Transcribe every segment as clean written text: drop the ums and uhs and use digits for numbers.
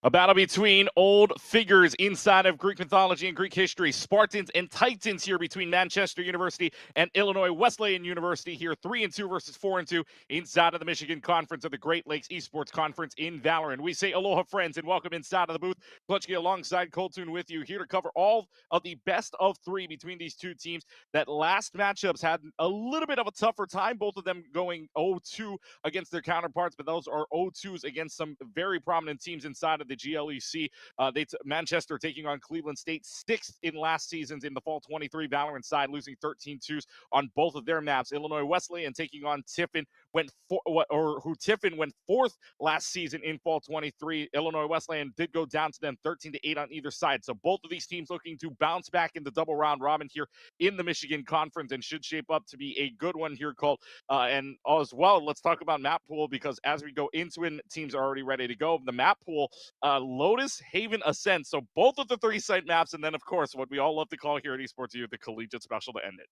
A battle between old figures inside of Greek mythology and Greek history. Spartans and Titans here between Manchester University and Illinois Wesleyan University here. 3-2 versus 4-2 inside of the Michigan Conference of the Great Lakes Esports Conference in Valorant. We say aloha, friends, and welcome inside of the booth. Clutchkey alongside Coltoon with you here to cover all of the best of three between these two teams. That last matchups had a little bit of a tougher time, both of them going 0-2 against their counterparts, but those are 0-2s against some very prominent teams inside of the GLEC. Manchester taking on Cleveland State, sixth in last season's in the Fall 23 Valorant side, losing 13-2s on both of their maps. Illinois Wesleyan taking on Tiffin, Tiffin went fourth last season in Fall 23. Illinois Wesleyan did go down to them 13-8 on either side. So both of these teams looking to bounce back in the double round robin here in the Michigan Conference and should shape up to be a good one here, Colt. And as well, let's talk about map pool, because as we go into it, teams are already ready to go. The map pool, Lotus, Haven, Ascent. So both of the three site maps, and then of course what we all love to call here at Esports U, the collegiate special to end it.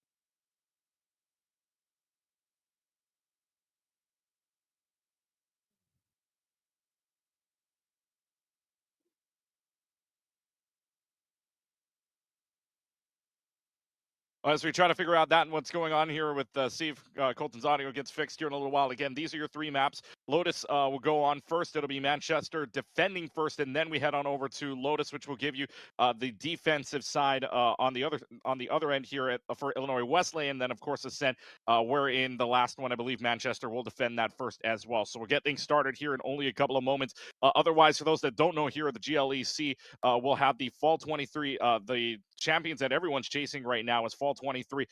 As we try to figure out that and what's going on here with see if Colton's audio gets fixed here in a little while. Again, these are your three maps. Lotus will go on first. It'll be Manchester defending first, and then we head on over to Lotus, which will give you the defensive side on the other end here for Illinois Wesleyan. Then, of course, Ascent. We're in the last one, I believe. Manchester will defend that first as well. So we'll get things started here in only a couple of moments. Otherwise, for those that don't know, here at the GLEC, we'll have the Fall 23, the champions that everyone's chasing right now is Fall 23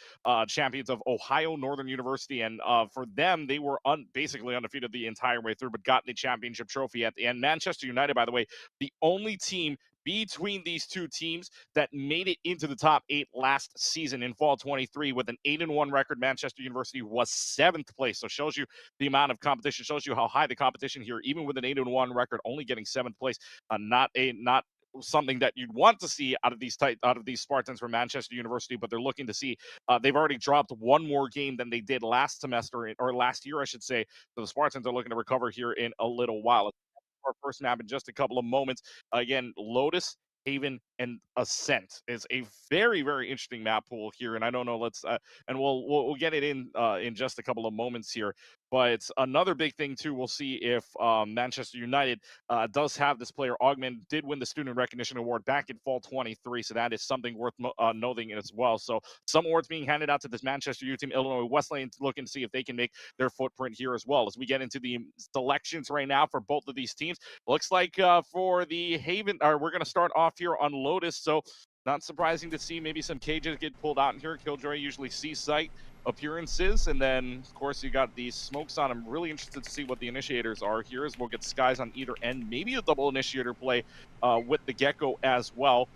champions of Ohio Northern University. And for them, they were basically undefeated the entire way through, but got the championship trophy at the end. Manchester United, by the way, the only team between these two teams that made it into the top 8 last season in Fall 23 with an 8-1 record. Manchester University was 7th place, so shows you the amount of competition, shows you how high the competition here, even with an 8-1 record, only getting 7th place. Not something that you'd want to see out of these Spartans from Manchester University, but they're looking to see. They've already dropped one more game than they did last semester, or last year, I should say. So the Spartans are looking to recover here in a little while. Our first map in just a couple of moments. Again, Lotus, Haven, and Ascent is a very, very interesting map pool here. And I don't know, and we'll get it in just a couple of moments here. But another big thing too, we'll see if Manchester United does have this player. Augment did win the Student Recognition Award back in Fall 23, so that is something worth noting as well. So some awards being handed out to this Manchester U team. Illinois Wesleyan looking to see if they can make their footprint here as well. As we get into the selections right now for both of these teams, looks like for the Haven, we're going to start off here on Lotus. So not surprising to see maybe some cages get pulled out in here. Killjoy usually sees sight appearances, and then of course you got these smokes on. I'm really interested to see what the initiators are here, as we'll get skies on either end, maybe a double initiator play with the Gecko as well.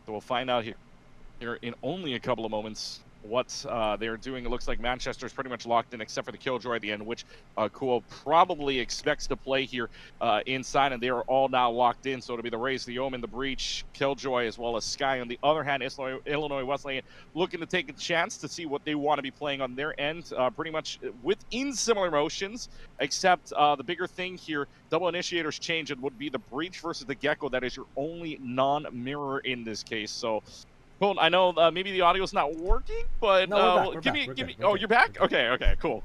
So we'll find out here in only a couple of moments what they're doing. It looks like Manchester is pretty much locked in, except for the Killjoy at the end, which Kuo probably expects to play here inside, and they are all now locked in. So it'll be the Raze, the Omen, the Breach, Killjoy, as well as Sky. On the other hand, Illinois Wesleyan looking to take a chance to see what they want to be playing on their end, pretty much within similar motions, except the bigger thing here, double initiators change. It would be the Breach versus the Gecko. That is your only non-mirror in this case. So cool. I know maybe the audio's not working, but no, give me. Oh, you're back? Okay, cool.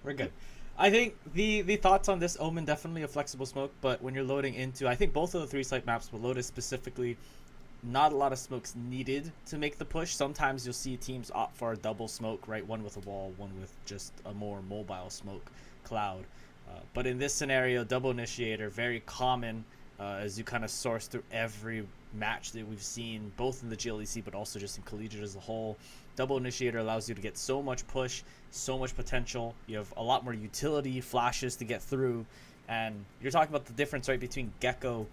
We're good. I think the thoughts on this Omen, definitely a flexible smoke, but when you're loading into, I think both of the 3 site maps, but Lotus specifically, not a lot of smokes needed to make the push. Sometimes you'll see teams opt for a double smoke, right? One with a wall, one with just a more mobile smoke cloud. But in this scenario, double initiator, very common as you kind of source through every match that we've seen, both in the GLEC but also just in collegiate as a whole. Double initiator allows you to get so much push, so much potential. You have a lot more utility, flashes to get through, and you're talking about the difference, right, between Gecko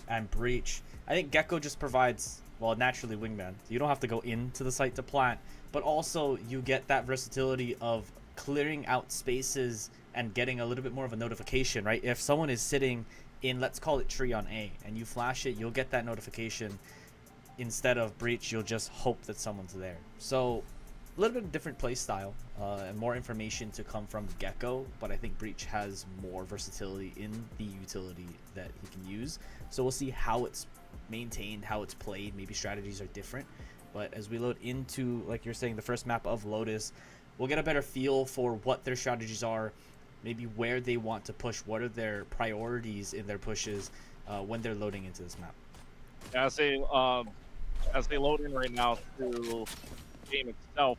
and Breach. I think Gecko just provides, well, naturally wingman. You don't have to go into the site to plant, but also you get that versatility of clearing out spaces and getting a little bit more of a notification, right? If someone is sitting in, let's call it tree on A, and you flash it, you'll get that notification. Instead of Breach, you'll just hope that someone's there. So little bit of different play style and more information to come from Gecko, but I think Breach has more versatility in the utility that he can use. So we'll see how it's maintained, how it's played. Maybe strategies are different. But as we load into, like you're saying, the first map of Lotus, we'll get a better feel for what their strategies are, maybe where they want to push, what are their priorities in their pushes when they're loading into this map. As they load in right now through the game itself,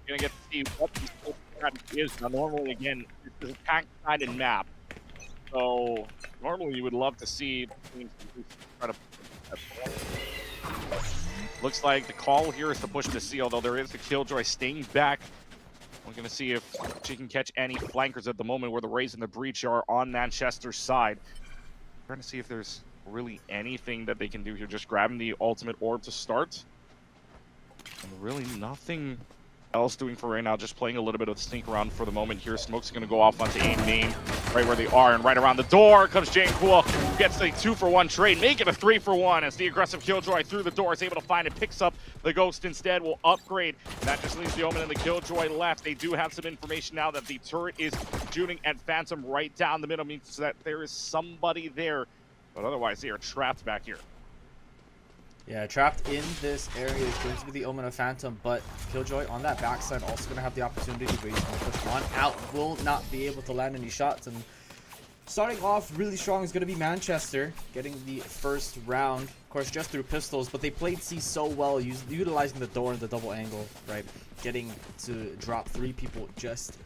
you're gonna get to see what the strategy is. Now, normally, again, this is a pack-sided map, so normally you would love to see teams try to. Looks like the call here is to push the C, although there is the Killjoy staying back. We're going to see if she can catch any flankers at the moment where the Rays and the Breach are on Manchester's side. Trying to see if there's really anything that they can do here. Just grabbing the ultimate orb to start. And really nothing else doing for right now. Just playing a little bit of sneak around for the moment here. Smoke's going to go off onto A main, right where they are. And right around the door comes Jane Cool, who gets a 2-for-1 trade, make it a 3-for-1 as the aggressive Killjoy through the door is able to find it, picks up the Ghost instead, will upgrade. And that just leaves the Omen and the Killjoy left. They do have some information now that the turret is shooting at Phantom right down the middle, means that there is somebody there. But otherwise, they are trapped back here. Yeah, trapped in this area is going to be the Omen of Phantom, but Killjoy on that backside also going to have the opportunity where he's going to push on out, will not be able to land any shots. And starting off really strong is going to be Manchester, getting the first round, of course, just through pistols, but they played C so well, utilizing the door and the double angle, right? Getting to drop 3 people just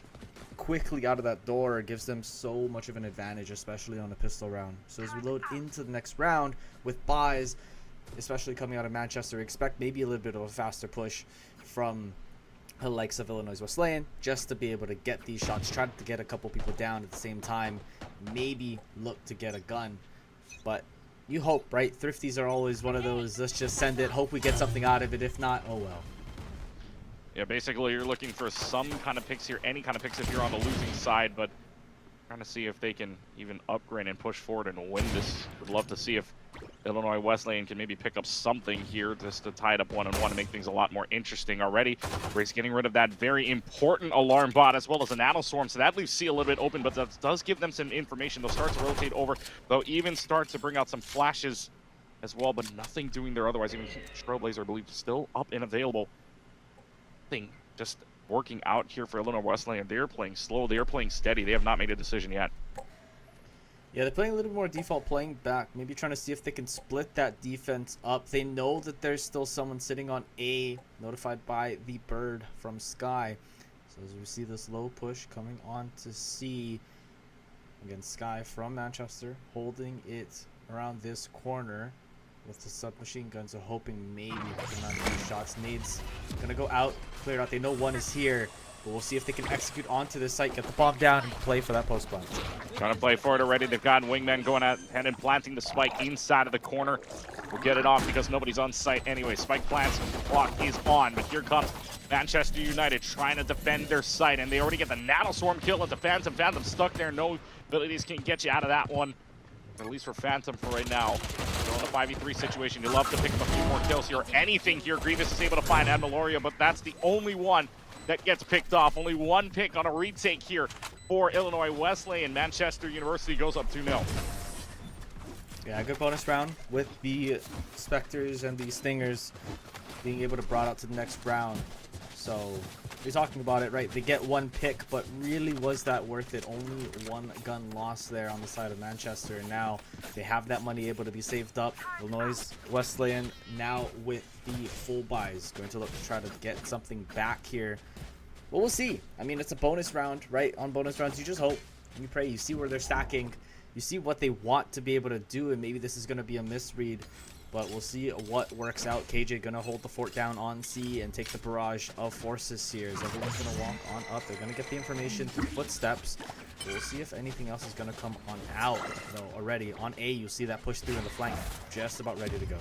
quickly out of that door gives them so much of an advantage, especially on a pistol round. So as we load into the next round with buys, especially coming out of Manchester, expect maybe a little bit of a faster push from the likes of Illinois Wesleyan, just to be able to get these shots, try to get a couple people down at the same time, maybe look to get a gun. But you hope, right? Thrifties are always one of those, let's just send it, hope we get something out of it. If not, oh well. Yeah, basically you're looking for some kind of picks here, any kind of picks if you're on the losing side, but trying to see if they can even upgrade and push forward and win this. Would love to see if Illinois Wesleyan can maybe pick up something here just to tie it up 1-1 and make things a lot more interesting already. Race getting rid of that very important alarm bot as well as a nanoswarm, so that leaves C a little bit open, but that does give them some information. They'll start to rotate over. They'll even start to bring out some flashes as well, but nothing doing there otherwise. Even Trailblazer, I believe, still up and available. Nothing just working out here for Illinois Wesleyan. They're playing slow. They're playing steady. They have not made a decision yet. Yeah, they're playing a little more default, playing back, maybe trying to see if they can split that defense up. They know that there's still someone sitting on A, notified by the bird from Sky. So as we see this low push coming on to C, again, Sky from Manchester, holding it around this corner with the submachine guns, so hoping maybe the amount of shots. Nades gonna go out, clear out. They know one is here, but we'll see if they can execute onto this site, get the bomb down, and play for that post plant. Trying to play for it already. They've got Wingman going ahead and planting the spike inside of the corner. We'll get it off because nobody's on site anyway. Spike plants, clock is on, but here comes Manchester United trying to defend their site, and they already get the nanoswarm kill at the Phantom. Phantom stuck there. No abilities can get you out of that one, at least for Phantom for right now. Still in a 5v3 situation. You love to pick up a few more kills here. Anything here. Grievous is able to find Admiloria, but that's the only one that gets picked off. Only one pick on a retake here for Illinois Wesleyan. Manchester University goes up 2-0. Yeah, good bonus round with the Spectres and the Stingers being able to brought out to the next round. So we're talking about it, right? They get one pick, but really was that worth it? Only one gun lost there on the side of Manchester, and now they have that money able to be saved up. Illinois Wesleyan now with the full buys, going to look to try to get something back here. But we'll see. I mean, it's a bonus round, right? On bonus rounds, you just hope and you pray. You see where they're stacking. You see what they want to be able to do, and maybe this is going to be a misread. But we'll see what works out. KJ going to hold the fort down on C and take the barrage of forces here. As everyone's going to walk on up. They're going to get the information through footsteps. We'll see if anything else is going to come on out. Though already on A, you'll see that push through in the flank. Just about ready to go.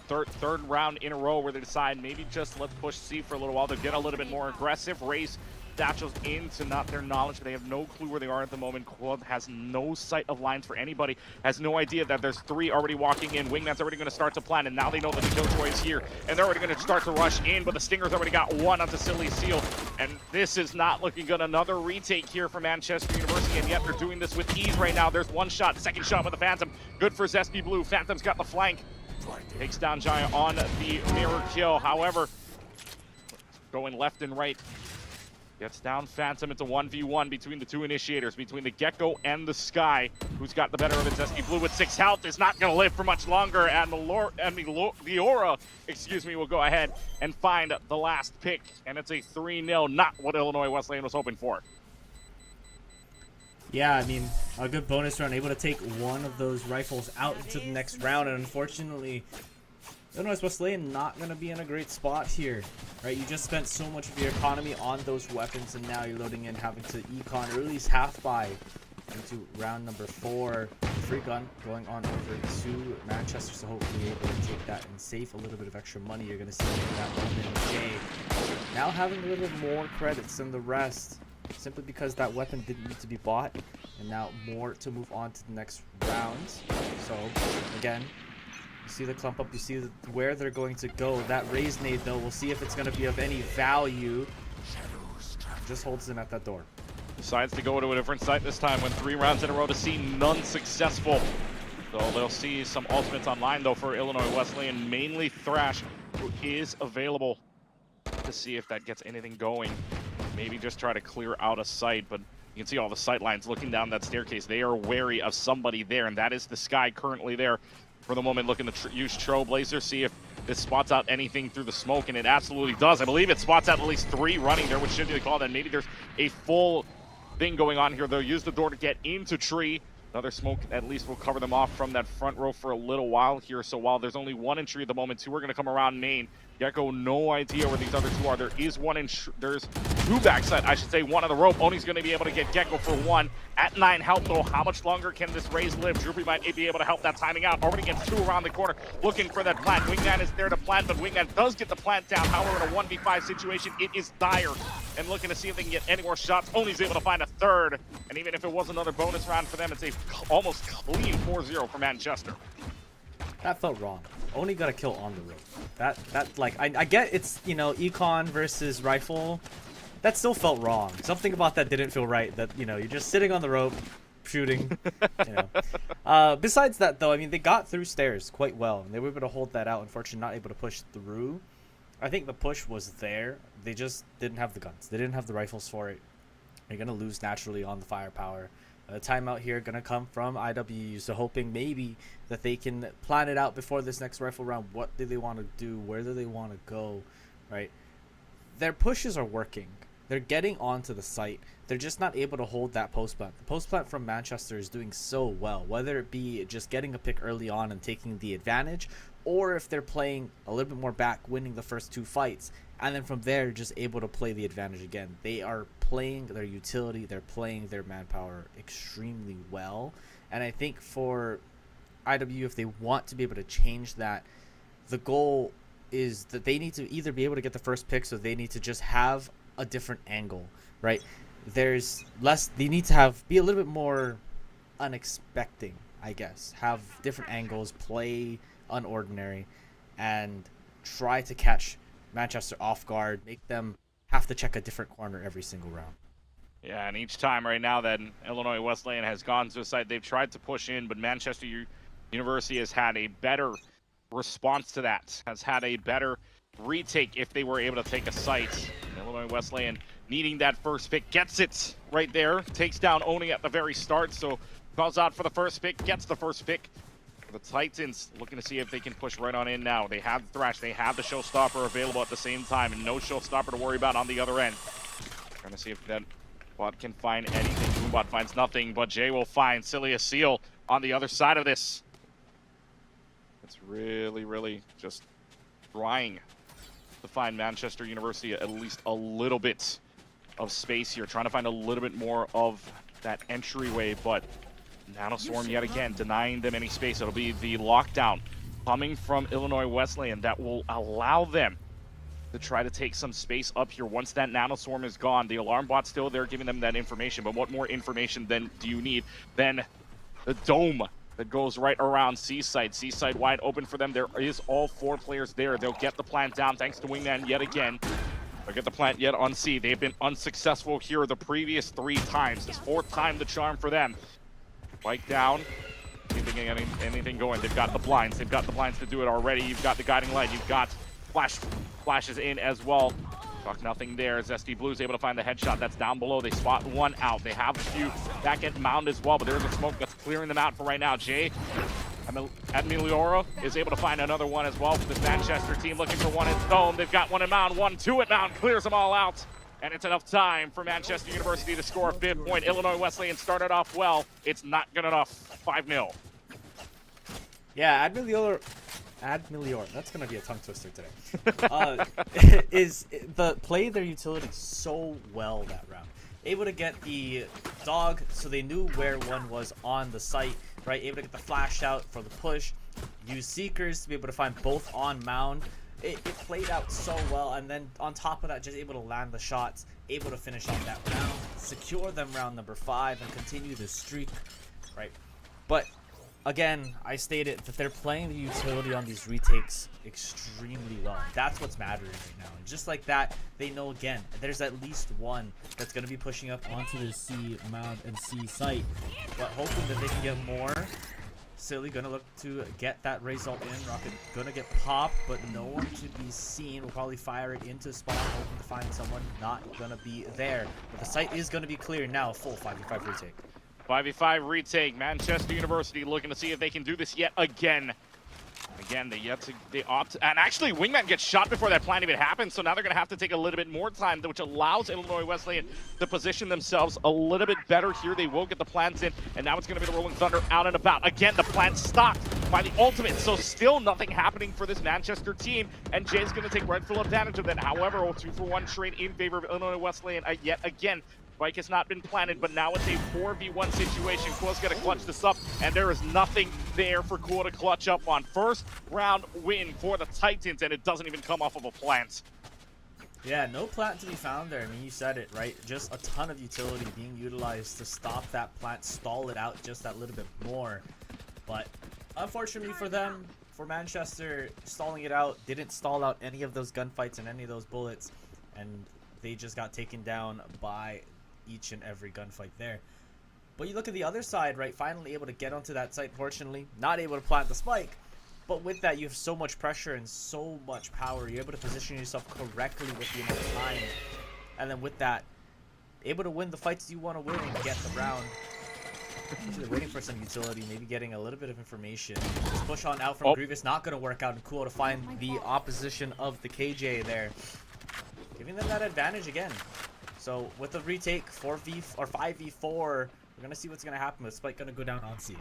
Third round in a row where they decide maybe just let's push C for a little while. They get a little bit more aggressive. Raze satchels into not their knowledge. They have no clue where they are at the moment. Quad has no sight of lines for anybody, has no idea that there's 3 already walking in. Wingman's already going to start to plan, and now they know that the Killjoy is here, and they're already going to start to rush in, but the Stinger's already got 1 onto Silly Seal, and this is not looking good. Another retake here for Manchester University, and yet they're doing this with ease right now. There's 1 shot, second shot with the Phantom. Good for Zesty Blue. Phantom's got the flank. Takes down Giant on the mirror kill. However, going left and right. Gets down Phantom. It's a 1v1 between the 2 initiators, between the Gecko and the Sky. Who's got the better of it? Zesty Blue with 6 health is not going to live for much longer, and the Aura, excuse me, will go ahead and find the last pick, and it's a 3-0, not what Illinois Wesleyan was hoping for. Yeah, I mean, a good bonus run, able to take one of those rifles out into the next round, and unfortunately, Illinois Wesleyan not going to be in a great spot here, right? You just spent so much of your economy on those weapons, and now you're loading in, having to econ, or at least half buy into round number 4. Free gun going on over to Manchester, so hopefully able to take that and save a little bit of extra money. You're going to see that Roman J now having a little bit more credits than the rest, simply because that weapon didn't need to be bought, and now more to move on to the next rounds. So again, you see the clump up, you see where they're going to go. That raised nade though, we'll see if it's going to be of any value. Just holds him at that door. Decides to go to a different site this time, when 3 rounds in a row to see none successful. So they'll see some ultimates online though for Illinois Wesleyan, mainly Thrash, who is available to see if that gets anything going. Maybe just try to clear out a site, but you can see all the sight lines looking down that staircase. They are wary of somebody there, and that is the Sky currently there for the moment, looking to use Trailblazer, see if this spots out anything through the smoke, and it absolutely does. I believe it spots out at least 3 running there, which should be the call. Then maybe there's a full thing going on here. They'll use the door to get into tree. Another smoke at least will cover them off from that front row for a little while here. So while there's only 1 in tree at the moment, 2 are going to come around main. Gecko, no idea where these other 2 are. There is 1 in, there's 2 backside, I should say, 1 on the rope. Oni's going to be able to get Gecko for 1. At 9 health though, how much longer can this Raze live? Droopy might be able to help that timing out. Already gets 2 around the corner, looking for that plant. Wingman is there to plant, but Wingman does get the plant down. However, in a 1v5 situation, it is dire. And looking to see if they can get any more shots. Oni's able to find a 3rd. And even if it was another bonus round for them, it's a almost clean 4-0 for Manchester. That felt wrong. Only got a kill on the road. That like, I get it's, you know, econ versus rifle. That still felt wrong. Something about that didn't feel right. That, you know, you're just sitting on the rope, shooting, you know. Besides that, though, I mean, they got through stairs quite well, and they were able to hold that out. Unfortunately, not able to push through. I think the push was there. They just didn't have the guns. They didn't have the rifles for it. You're going to lose naturally on the firepower. Timeout here going to come from IWU, so hoping maybe that they can plan it out before this next rifle round. What do they want to do? Where do they want to go? Right? Their pushes are working. They're getting onto the site. They're just not able to hold that post plant. The post plant from Manchester is doing so well, whether it be just getting a pick early on and taking the advantage, or if they're playing a little bit more back, winning the first 2 fights, and then from there just able to play the advantage again. They are playing their utility, they're playing their manpower extremely well, and I think for IW, if they want to be able to change that, the goal is that they need to either be able to get the first pick, so they need to just have a different angle, right? There's less, they need to be a little bit more unexpected, I guess, have different angles, play unordinary, and try to catch Manchester off guard, make them have to check a different corner every single round. Yeah, and each time right now that Illinois Wesleyan has gone to a site, they've tried to push in, but Manchester University has had a better response to that, has had a better retake if they were able to take a site. Illinois Wesleyan needing that first pick, gets it right there, takes down Oni at the very start, so calls out for the first pick, gets the first pick. The Titans looking to see if they can push right on in now. They have the Thrash, they have the Showstopper available at the same time, and no Showstopper to worry about on the other end. Trying to see if that bot can find anything. Boombot finds nothing, but Jay will find Cilia Seal on the other side of this. It's really, really just trying to find Manchester University at least a little bit of space here, trying to find a little bit more of that entryway, but Nanoswarm yet again denying them any space. It'll be the lockdown coming from Illinois Wesleyan that will allow them to try to take some space up here once that nanoswarm is gone. The alarm bot's still there giving them that information, but what more information then do you need than the dome that goes right around Seaside? Seaside wide open for them. There is all 4 players there. They'll get the plant down thanks to Wingman yet again. They'll get the plant yet on C. They've been unsuccessful here the previous 3 times. This 4th time the charm for them. Spike down. Anything going. They've got the blinds. They've got the blinds to do it already. You've got the guiding light. You've got flashes in as well. Fuck, nothing there. SD Blue's able to find the headshot. That's down below. They spot one out. They have a few back at mound as well, but there's a smoke that's clearing them out for right now. Jay Admilioro is able to find another one as well for this Manchester team, looking for one at Dome. They've got one at mound, 1-2 at mound, clears them all out. And it's enough time for Manchester University to score a 5th point. Illinois Wesleyan started off well. It's not good enough. 5-0. Yeah, Admilior, that's gonna be a tongue twister today. Is the play their utility so well that round. Able to get the dog, so they knew where one was on the site, right? Able to get the flash out for the push. Use seekers to be able to find both on mound. It played out so well, and then on top of that, just able to land the shots, able to finish off that round, secure them round number 5, and continue the streak, right? But again, I stated that they're playing the utility on these retakes extremely well. That's what's mattering right now. And just like that, they know again, there's at least one that's going to be pushing up onto the C mound and C site. But hoping that they can get more. Silly gonna look to get that result in. Rocket gonna get popped, but no one to be seen. Will probably fire it into spawn, hoping to find someone. Not gonna be there. But the site is gonna be clear now. Full 5v5 retake. 5v5 retake. Manchester University looking to see if they can do this yet again. Again, they opt, and actually Wingman gets shot before that plan even happens, so now they're going to have to take a little bit more time, which allows Illinois Wesleyan to position themselves a little bit better here. They will get the plants in, and now it's going to be the Rolling Thunder out and about. Again, the plant stopped by the ultimate, so still nothing happening for this Manchester team, and Jay's going to take rightful advantage of that. However, a 2-for-1 trade in favor of Illinois Wesleyan yet again. Spike has not been planted, but now it's a 4v1 situation. Kuo's going to clutch this up, and there is nothing there for Kuo to clutch up on. First round win for the Titans, and it doesn't even come off of a plant. Yeah, no plant to be found there. I mean, you said it, right? Just a ton of utility being utilized to stop that plant, stall it out just that little bit more. But unfortunately for them, for Manchester, stalling it out didn't stall out any of those gunfights and any of those bullets, and they just got taken down by each and every gunfight there. But you look at the other side, right? Finally able to get onto that site, fortunately. Not able to plant the spike. But with that, you have so much pressure and so much power. You're able to position yourself correctly with the amount of time. And then with that, able to win the fights you want to win and get the round. Actually waiting for some utility, maybe getting a little bit of information. This push on out from Grievous, not going to work out. And Cool to find the opposition of the KJ there. Giving them that advantage again. So with the retake, 5v4, we're gonna see what's gonna happen. With Spike gonna go down on C.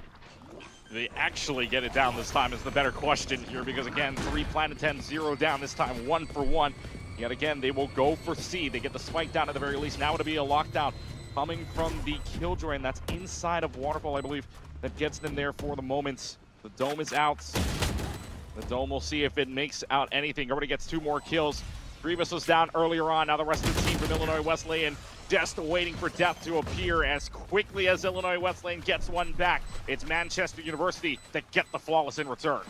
They actually get it down this time is the better question here, because again, 3 planted 10, 0 down this time, 1-for-1. Yet again, they will go for C. They get the Spike down at the very least. Now it'll be a lockdown coming from the Killjoy, and that's inside of Waterfall, I believe, that gets them there for the moment. The Dome is out. The Dome will see if it makes out anything. Everybody gets 2 more kills. Grievous was down earlier on. Now the rest of the team from Illinois Wesleyan just waiting for death to appear as quickly as Illinois Wesleyan gets one back. It's Manchester University that get the flawless in return.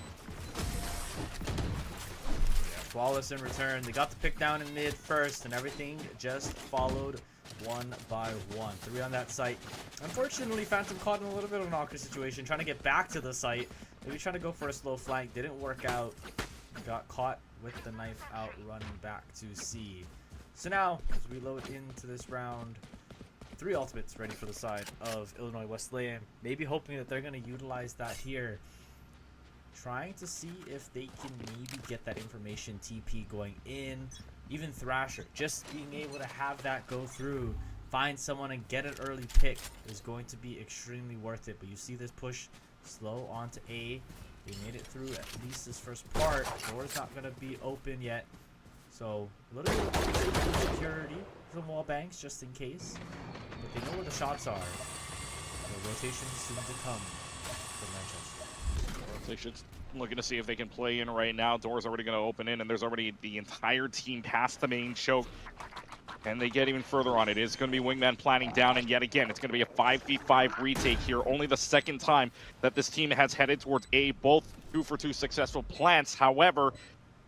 Yeah, flawless in return. They got the pick down in mid first, and everything just followed one by one. 3 on that site. Unfortunately, Phantom caught in a little bit of an awkward situation, trying to get back to the site. Maybe trying to go for a slow flank. Didn't work out. Got caught with the knife out, running back to C. So now, as we load into this round, 3 ultimates ready for the side of Illinois Wesleyan. Maybe hoping that they're going to utilize that here. Trying to see if they can maybe get that information TP going in. Even Thrasher, just being able to have that go through, find someone and get an early pick is going to be extremely worth it. But you see this push slow onto A. They made it through at least this first part. Door's not going to be open yet. So, a little bit of security. Some wall banks just in case. But they know where the shots are. The rotation is soon to come for Manchester. Rotation's Looking to see if they can play in right now. Door's already going to open in, and there's already the entire team past the main choke. And they get even further on it. It's going to be Wingman planning down, and yet again, it's going to be a 5v5 retake here. Only the second time that this team has headed towards A, both 2 for 2 successful plants. However,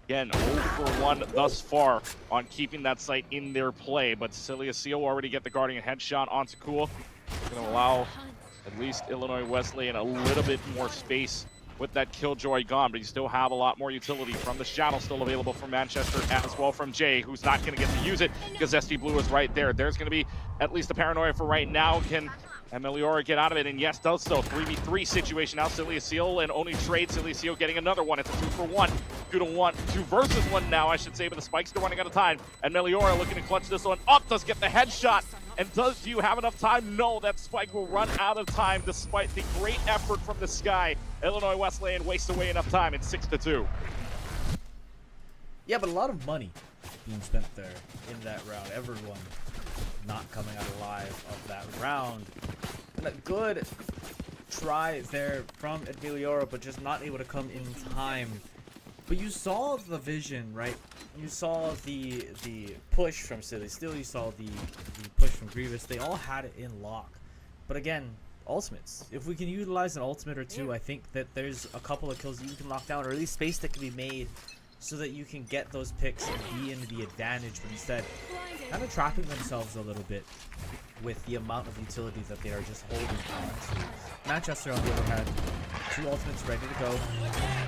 again, 0 for 1 thus far on keeping that site in their play. But Celia Seal already get the Guardian headshot onto Cool. Going to allow at least Illinois Wesleyan a little bit more space with that Killjoy gone, but you still have a lot more utility from the Shadow still available from Manchester, as well from Jay, who's not going to get to use it because SD Blue is right there. There's going to be at least a paranoia for right now. Can Meliora get out of it? And yes, does so. 3v3 situation now. Celia Seal and only trade. Celia Seal getting another one. It's a 2 for 1. 2 to 1. 2 versus 1 now, I should say, but the spike's still running out of time. And Meliora looking to clutch this one up. Does get the headshot. And do you have enough time? No, that spike will run out of time despite the great effort from the sky. Illinois Wesleyan wastes away enough time. It's 6 to 2. Yeah, but a lot of money being spent there in that round. Everyone not coming out alive of that round. And a good try there from Meliora, but just not able to come in time. But you saw the vision, right? You saw the push from Silly Still, you saw the push from Grievous. They all had it in lock. But again, ultimates. If we can utilize an ultimate or two, I think that there's a couple of kills that you can lock down, or at least space that can be made so that you can get those picks and be in the advantage, but instead kind of trapping themselves a little bit with the amount of utility that they are just holding on to. Manchester, on the other hand, 2 ultimates ready to go.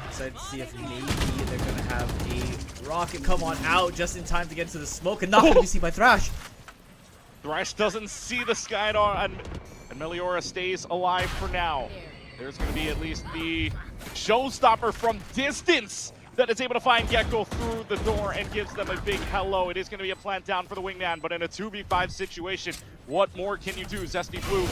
Excited to see if maybe they're going to have a rocket come on out just in time to get to the smoke, and not going to be seen by Thrash. Thrash doesn't see the sky at all, and Meliora stays alive for now. There's going to be at least the showstopper from distance that is able to find Gecko through the door and gives them a big hello. It is going to be a plant down for the Wingman, but in a 2v5 situation, what more can you do? Zesty Blue,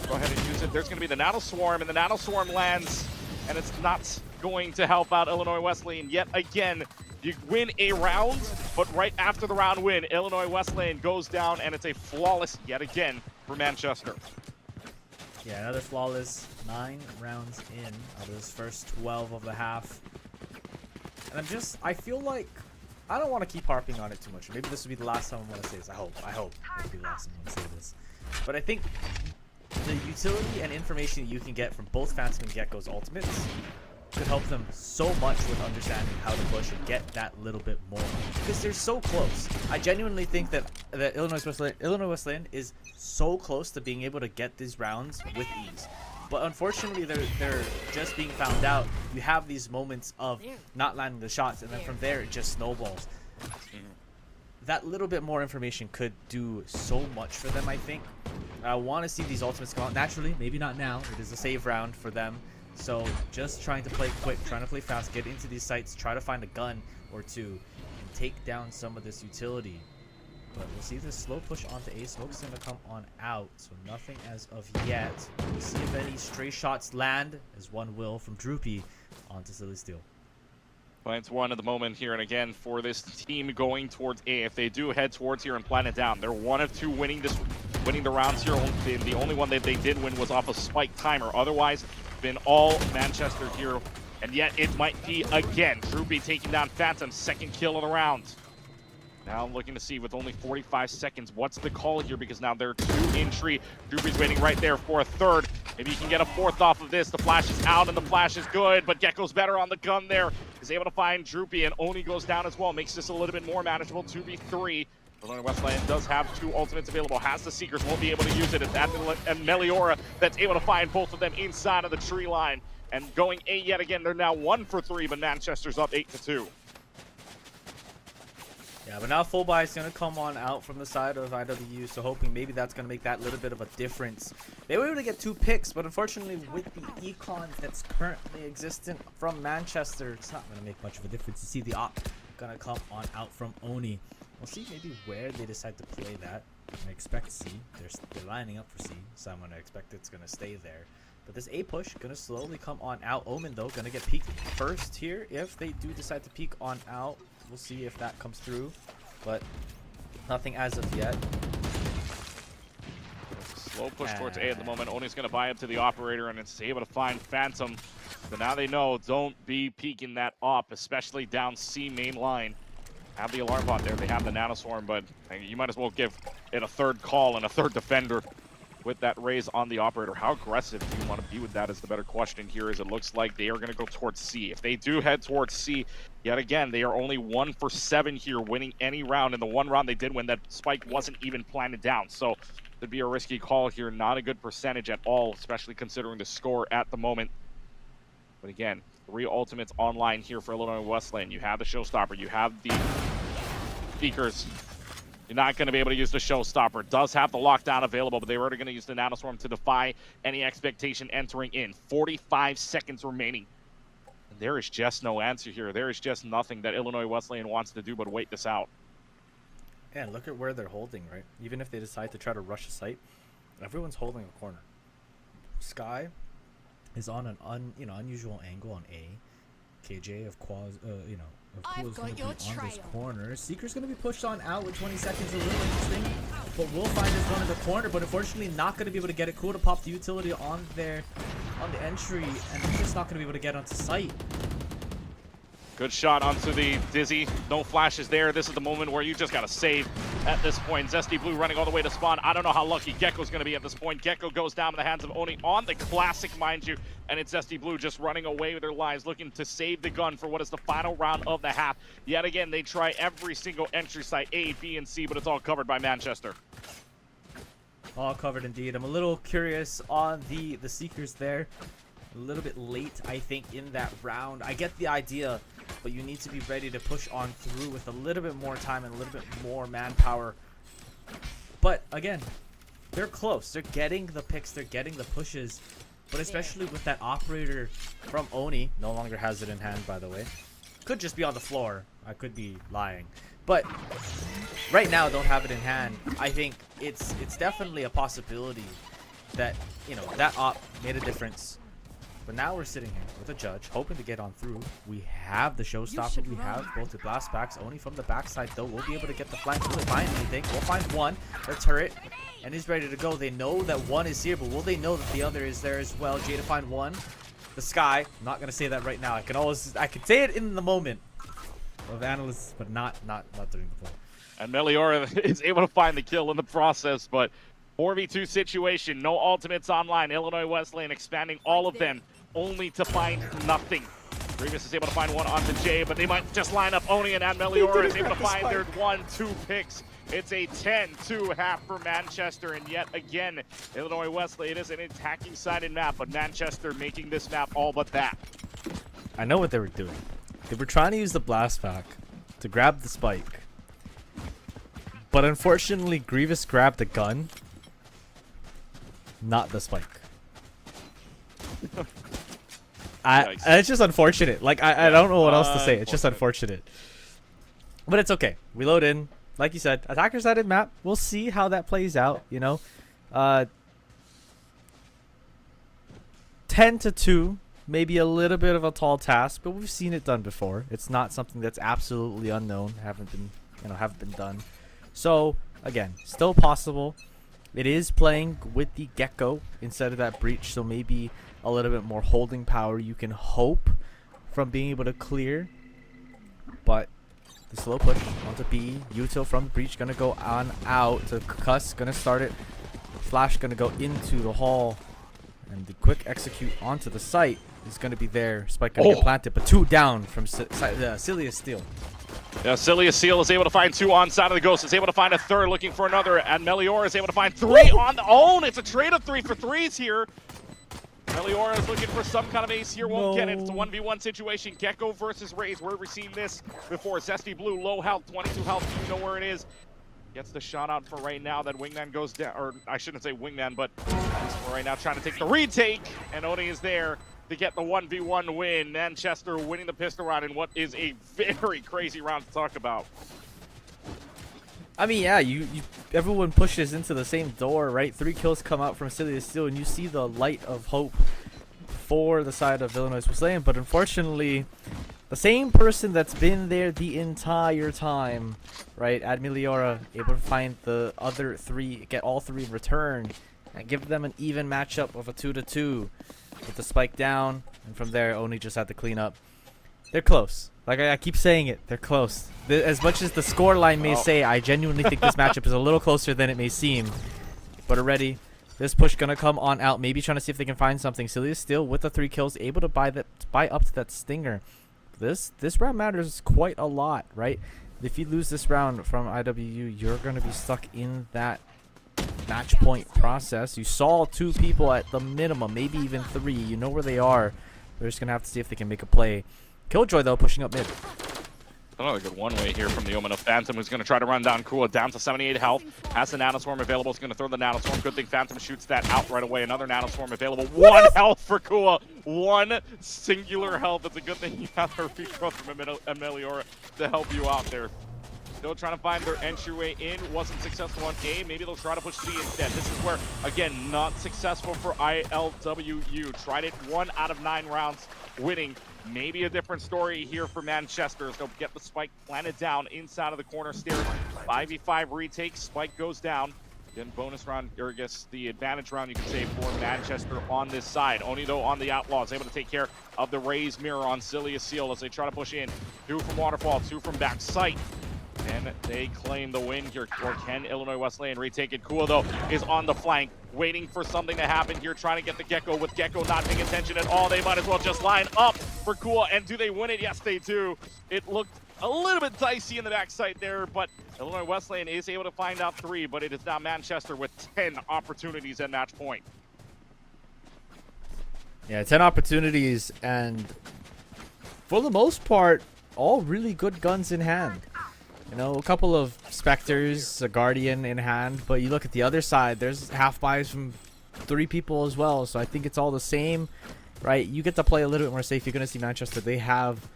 go ahead and use it. There's going to be the Nano Swarm, and the Nano Swarm lands, and it's not going to help out Illinois Wesleyan. Yet again, you win a round, but right after the round win, Illinois Wesleyan goes down, and it's a flawless yet again for Manchester. Yeah, another flawless 9 rounds in out of his first 12 of the half. And I feel like, I don't want to keep harping on it too much. Maybe this will be the last time I'm going to say this. I hope it'll be the last time I'm going to say this. But I think the utility and information that you can get from both Phantom and Gecko's ultimates could help them so much with understanding how to push and get that little bit more. Because they're so close. I genuinely think that Illinois Wesleyan is so close to being able to get these rounds with ease. But unfortunately, they're just being found out. You have these moments of not landing the shots, and then from there, it just snowballs. That little bit more information could do so much for them, I think. I want to see these ultimates come out naturally. Maybe not now. It is a save round for them. So just trying to play quick, trying to play fast, get into these sites, try to find a gun or two, and take down some of this utility. But we'll see this slow push onto A. Smoke's going to come on out, so nothing as of yet. We'll see if any stray shots land, as one will from Droopy onto Silly Steel. Plants 1 at the moment here, and again, for this team going towards A, if they do head towards here and plant it down, they're 1 of 2 winning the rounds here. The only one that they did win was off a spike timer. Otherwise, been all Manchester here, and yet it might be again. Droopy taking down Phantom, 2nd kill of the round. Now looking to see with only 45 seconds, what's the call here, because now they're 2 in tree. Droopy's waiting right there for a 3rd. Maybe you can get a 4th off of this. The flash is out, and the flash is good, but Gecko's better on the gun there. Is able to find Droopy, and Oni goes down as well. Makes this a little bit more manageable, 2v3. Illinois Wesleyan does have 2 ultimates available. Has the Seekers, won't be able to use it. It's and Meliora that's able to find both of them inside of the tree line. And going A yet again, they're now 1 for 3, but Manchester's up 8 to 2. Yeah, but now full buy is going to come on out from the side of IWU, so hoping maybe that's going to make that little bit of a difference. They were able to get 2 picks, but unfortunately with the econ that's currently existent from Manchester, it's not going to make much of a difference. You see the op going to come on out from Oni. We'll see maybe where they decide to play that. I expect C. They're lining up for C, so I'm going to expect it's going to stay there. But this A push going to slowly come on out. Omen, though, going to get peeked first here. If they do decide to peek on out, we'll see if that comes through. But nothing as of yet. It's a slow push towards A at the moment. Oni's going to buy up to the operator, and it's able to find Phantom. So now they know, don't be peeking that up, especially down C main line. Have the alarm bot there, they have the nanoswarm, but you might as well give it a third call and a third defender with that raise on the operator. How aggressive do you want to be with that is the better question here, as it looks like they are going to go towards C. If they do head towards C, yet again, they are only 1 for 7 here, winning any round. In the one round they did win, that spike wasn't even planted down. So it'd be a risky call here. Not a good percentage at all, especially considering the score at the moment. But again, 3 ultimates online here for Illinois Wesleyan. You have the showstopper, you have the speakers. You're not going to be able to use the showstopper. Does have the lockdown available, but they were already going to use the nanoswarm to defy any expectation entering in. 45 seconds remaining. And there is just no answer here. There is just nothing that Illinois Wesleyan wants to do but wait this out. And look at where they're holding, right? Even if they decide to try to rush a site, everyone's holding a corner. Sky is on an unusual angle on A. KJ of Quaz, of course, is going to be on this corner. Seeker's going to be pushed on out with 20 seconds. A little interesting, but we'll find his one in the corner. But unfortunately, not going to be able to get it. Cool to pop the utility on the entry, and he's just not going to be able to get onto site. Good shot onto the Dizzy. No flashes there. This is the moment where you just got to save at this point. Zesty Blue running all the way to spawn. I don't know how lucky Gecko's going to be at this point. Gecko goes down in the hands of Oni on the classic, mind you. And it's Zesty Blue just running away with their lives, looking to save the gun for what is the final round of the half. Yet again, they try every single entry site, A, B, and C, but it's all covered by Manchester. All covered indeed. I'm a little curious on the Seekers there. A little bit late, I think, in that round. I get the idea, but you need to be ready to push on through with a little bit more time and a little bit more manpower. But again, they're close. They're getting the picks. They're getting the pushes. But especially with that operator from Oni, no longer has it in hand, by the way. Could just be on the floor. I could be lying. But right now, don't have it in hand. I think it's definitely a possibility that, that op made a difference. But now we're sitting here with a judge, hoping to get on through. We have the showstopper. We have both the blast backs. Only from the backside, though, we'll be able to get the flank. Will they find anything? We'll find one. Their turret. And he's ready to go. They know that one is here, but will they know that the other is there as well? Jay to find one. The Sky. I'm not going to say that right now. I can say it in the moment of analysts, but not during the play. And Meliora is able to find the kill in the process, but 4v2 situation. No ultimates online. Illinois Wesleyan expanding all of them, only to find nothing. Grievous is able to find one onto Jay, but they might just line up Oni, and Meliora is able to find their 1-2 picks. It's a 10-2 half for Manchester, and yet again, Illinois Wesleyan is an attacking-sided map, but Manchester making this map all but that. I know what they were doing. They were trying to use the blast pack to grab the spike. But unfortunately, Grievous grabbed the gun, not the spike. It's just unfortunate. Like, I don't know what else to say. It's just unfortunate. But it's okay. We load in. Like you said, attacker-sided map. We'll see how that plays out, 10-2, maybe a little bit of a tall task, but we've seen it done before. It's not something that's absolutely unknown. Haven't been done. So, again, still possible. It is playing with the Gecko instead of that breach, so maybe a little bit more holding power you can hope from being able to clear. But the slow push onto B, util from the breach gonna go on out to Cuss, gonna start it. Flash gonna go into the hall, and the quick execute onto the site is gonna be there. Spike gonna get planted, but 2 down from Silius Steel. Yeah, Silius Seal is able to find 2 on side of the Ghost. Is able to find a third, looking for another. And Meliora is able to find 3 on the own. It's a trade of 3 for 3s here. Meliora is looking for some kind of ace here. Won't get it. It's a 1v1 situation. Gecko versus Raze. Where we've seen this before. Zesty Blue, low health, 22 health. You know where it is. Gets the shot out for right now. That Wingman goes down. Or I shouldn't say Wingman, but for right now trying to take the retake. And Oni is there to get the 1v1 win. Manchester winning the pistol round in what is a very crazy round to talk about. I mean, yeah, everyone pushes into the same door, right? 3 kills come out from Silius Steel, and you see the light of hope for the side of Illinois Wesleyan. But unfortunately, the same person that's been there the entire time, right? Meliora able to find the other 3, get all 3 in return, and give them an even matchup of a 2-2. With the spike down, And from there, Oni just had to clean up. They're close. Like I keep saying it, they're close. As much as the score line may say, I genuinely think this matchup is a little closer than it may seem. But already, this push gonna come on out. Maybe trying to see if they can find something. Silly still with the 3 kills, able to buy up to that stinger. This round matters quite a lot, right? If you lose this round from IWU, you're gonna be stuck in that match point process. You saw 2 people at the minimum, maybe even 3. You know where they are. They're just gonna have to see if they can make a play. Killjoy though pushing up mid. Another good one-way here from the Omen of Phantom, who's going to try to run down Kua, down to 78 health. Has the Nanoswarm available, is going to throw the Nanoswarm. Good thing Phantom shoots that out right away. Another Nanoswarm available. 1 health for Kua. 1 singular health. It's a good thing you have a regrowth from Ameliora to help you out there. Still trying to find their entryway in. Wasn't successful on A. Maybe they'll try to push C instead. This is where, again, not successful for ILWU. Tried it 1 out of 9 rounds, winning. Maybe a different story here for Manchester as they'll get the spike planted down inside of the corner stairs. 5v5 retake, spike goes down. Then bonus round, or I guess the advantage round you can say for Manchester on this side. Oni though on the Outlaws, able to take care of the Raze mirror on Cilia Seal as they try to push in. 2 from Waterfall, 2 from back sight. And they claim the win here, or can Illinois Wesleyan retake it? Kua, though, is on the flank, waiting for something to happen here, trying to get the Gecko. With Gecko not paying attention at all, they might as well just line up for Kua. And do they win it? Yes, they do. It looked a little bit dicey in the backside there, but Illinois Wesleyan is able to find out 3, but it is now Manchester with 10 opportunities at match point. Yeah, 10 opportunities, and for the most part, all really good guns in hand. You know, a couple of Spectres, a Guardian in hand, but you look at the other side, there's half buys from 3 people as well, so I think it's all the same, right? You get to play a little bit more safe. You're going to see Manchester, they have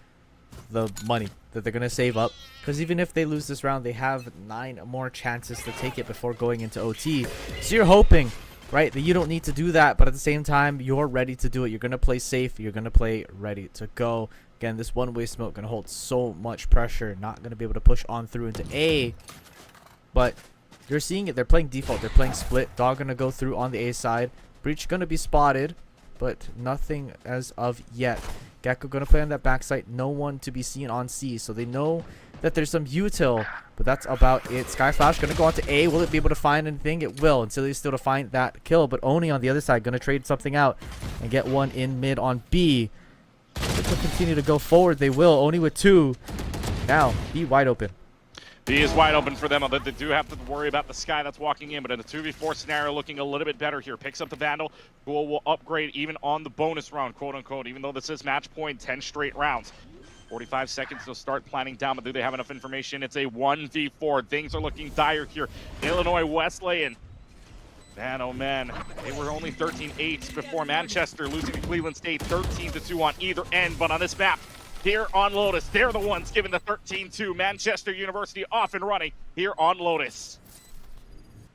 the money that they're going to save up, because even if they lose this round, they have 9 more chances to take it before going into OT. So you're hoping, right, that you don't need to do that, but at the same time, you're ready to do it. You're going to play safe. You're going to play ready to go. Again, this one-way smoke going to hold so much pressure. Not going to be able to push on through into A. But you're seeing it. They're playing default. They're playing split. Dog going to go through on the A side. Breach going to be spotted, but nothing as of yet. Gecko going to play on that backside. No one to be seen on C. So they know that there's some util, but that's about it. Sky Flash going to go on to A. Will it be able to find anything? It will. And Silly's still to find that kill. But Oni on the other side going to trade something out and get one in mid on B. If they continue to go forward, they will. Only with 2. Now, B wide open. B is wide open for them. They do have to worry about the Sky that's walking in, but in the 2v4 scenario, looking a little bit better here. Picks up the Vandal. Cool will upgrade even on the bonus round, quote unquote, even though this is match point, 10 straight rounds. 45 seconds to start planning down, but do they have enough information? It's a 1v4. Things are looking dire here. Illinois Wesleyan. Man, oh man, they were only 13-8 before Manchester losing to Cleveland State 13-2 on either end, but on this map, here on Lotus, they're the ones giving the 13-2. Manchester University off and running here on Lotus.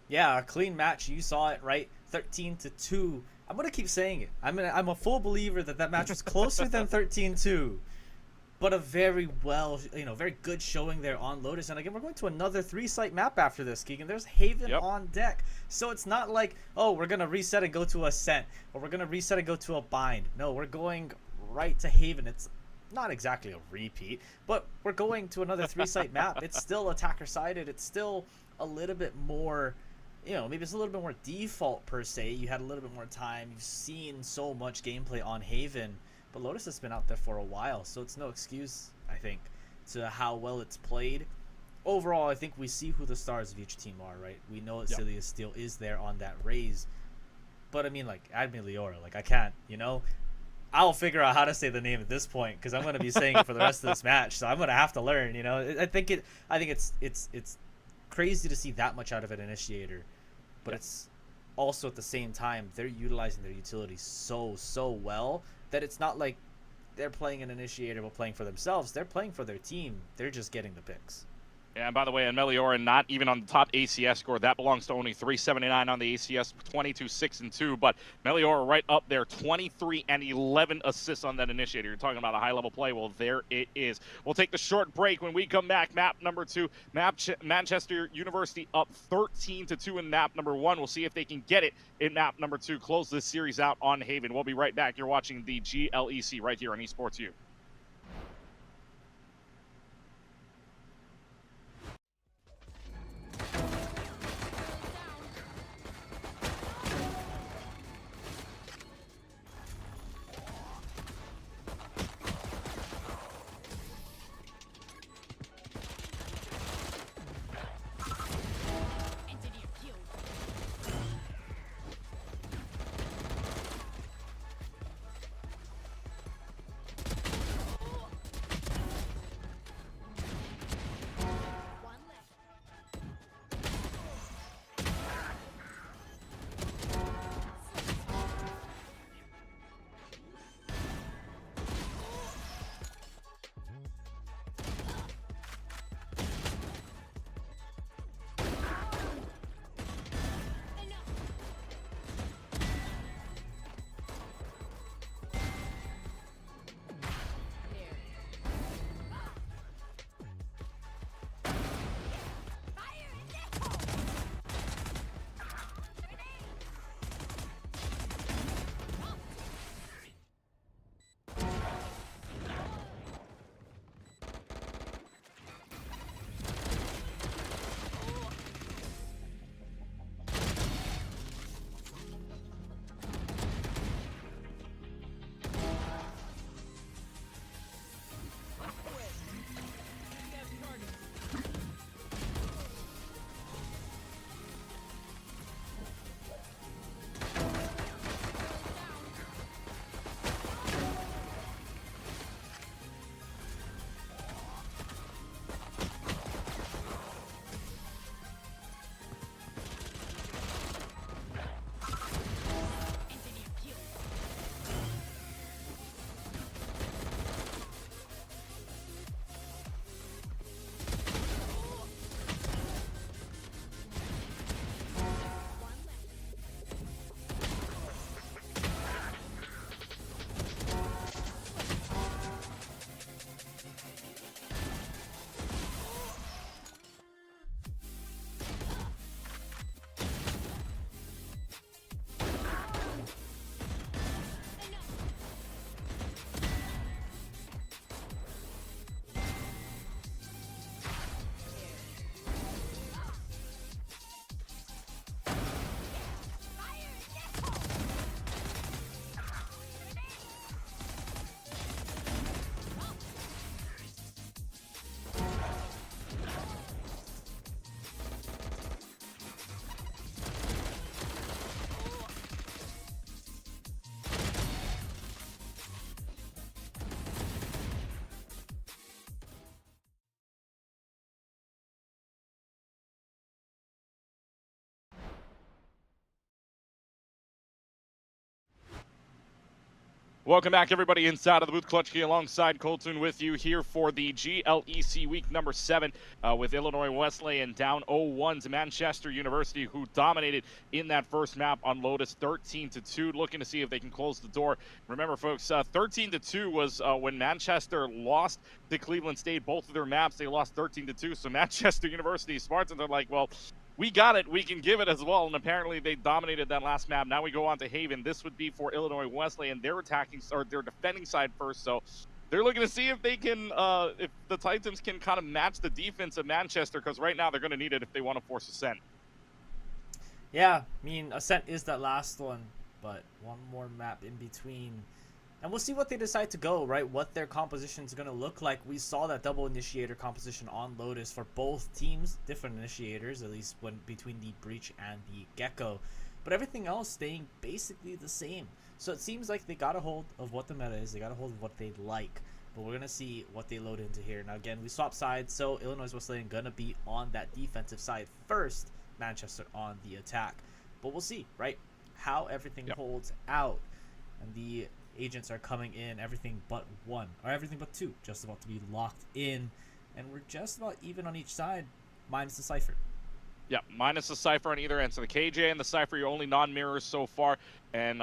Yeah, a clean match. You saw it, right? 13-2. I'm going to keep saying it. I'm a full believer that match was closer than 13-2. But a very very good showing there on Lotus. And again, we're going to another 3-site map after this, Keegan. There's Haven on deck. So it's not like, oh, we're going to reset and go to Ascent, or we're going to reset and go to a Bind. No, we're going right to Haven. It's not exactly a repeat, but we're going to another 3-site map. It's still attacker-sided. It's still a little bit more, maybe it's a little bit more default per se. You had a little bit more time. You've seen so much gameplay on Haven. But Lotus has been out there for a while, so it's no excuse, I think, to how well it's played. Overall, I think we see who the stars of each team are, right? We know that Cilia still is there on that Raze. But, I mean, like, Admin Leora, like, I can't, I'll figure out how to say the name at this point, because I'm going to be saying it for the rest of this match, so I'm going to have to learn, I think it's crazy to see that much out of an Initiator, but it's also at the same time, they're utilizing their utility so well that it's not like they're playing an Initiator but playing for themselves. They're playing for their team. They're just getting the picks. And by the way, and Meliora not even on the top ACS score. That belongs to only 379 on the ACS, 22, 6, and 2. But Meliora right up there, 23 and 11 assists on that initiator. You're talking about a high-level play. Well, there it is. We'll take the short break. When we come back, map number 2, Manchester University up 13-2 in map number 1. We'll see if they can get it in map number 2. Close this series out on Haven. We'll be right back. You're watching the GLEC right here on Esports U. Welcome back, everybody, inside of the booth. Clutch Key alongside Colton with you here for the GLEC week number 7 with Illinois Wesleyan down 0-1 to Manchester University, who dominated in that first map on Lotus 13-2, looking to see if they can close the door. Remember, folks, 13-2 was when Manchester lost to Cleveland State. Both of their maps, they lost 13-2. So Manchester University, Spartans are like, well, we got it. We can give it as well. And apparently they dominated that last map. Now we go on to Haven. This would be for Illinois Wesleyan. They're attacking, or their defending side first. So they're looking to see if they can, if the Titans can kind of match the defense of Manchester, because right now they're going to need it if they want to force Ascent. Yeah, I mean, Ascent is that last one, but one more map in between. And we'll see what they decide to go, right? What their composition is going to look like. We saw that double initiator composition on Lotus for both teams, different initiators, at least when between the Breach and the Gecko. But everything else staying basically the same. So it seems like they got a hold of what the meta is. They got a hold of what they like. But we're going to see what they load into here. Now, again, we swap sides, so Illinois Wesleyan going to be on that defensive side first. Manchester on the attack. But we'll see, right? How everything holds out. And the agents are coming in, everything but one, or everything but two, just about to be locked in. and we're just about even on each side, minus the Cypher. Yeah, minus the Cypher on either end. So the KJ and the Cypher, your only non-mirrors so far. And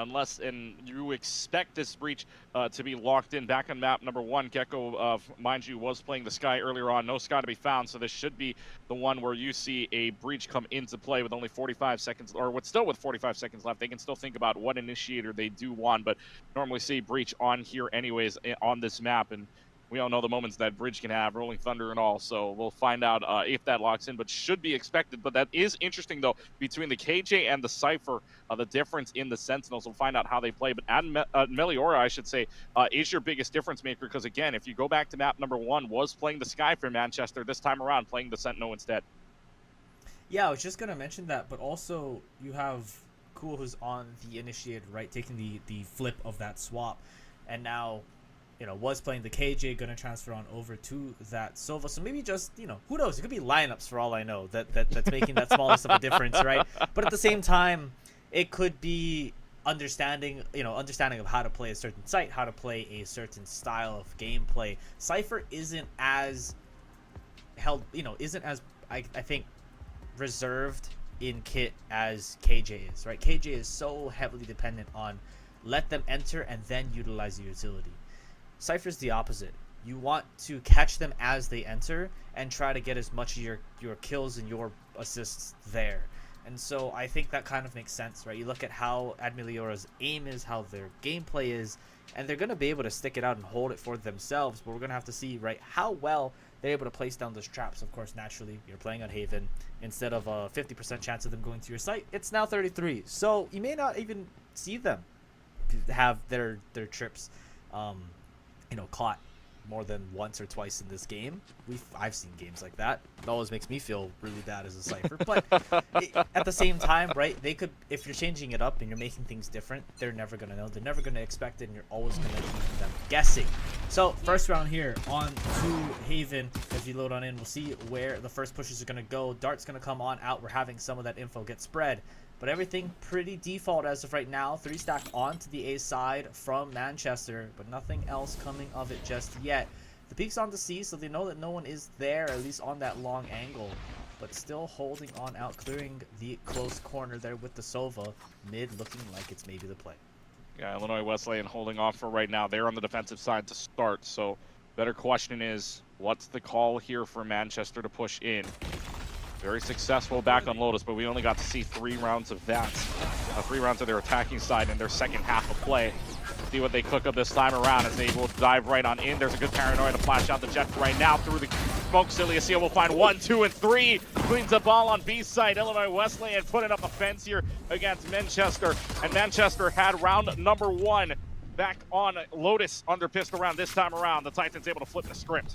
you expect this breach to be locked in back on map number 1. Gecko, mind you, was playing the Sky earlier on. No Sky to be found, so this should be the one where you see a breach come into play with only 45 seconds, or with 45 seconds left. They can still think about what initiator they do want, but normally see breach on here anyways on this map. And we all know the moments that bridge can have, rolling thunder and all, so we'll find out if that locks in, but should be expected. But that is interesting, though, between the KJ and the Cypher, the difference in the Sentinels. We'll find out how they play. But Meliora, I should say, is your biggest difference maker, because, again, if you go back to map number 1, was playing the Sky for Manchester, this time around playing the Sentinel instead. Yeah, I was just going to mention that, but also you have Cool, who's on the initiated, right, taking the flip of that swap, and now was playing the KJ, going to transfer on over to that Sova. So maybe just, who knows? It could be lineups for all I know that's making that smallest of a difference, right? But at the same time, it could be understanding of how to play a certain site, how to play a certain style of gameplay. Cypher isn't as I think reserved in kit as KJ is, right? KJ is so heavily dependent on let them enter and then utilize the utility. Cypher's the opposite. You want to catch them as they enter and try to get as much of your kills and your assists there. And so I think that kind of makes sense, right? You look at how Admeliora's aim is, how their gameplay is, and they're going to be able to stick it out and hold it for themselves, but we're going to have to see, right, how well they're able to place down those traps. Of course, naturally, you're playing on Haven. Instead of a 50% chance of them going to your site, it's now 33. So you may not even see them have their trips caught more than once or twice in this game. I've seen games like that. It always makes me feel really bad as a Cypher. But at the same time, right, they could, if you're changing it up and you're making things different, they're never going to know. They're never going to expect it, and you're always going to keep them guessing. So first round here on to Haven. As you load on in, we'll see where the first pushes are going to go. Dart's going to come on out. We're having some of that info get spread. But everything pretty default as of right now. 3 stack onto the A side from Manchester, but nothing else coming of it just yet. The peek's on the C, so they know that no one is there, at least on that long angle. But still holding on out, clearing the close corner there with the Sova. Mid looking like it's maybe the play. Yeah, Illinois Wesleyan holding off for right now. They're on the defensive side to start, so better question is, what's the call here for Manchester to push in? Very successful back on Lotus, but we only got to see 3 rounds of that. 3 rounds of their attacking side in their second half of play. See what they cook up this time around as they will dive right on in. There's a good paranoia to flash out the jet right now through the smoke. Ciliacia will find 1, 2, and 3. Cleans the ball on B side. Illinois Wesleyan putting up a fence here against Manchester. And Manchester had round number 1 back on Lotus under pistol round this time around. The Titans able to flip the script.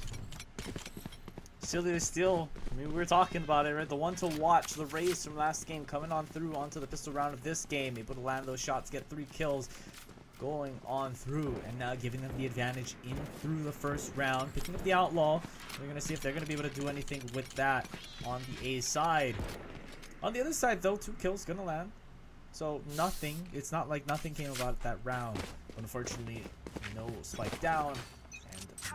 Celia still, we were talking about it, right? The one to watch, the race from last game coming on through onto the pistol round of this game, able to land those shots, get 3 kills, going on through, and now giving them the advantage in through the first round, picking up the Outlaw. We're going to see if they're going to be able to do anything with that on the A side. On the other side, though, 2 kills going to land. So nothing, it's not like nothing came about that round. Unfortunately, no spike down.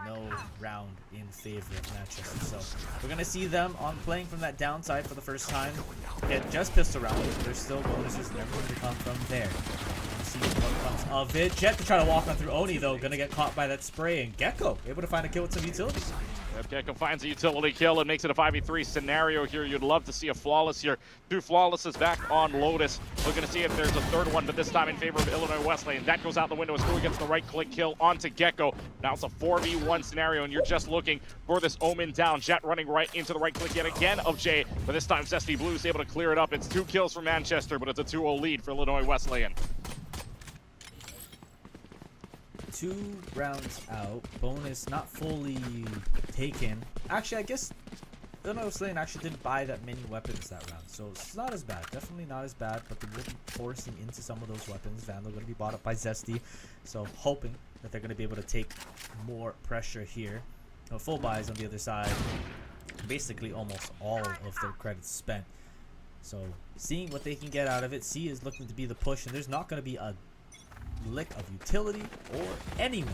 No round in favor of Manchester. So we're going to see them on playing from that downside for the first time. Get just pistol round. There's still bonuses and everything to come from there. See what comes of it. Jet to try to walk on through Oni, though. Going to get caught by that spray. And Gecko able to find a kill with some utility. Gecko finds a utility kill and makes it a 5v3 scenario here. You'd love to see a flawless here. 2 flawlesses back on Lotus. We're going to see if there's a third one, but this time in favor of Illinois Wesleyan. That goes out the window as Stewie gets the right-click kill onto Gecko. Now it's a 4v1 scenario, and you're just looking for this Omen down. Jet running right into the right-click yet again of Jay, but this time Zesty Blue's able to clear it up. It's 2 kills for Manchester, but it's a 2-0 lead for Illinois Wesleyan. 2 rounds out. Bonus not fully taken. Actually, I guess Illinois Wesleyan actually didn't buy that many weapons that round, so it's not as bad. Definitely not as bad, but they will be forcing into some of those weapons. Vandal going to be bought up by Zesty, so hoping that they're going to be able to take more pressure here. Full buys on the other side. Basically, almost all of their credits spent. So, seeing what they can get out of it. C is looking to be the push, and there's not going to be a lick of utility or anyone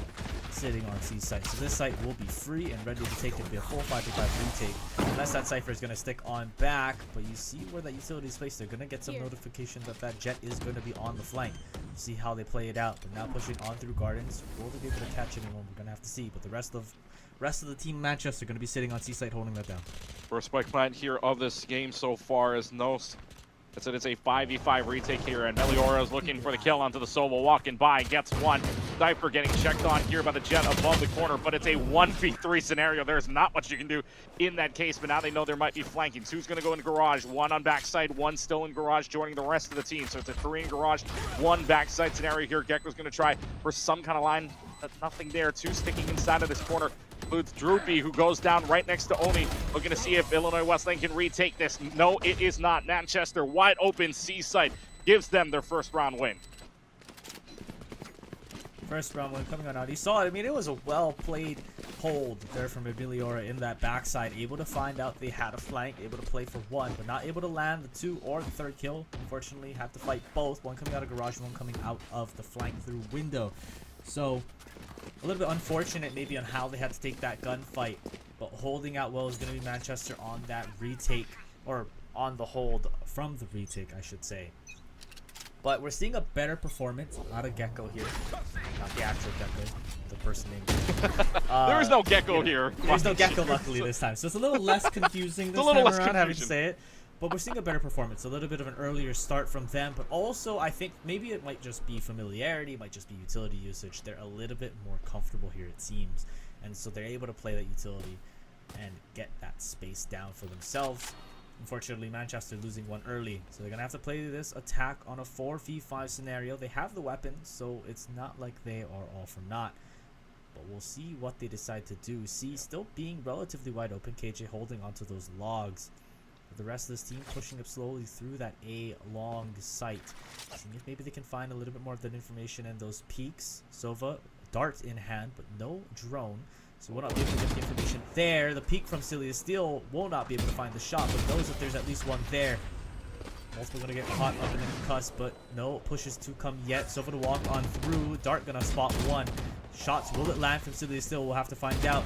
sitting on C site. So this site will be free and ready to take. It'll be a full 5v5 retake, unless that Cypher is going to stick on back. But you see where that utility is placed. They're going to get some notification that that jet is going to be on the flank. See how they play it out. But now pushing on through gardens. Will they be able to catch anyone? We're going to have to see. But the rest of the team Manchester are going to be sitting on C site holding that down. First spike plant here of this game so far is Nos. It's a 5v5 retake here, and Meliora is looking for the kill onto the Sova, walking by, gets one. Cypher getting checked on here by the jet above the corner, but it's a 1v3 scenario. There's not much you can do in that case, but now they know there might be flanking. Two's going to go in garage, one on backside, one still in garage, joining the rest of the team. So it's a 3 in garage, 1 backside scenario here. Gecko's going to try for some kind of line, but nothing there. 2 sticking inside of this corner. Includes Droopy, who goes down right next to Omi. Looking to see if Illinois Wesleyan can retake this. No, it is not. Manchester wide open C site gives them their first round win. First round win coming on out. You saw it. I mean, it was a well-played hold there from Meliora in that backside. Able to find out they had a flank. Able to play for 1, but not able to land the 2 or the 3rd kill. Unfortunately, had to fight both. 1 coming out of garage, 1 coming out of the flank through window. So a little bit unfortunate maybe on how they had to take that gunfight, but holding out well is going to be Manchester on that retake, or on the hold from the retake, I should say. But we're seeing a better performance out of Gecko here. Not the actual Gecko, the person named. There is no Gecko here. There's no Gecko, luckily, this time. So it's a little less confusing this time around, having to say it. But we're seeing a better performance, a little bit of an earlier start from them, but also I think maybe it might just be familiarity, it might just be utility usage. They're a little bit more comfortable here, it seems, and so they're able to play that utility and get that space down for themselves. Unfortunately, Manchester losing 1 early, so they're going to have to play this attack on a 4v5 scenario. They have the weapons, so it's not like they are all for naught. But we'll see what they decide to do. C still being relatively wide open, KJ holding onto those logs. The rest of this team pushing up slowly through that A long site. Seeing if maybe they can find a little bit more of that information in those peaks. Sova, dart in hand, but no drone. So we'll not be able to get the information there. The peak from Celia Steel will not be able to find the shot, but knows that there's at least one there. Multiple gonna get caught up in the concuss, but no pushes to come yet. Sova to walk on through. Dart gonna spot 1. Shots, will it land from Celia Steel? We'll have to find out.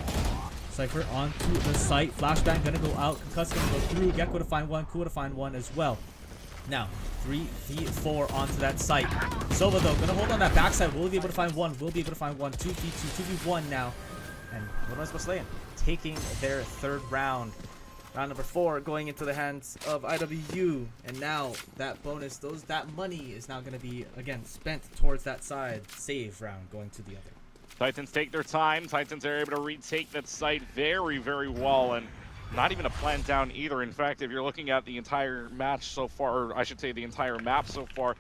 Cypher onto the site. Flashbang gonna go out. Concuss gonna go through. Gecko to find 1. Kua to find 1 as well. Now, 3v4 onto that site. Sova though, gonna hold on that backside. Will he be able to find 1? Will be able to find 1. 2v2, 2v1 now. And Illinois Wesleyan taking their 3rd round. Round number 4 going into the hands of IWU. And now that bonus, that money is now gonna be again spent towards that side. Save round going to the other. Titans take their time. Titans are able to retake that site very, very well, and not even a plant down either. In fact, if you're looking at the entire match so far, or I should say the entire map so far,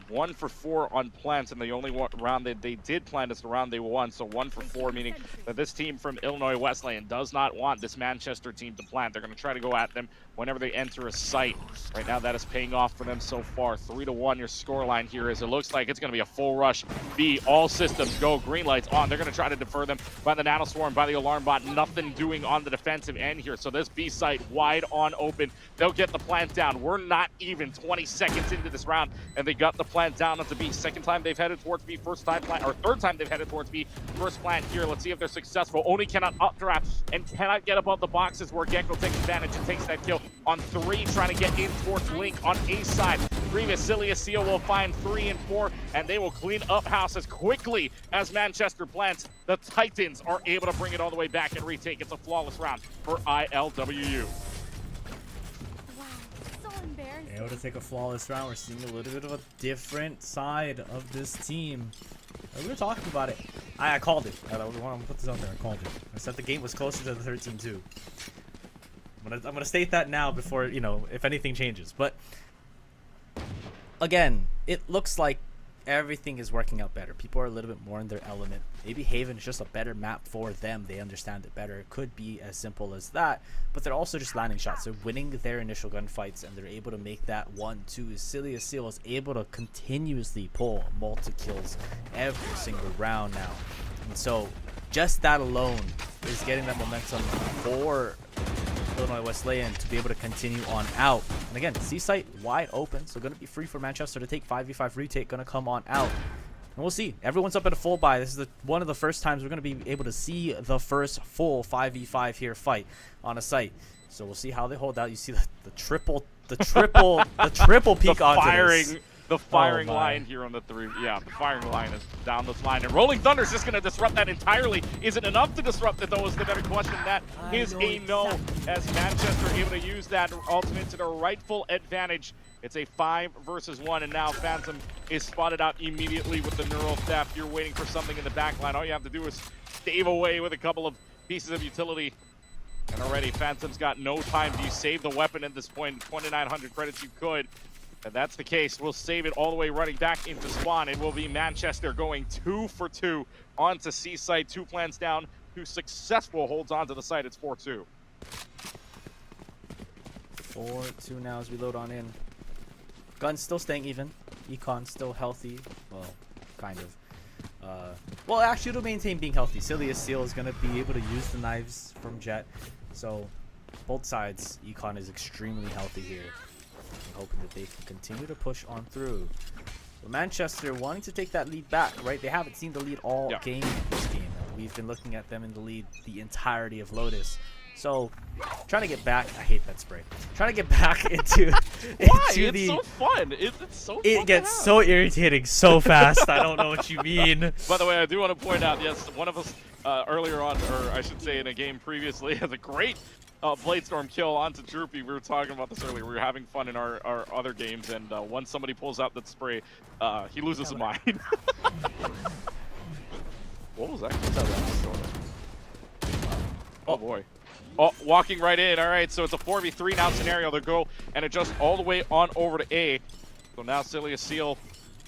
1 for 4 on plants, and the only round that they did plant is the round they won. So 1 for 4, meaning that this team from Illinois Wesleyan does not want this Manchester team to plant. They're going to try to go at them whenever they enter a site. Right now, that is paying off for them so far. 3-1 your scoreline here, as it looks like it's going to be a full rush B. All systems go. Green lights on. They're going to try to defer them by the nanoswarm, by the alarm bot. Nothing doing on the defensive end here. So this B site wide on open. They'll get the plant down. We're not even 20 seconds into this round, and they got the plant down onto B. 2nd time they've headed towards B. 1st time plant, or 3rd time they've headed towards B. 1st plant here. Let's see if they're successful. Oni cannot updraft and cannot get above the boxes, where Gecko takes advantage and takes that kill on 3, trying to get in towards Link on A side. Previous Cilia Seal will find 3 and 4, and they will clean up house as quickly as Manchester plants. The Titans are able to bring it all the way back and retake. It's a flawless round for ILWU. Able to take a flawless round. We're seeing a little bit of a different side of this team. We were talking about it. I called it. I want to put this out there. I called it. I said the game was closer to the 13-2. I'm gonna state that now before, you know, if anything changes. But again, it looks like everything is working out better. People are a little bit more in their element. Maybe Haven is just a better map for them. They understand it better. It could be as simple as that. But they're also just landing shots. They're winning their initial gunfights, and they're able to make that 1-2. Cilia Seal is able to continuously pull multi-kills every single round now. And so just that alone is getting that momentum for Illinois Wesleyan to be able to continue on out. And again, C site wide open, so going to be free for Manchester to take. 5v5 retake going to come on out. And we'll see. Everyone's up at a full buy. This is one of the first times we're going to be able to see the first full 5v5 here fight on a site. So we'll see how they hold out. You see the triple peak onto this. The firing line here on the 3. Yeah, the firing line is down this line. And Rolling Thunder is just going to disrupt that entirely. Is it enough to disrupt it, though, is the better question. That is a no, as Manchester able to use that ultimate to their rightful advantage. It's a 5 versus 1, and now Phantom is spotted out immediately with the neural theft. You're waiting for something in the back line. All you have to do is stave away with a couple of pieces of utility. And already, Phantom's got no time. Do you save the weapon at this point? 2,900 credits you could. If that's the case, we'll save it all the way running back into spawn. It will be Manchester going 2 for 2 onto C site. 2 plans down, 2 successful holds onto the site. It's 4-2. 4-2 now as we load on in. Gun's still staying even. Econ still healthy. Well, kind of. Well, actually, it'll maintain being healthy. Cilia Seal is going to be able to use the knives from Jet. So, both sides, Econ is extremely healthy here. I'm hoping that they can continue to push on through. But Manchester wanting to take that lead back, right? They haven't seen the lead all game this game. We've been looking at them in the lead the entirety of Lotus. So, trying to get back. I hate that spray. Trying to get back into. Why? It's so fun. It's so fun. It gets so irritating so fast. I don't know what you mean. By the way, I do want to point out, yes, one of us earlier on, or I should say in a game previously, has a great Bladestorm kill onto Droopy. We were talking about this earlier. We were having fun in our other games, and once somebody pulls out that spray, he loses his mind. What was that? Oh boy. Oh, walking right in. All right, so it's a 4v3 now scenario. They go and adjust all the way on over to A. So now Cilia Seal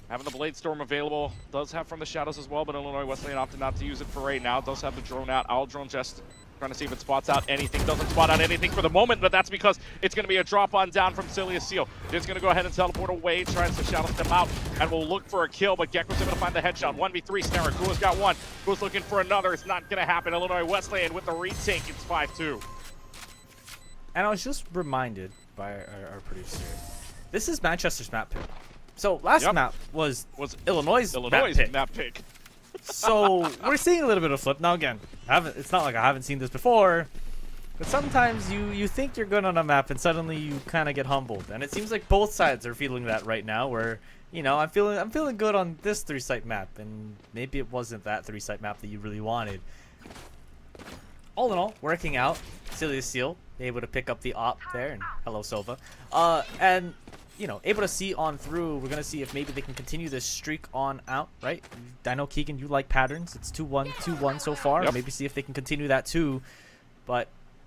having the Bladestorm available. Does have from the shadows as well, but Illinois Wesleyan opted not to use it for right now. Does have the drone out. Owl drone just trying to see if it spots out anything. Doesn't spot out anything for the moment, but that's because it's going to be a drop on down from Cilia Seal. It's going to go ahead and teleport away, tries to shadow step out, and will look for a kill, but Gecko's able to find the headshot. 1v3 snare. Kua's got one. Kua's looking for another. It's not going to happen. Illinois Wesleyan with the retake. It's 5-2. And I was just reminded by our producer, this is Manchester's map pick. So last map was Illinois' map pick. So we're seeing a little bit of flip. Now again, it's not like I haven't seen this before, but sometimes you think you're good on a map and suddenly you kind of get humbled. And it seems like both sides are feeling that right now, where, you know, I'm feeling good on this 3-site map, and maybe it wasn't that 3-site map that you really wanted. All in all, working out. Cilia Seal able to pick up the op there, and hello Sova. And you know, able to see on through. We're gonna see if maybe they can continue this streak on out, right? I know Keegan, you like patterns. It's 2-1, 2-1 so far. Maybe see if they can continue that too. But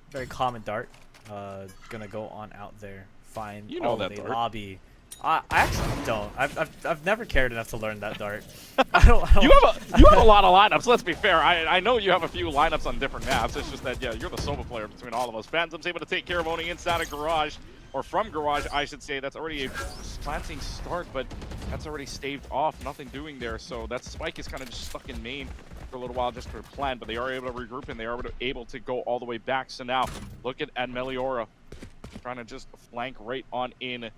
very common dart. Gonna go on out there. Find that dart. Lobby. I actually don't. I've never cared enough to learn that dart. I don't. You have a lot of lineups. Let's be fair. I know you have a few lineups on different maps. It's just that, yeah, you're the Sova player between all of us. Phantom's able to take care of owning inside of Garage, or from Garage, I should say. That's already a planting start, but that's already staved off. Nothing doing there. So that spike is kind of just stuck in main for a little while just for plan, but they are able to regroup and they are able to go all the way back. So now look at Meliora trying to just flank right on in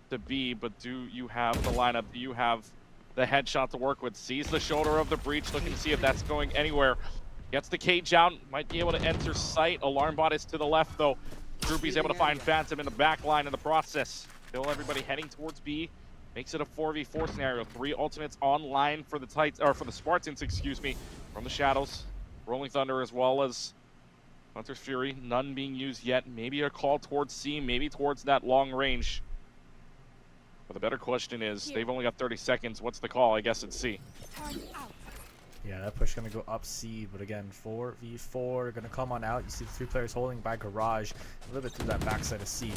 to B, but do you have the lineup? Do you have the headshot to work with? Sees the shoulder of the breach, looking to see if that's going anywhere. Gets the cage out, might be able to enter sight. Alarm bot is to the left though. Droopy's able to find Phantom in the back line in the process. Still everybody heading towards B. Makes it a 4v4 scenario. 3 ultimates online for the for the Spartans, excuse me, from the shadows. Rolling Thunder as well as Hunter's Fury. None being used yet. Maybe a call towards C, maybe towards that long range. But the better question is, they've only got 30 seconds. What's the call? I guess it's C. Yeah, that push gonna go up C, but again, 4v4 gonna come on out. You see the 3 players holding by Garage, a little bit through that backside of C.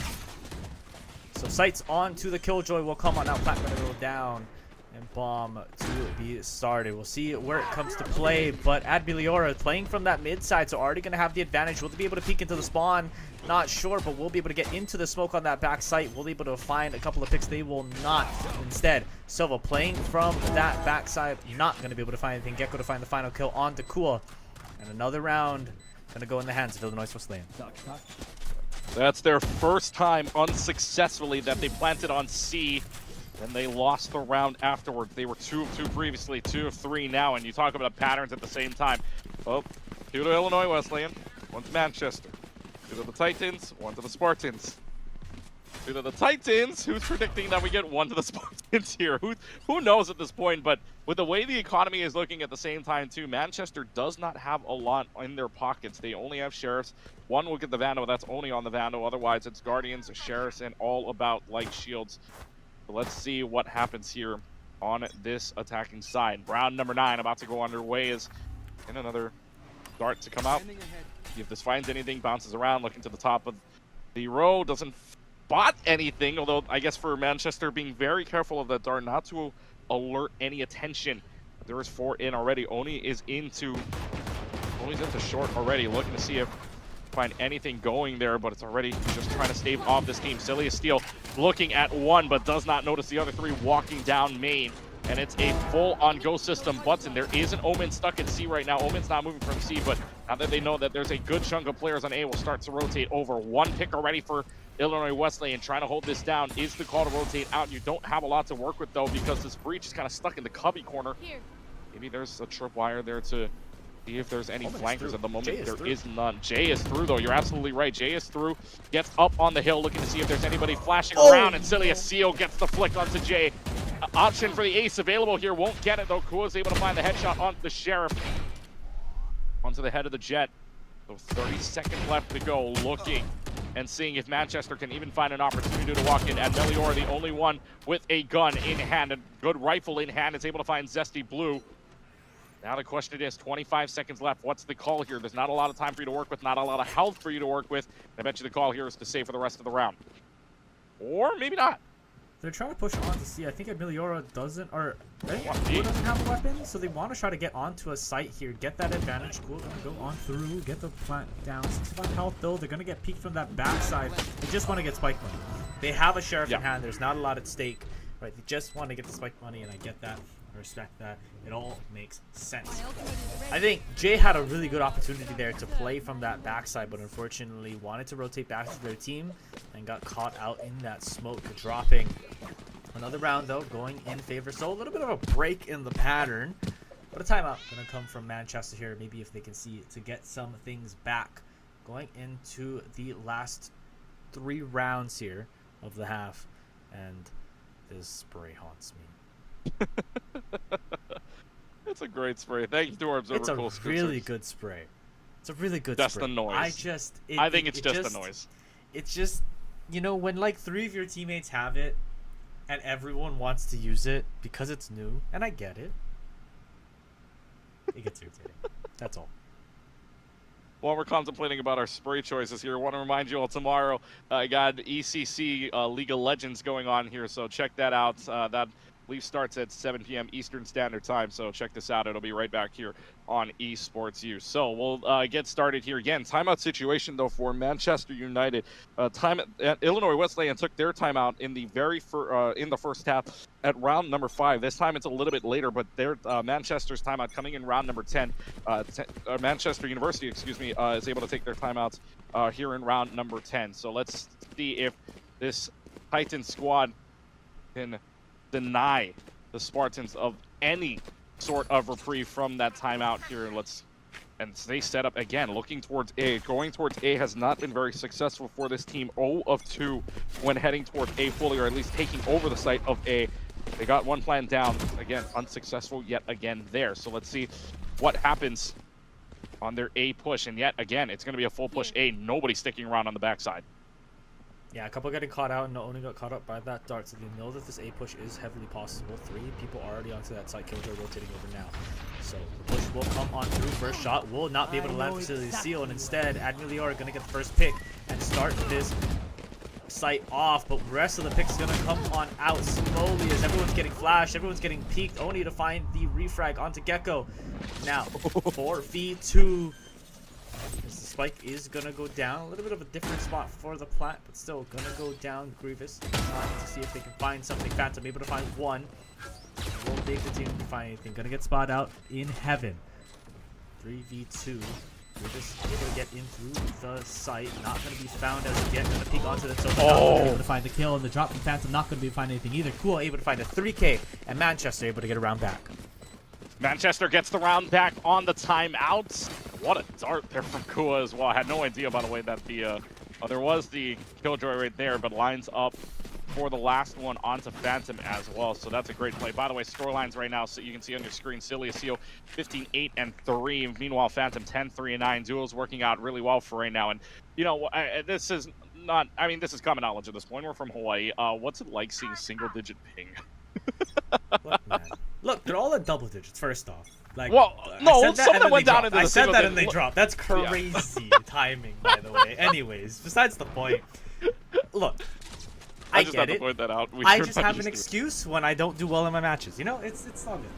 So sights on to the Killjoy will come on out. Plat gonna go down, and bomb to be started. We'll see where it comes to play, but Admeliora playing from that mid side, so already gonna have the advantage. Will they be able to peek into the spawn? Not sure, but we'll be able to get into the smoke on that back site. We'll be able to find a couple of picks. They will not. Instead, Silva playing from that backside, not going to be able to find anything. Gecko to find the final kill on Kua. And another round going to go in the hands of Illinois Wesleyan. That's their first time unsuccessfully that they planted on C. And they lost the round afterwards. They were 2 of 2 previously, 2 of 3 now, and you talk about patterns at the same time. Well, 2 to Illinois Wesleyan, 1 to Manchester. 2 to the Titans, 1 to the Spartans. 2 to the Titans. Who's predicting that we get 1 to the Spartans here? Who knows at this point? But with the way the economy is looking at the same time too, Manchester does not have a lot in their pockets. They only have Sheriffs. 1 will get the Vandal. That's only on the Vandal. Otherwise, it's Guardians, Sheriffs, and all about light shields. So let's see what happens here on this attacking side. Round number 9 about to go underway is in another dart to come out. If this finds anything, bounces around, looking to the top of the row, doesn't spot anything, although I guess for Manchester being very careful of that dart not to alert any attention. There is 4 in already. Oni's into short already, looking to see if find anything going there, but it's already just trying to stave off this team. Silly as Steel looking at 1, but does not notice the other 3 walking down main. And it's a full-on go system button. There is an Omen stuck in C right now. Omen's not moving from C, but now that they know that there's a good chunk of players on A, will start to rotate over. 1 pick already for Illinois Wesleyan, trying to hold this down. Is the call to rotate out. You don't have a lot to work with, though, because this breach is kind of stuck in the cubby corner. Maybe there's a tripwire there to see if there's any flankers at the moment. There is none. Jay is through, though. You're absolutely right. Jay is through. Gets up on the hill, looking to see if there's anybody flashing around, and Silly as Seal gets the flick onto Jay. Option for the ace available here. Won't get it, though. Kua is able to find the headshot on the Sheriff. Onto the head of the Jet. So 30 seconds left to go. Looking and seeing if Manchester can even find an opportunity to walk in. And Melior, the only one with a gun in hand, a good rifle in hand, is able to find Zesty Blue. Now the question is, 25 seconds left. What's the call here? There's not a lot of time for you to work with, not a lot of health for you to work with. I bet you the call here is to save for the rest of the round. Or maybe not. They're trying to push on to see. I think Emiliora doesn't, or I think Cool doesn't have a weapon, so they want to try to get onto a site here, get that advantage. Cool gonna go on through, get the plant down. 65 health though. They're gonna get peeked from that backside. They just want to get spike money. They have a Sheriff in hand. There's not a lot at stake, right? They just want to get the spike money, and I get that. I respect that. It all makes sense. I think Jay had a really good opportunity there to play from that backside, but unfortunately wanted to rotate back to their team and got caught out in that smoke, dropping. Another round though going in favor, so a little bit of a break in the pattern, but a timeout gonna come from Manchester here, maybe if they can see to get some things back going into the last 3 rounds here of the half. And this spray haunts me. It's a great spray. Thank you to our observer. It's a really good spray. It's a really good just spray. The noise. I think it's just the noise. It's just, you know, when like 3 of your teammates have it and everyone wants to use it because it's new, and I get it. It gets irritating. That's all. While we're contemplating about our spray choices here, I want to remind you all tomorrow I got ECC League of Legends going on here, so check that out. That leave starts at 7 p.m. Eastern Standard Time, so check this out. It'll be right back here on Esports U. So we'll get started here again. Timeout situation though for Manchester United. Illinois Wesleyan took their timeout in the in the first half at round number 5. This time it's a little bit later, but their Manchester's timeout coming in round number 10. Manchester University, excuse me, is able to take their timeouts here in round number 10. So let's see if this Titan squad can deny the Spartans of any sort of reprieve from that timeout here. And they set up again, looking towards A. Going towards A has not been very successful for this team. 0 of 2 when heading towards A fully, or at least taking over the site of A. They got 1 plan down. Again, unsuccessful yet again there. So let's see what happens on their A push. And yet again, it's going to be a full push A. Nobody sticking around on the backside. Yeah, a couple getting caught out, and only got caught up by that dart, so they know that this A push is heavily possible. 3 people already onto that side. Killjoy rotating over now. So the push will come on through. First shot will not be able to land facility seal, and instead, Admilior are going to get the first pick and start this site off, but the rest of the picks is going to come on out slowly as everyone's getting flashed, everyone's getting peeked, only to find the refrag onto Gecko. Now, 4v2. The spike is going to go down. A little bit of a different spot for the plant, but still going to go down. Grievous trying to see if they can find something. Phantom able to find 1. Won't take the team to find anything. Going to get spot out in heaven. 3v2. You're just able to get in through the site. Not going to be found as of yet. Going to peek onto the Silver. Able to find the kill, and the drop from Phantom not going to be find anything either. Cool able to find a 3K, and Manchester able to get a round back. Manchester gets the round back on the timeouts. What a dart there from Kua as well. I had no idea, by the way, that the there was the Killjoy right there, but lines up for the last one onto Phantom as well. So that's a great play. By the way, scorelines right now, so you can see on your screen, Seal 15-8-3. Meanwhile, Phantom 10-3-9. Duo's working out really well for right now. And, you know, this is not, I mean, this is common knowledge at this point. We're from Hawaii. What's it like seeing single-digit ping? Look, man. Look, they're all at double digits, first off. Like, well, no, some of them went down into the I said that and they digit. dropped. That's crazy timing, by the way. Anyways, besides the point. Look, I just get have to it. point that out. I just have an excuse when I don't do well in my matches. You know, it's all good.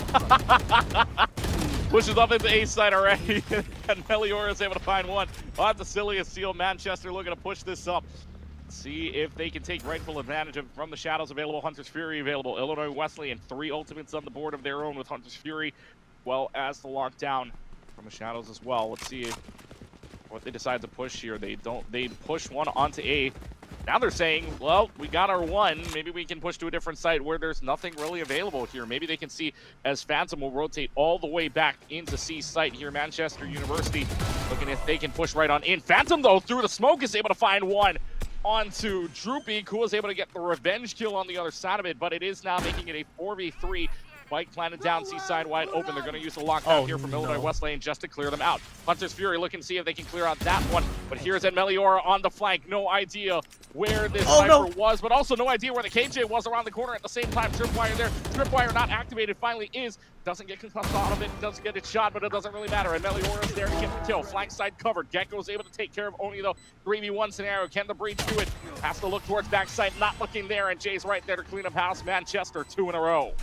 Pushes up into A side already, and Meliora is able to find one. On to Seal. Manchester looking to push this up. See if they can take rightful advantage of from the shadows available. Hunter's Fury available. Illinois Wesleyan, 3 ultimates on the board of their own with Hunter's Fury, well as the lockdown from the shadows as well. Let's see what they decide to push here. They push one onto A. Now they're saying, well, we got our one. Maybe we can push to a different site where there's nothing really available here. Maybe they can see as Phantom will rotate all the way back into C site here. Manchester University looking if they can push right on in. Phantom, though, through the smoke is able to find one onto Droopy. Cool is able to get the revenge kill on the other side of it, but it is now making it a 4v3. Bike planted down, C-side wide open. They're going to use the lockdown here from Illinois Wesleyan just to clear them out. Hunter's Fury looking to see if they can clear out that one, but here's Meliora on the flank. No idea where this sniper was, but also no idea where the KJ was around the corner at the same time. Tripwire there. Tripwire not activated, finally is. Doesn't get concussed out of it, does get it shot, but it doesn't really matter. And Meliora's there to get the kill. Flank side covered. Gecko's able to take care of Oni, though. 3v1 scenario. Can the breach do it? Has to look towards backside, not looking there, and Jay's right there to clean up house. Manchester, 2 in a row.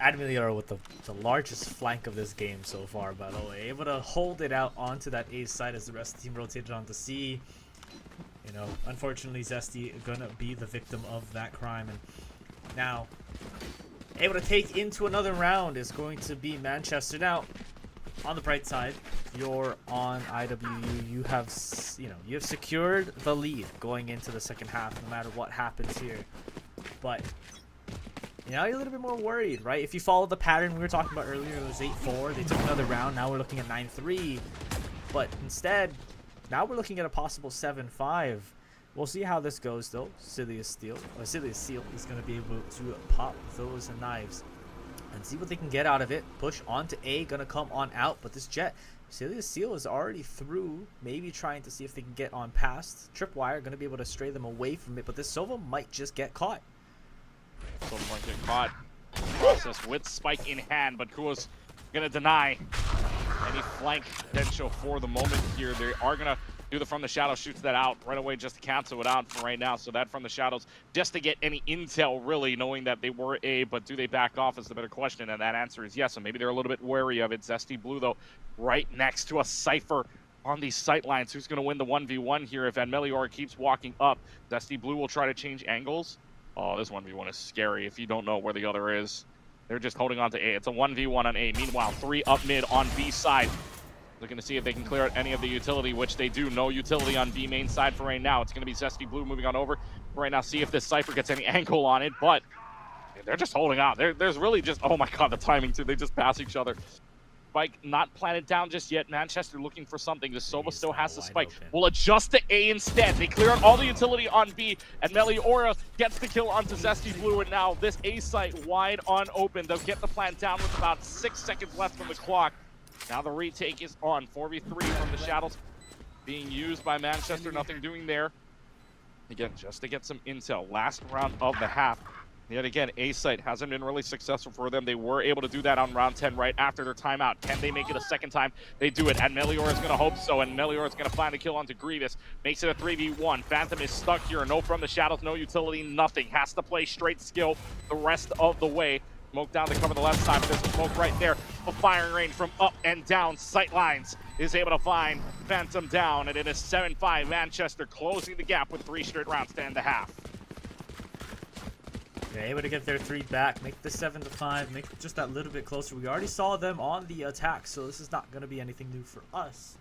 Meliora with the largest flank of this game so far, by the way. Able to hold it out onto that A side as the rest of the team rotated onto C. You know, unfortunately, Zesty gonna be the victim of that crime. And now, able to take into another round is going to be Manchester. Now, on the bright side, you're on IWU. You have secured the lead going into the second half, no matter what happens here. But now you're a little bit more worried, right? If you follow the pattern we were talking about earlier, it was 8-4. They took another round. Now we're looking at 9-3. But instead, now we're looking at a possible 7-5. We'll see how this goes, though. Seal is going to be able to pop those knives and see what they can get out of it. Push onto A, going to come on out. But this Jet, Seal is already through, maybe trying to see if they can get on past. Tripwire going to be able to stray them away from it, but this Sova might just get caught. So might get caught in the process with Spike in hand, but Kua's going to deny any flank potential for the moment here. They are going to do the from the shadows, shoots that out right away just to cancel it out for right now. So that from the shadows, just to get any intel, really, knowing that they were A, but do they back off is the better question, and that answer is yes. So maybe they're a little bit wary of it. Zesty Blue, though, right next to a Cypher on these sight lines. Who's going to win the 1v1 here if Meliora keeps walking up? Zesty Blue will try to change angles. Oh, this 1v1 is scary if you don't know where the other is. They're just holding on to A. It's a 1v1 on A. Meanwhile, 3 up mid on B side. Looking to see if they can clear out any of the utility, which they do. No utility on B main side for right now. It's going to be Zesty Blue moving on over for right now. See if this Cypher gets any angle on it, but they're just holding out. There's really just, oh my god, the timing too. They just pass each other. Spike not planted down just yet. Manchester looking for something. The Sova still has the spike. Will adjust to A instead. They clear out all the utility on B, and Meliora gets the kill onto Zesty Blue, and now this A site wide on open. They'll get the plant down with about 6 seconds left from the clock. Now the retake is on. 4v3 from the shadows being used by Manchester. Nothing doing there. Again, just to get some intel. Last round of the half. Yet again, A site hasn't been really successful for them. They were able to do that on round 10 right after their timeout. Can they make it a second time? They do it, and Meliora is going to hope so, and Meliora is going to find a kill onto Grievous. Makes it a 3v1. Phantom is stuck here. No from the shadows, no utility, nothing. Has to play straight skill the rest of the way. Smoke down to cover the left side, but there's a smoke right there. A firing range from up and down sight lines is able to find Phantom down, and it is 7-5. Manchester closing the gap with 3 straight rounds to end the half. They're able to get their 3 back, make the 7-5, make it just that little bit closer. We already saw them on the attack, so this is not going to be anything new for us.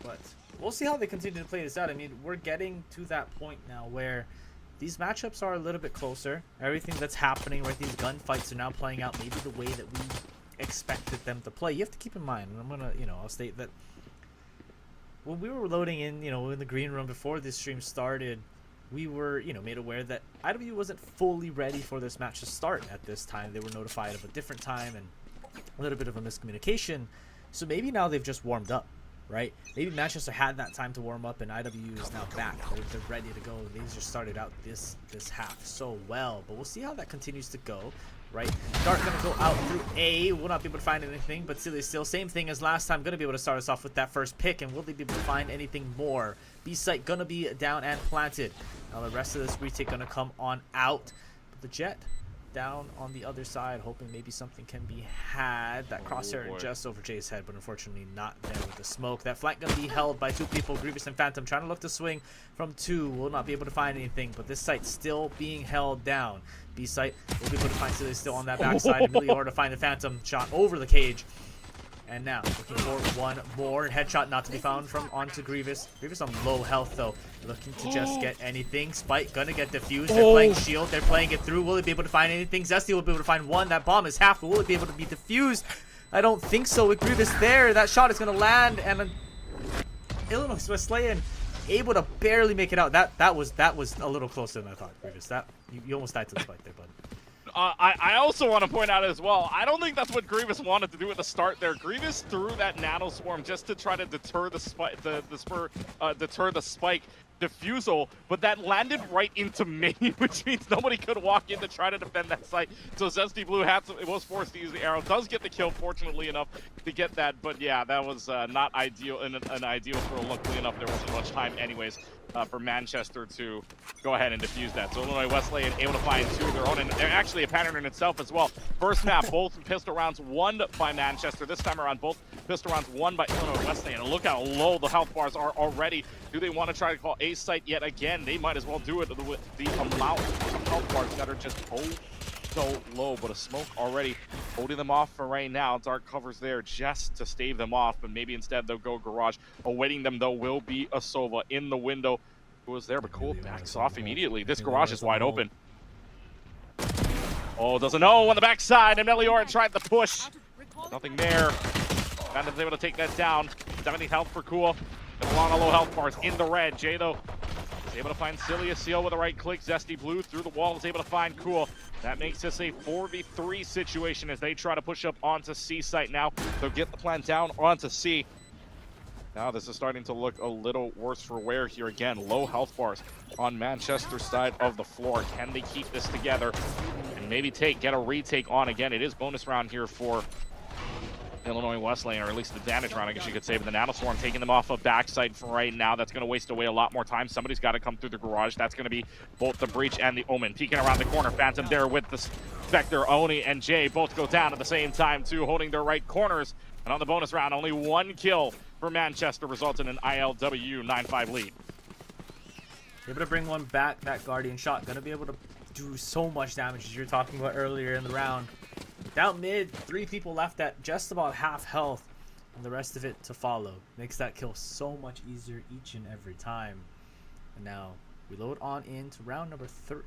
But we'll see how they continue to play this out. I mean, we're getting to that point now where these matchups are a little bit closer. Everything that's happening, right, these gunfights are now playing out maybe the way that we expected them to play. You have to keep in mind, and I'm going to, I'll state that when we were loading in, in the green room before this stream started, we were, made aware that IW wasn't fully ready for this match to start at this time. They were notified of a different time and a little bit of a miscommunication. So maybe now they've just warmed up, right? Maybe Manchester had that time to warm up and IW is now back. They're ready to go. They just started out this half so well. But we'll see how that continues to go, right? Dart going to go out through A. Will not be able to find anything, but still same thing as last time. Going to be able to start us off with that first pick, and will they be able to find anything more? B site going to be down and planted. Now the rest of this retake going to come on out. But the Jet down on the other side, hoping maybe something can be had. That crosshair just over Jay's head, but unfortunately not there with the smoke. That flank going to be held by 2 people, Grievous and Phantom, trying to look to swing from 2. Will not be able to find anything, but this site still being held down. B site will be able to find Silly still on that backside. Emilio to find the Phantom shot over the cage. And now looking for one more headshot, not to be found from onto Grievous. Grievous on low health though, looking to just get anything. Spike gonna get defused. They're playing shield. They're playing it through. Will it be able to find anything? Zesty will be able to find one. That bomb is half, but will it be able to be defused? I don't think so. With Grievous there, that shot is gonna land, and Illinois Wesleyan able to barely make it out. That was a little closer than I thought, Grievous. That you almost died to the spike there, bud. I also want to point out as well, I don't think that's what Grievous wanted to do at the start there. Grievous threw that nano swarm just to try to deter the spike, deter the spike defusal, but that landed right into me, which means nobody could walk in to try to defend that site. So Zesty Blue was forced to use the arrow. Does get the kill, fortunately enough, to get that. But yeah, that was not ideal, an ideal throw. Luckily enough, there wasn't much time anyways for Manchester to go ahead and defuse that. So Illinois Wesleyan able to find 2 of their own, and they're actually a pattern in itself as well. First map, both pistol rounds won by Manchester. This time around, both pistol rounds won by Illinois Wesleyan. And look how low the health bars are already. Do they want to try to call A site yet again? They might as well do it with the amount of health bars that are just so low. But a smoke already holding them off for right now. Dark covers there just to stave them off, but maybe instead they'll go garage. Awaiting them though will be a Sova in the window. Who was there, but Cool backs off immediately. This garage is wide open. Oh, doesn't know on the backside, and Melior tried the push. Nothing there. Phantom's able to take that down. 70 health for Cool. And a lot of low health bars in the red. Jay though is able to find Cilia Seal with a right click. Zesty Blue through the wall is able to find Cool. That makes this a 4v3 situation as they try to push up onto C site now. They'll get the plan down onto C. Now this is starting to look a little worse for wear here again. Low health bars on Manchester's side of the floor. Can they keep this together and maybe get a retake on again? It is bonus round here for Illinois Wesleyan, or at least the damage round, I guess you could say. But the Nanoswarm taking them off of backside for right now. That's going to waste away a lot more time. Somebody's got to come through the garage. That's going to be both the Breach and the Omen. Peeking around the corner. Phantom there with the Spectre. Oni and Jay both go down at the same time too, holding their right corners. And on the bonus round, only 1 kill for Manchester, resulting in an ILW 9-5 lead. Able to bring one back. That Guardian shot going to be able to do so much damage, as you were talking about earlier in the round. Down mid, 3 people left at just about half health, and the rest of it to follow. Makes that kill so much easier each and every time. And now we load on into round number 3.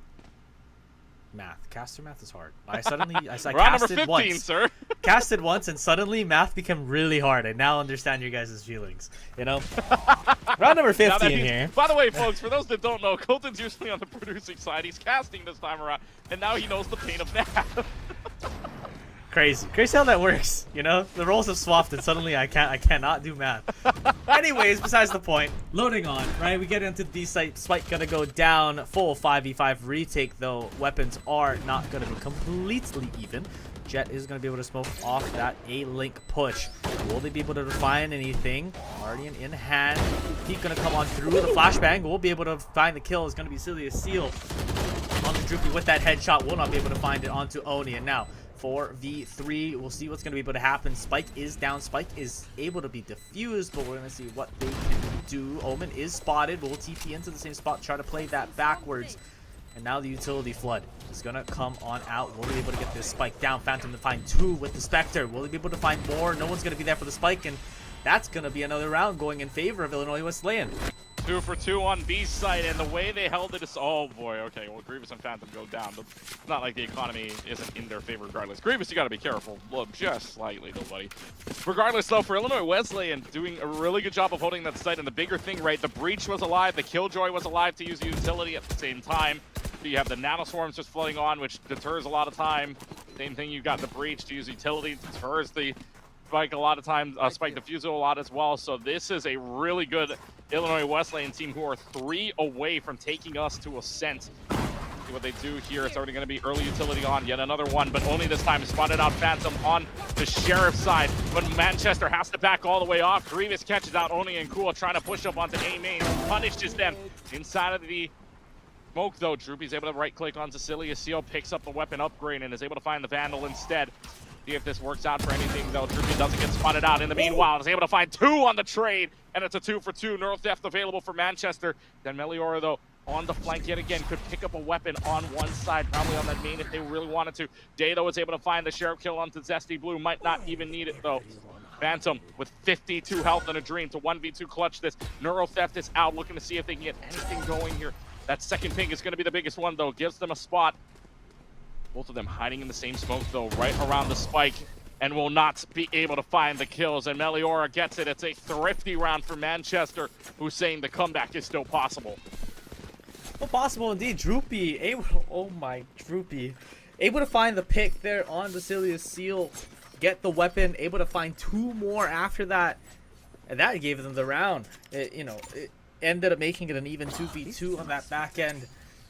Math. Caster math is hard. I casted 15, once. Sir. Casted once, and suddenly math became really hard. I now understand your guys' feelings. Round number 15 here. By the way, folks, for those that don't know, Colton's usually on the producing side. He's casting this time around, and now he knows the pain of math. Crazy how that works. The roles have swapped, and suddenly I cannot do math. Anyways, besides the point. Loading on, right? We get into the site. Spike gonna go down. Full 5v5 retake though. Weapons are not gonna be completely even. Jet is gonna be able to smoke off that A-Link push. Will they be able to find anything? Guardian in hand. Peek gonna come on through. The flashbang will be able to find the kill. Is gonna be Cilia Seal onto Droopy with that headshot. Will not be able to find it onto Oni. And now 4v3. We'll see what's going to be able to happen. Spike is down. Spike is able to be defused, but we're going to see what they can do. Omen is spotted. We'll TP into the same spot, try to play that backwards. And now the utility flood is going to come on out. Will they be able to get this spike down? Phantom to find 2 with the Spectre. Will they be able to find more? No one's going to be there for the spike, and that's going to be another round going in favor of Illinois Wesleyan. 2 for 2 on B site, and the way they held it is, oh boy, okay, well, Grievous and Phantom go down, but it's not like the economy isn't in their favor regardless. Grievous, you gotta be careful. Look, just slightly, though, buddy. Regardless, though, for Illinois Wesleyan, doing a really good job of holding that site, and the bigger thing, right, the Breach was alive, the Killjoy was alive to use the utility at the same time. So you have the Nanoswarms just flooding on, which deters a lot of time. Same thing, you've got the Breach to use utility, deters the Spike a lot of times, Spike Diffusal a lot as well. So this is a really good Illinois Wesleyan team who are 3 away from taking us to Ascent. See what they do here. It's already going to be early utility on yet another one, but only this time spotted out Phantom on the Sheriff side. But Manchester has to back all the way off. Grievous catches out Oni and Cool, trying to push up onto A main. Punishes them inside of the smoke, though. Droopy's able to right-click on Cecilia Seal, picks up the weapon upgrade, and is able to find the Vandal instead. See if this works out for anything, though. Droopy doesn't get spotted out. In the meanwhile, is able to find 2 on the trade, and it's a 2 for 2. Neural Theft available for Manchester. Then Meliora, though, on the flank yet again, could pick up a weapon on one side, probably on that main if they really wanted to. Dado was able to find the Sheriff kill onto Zesty Blue. Might not even need it, though. Phantom with 52 health and a dream to 1v2 clutch this. Neural Theft is out, looking to see if they can get anything going here. That second ping is going to be the biggest one, though. Gives them a spot. Both of them hiding in the same smoke, though, right around the spike, and will not be able to find the kills. And Meliora gets it. It's a thrifty round for Manchester, who's saying the comeback is still possible. Well, possible indeed. Droopy, able, oh my, Droopy. Able to find the pick there on Basilius Seal, get the weapon, able to find 2 more after that, and that gave them the round. It ended up making it an even 2v2 on that back end.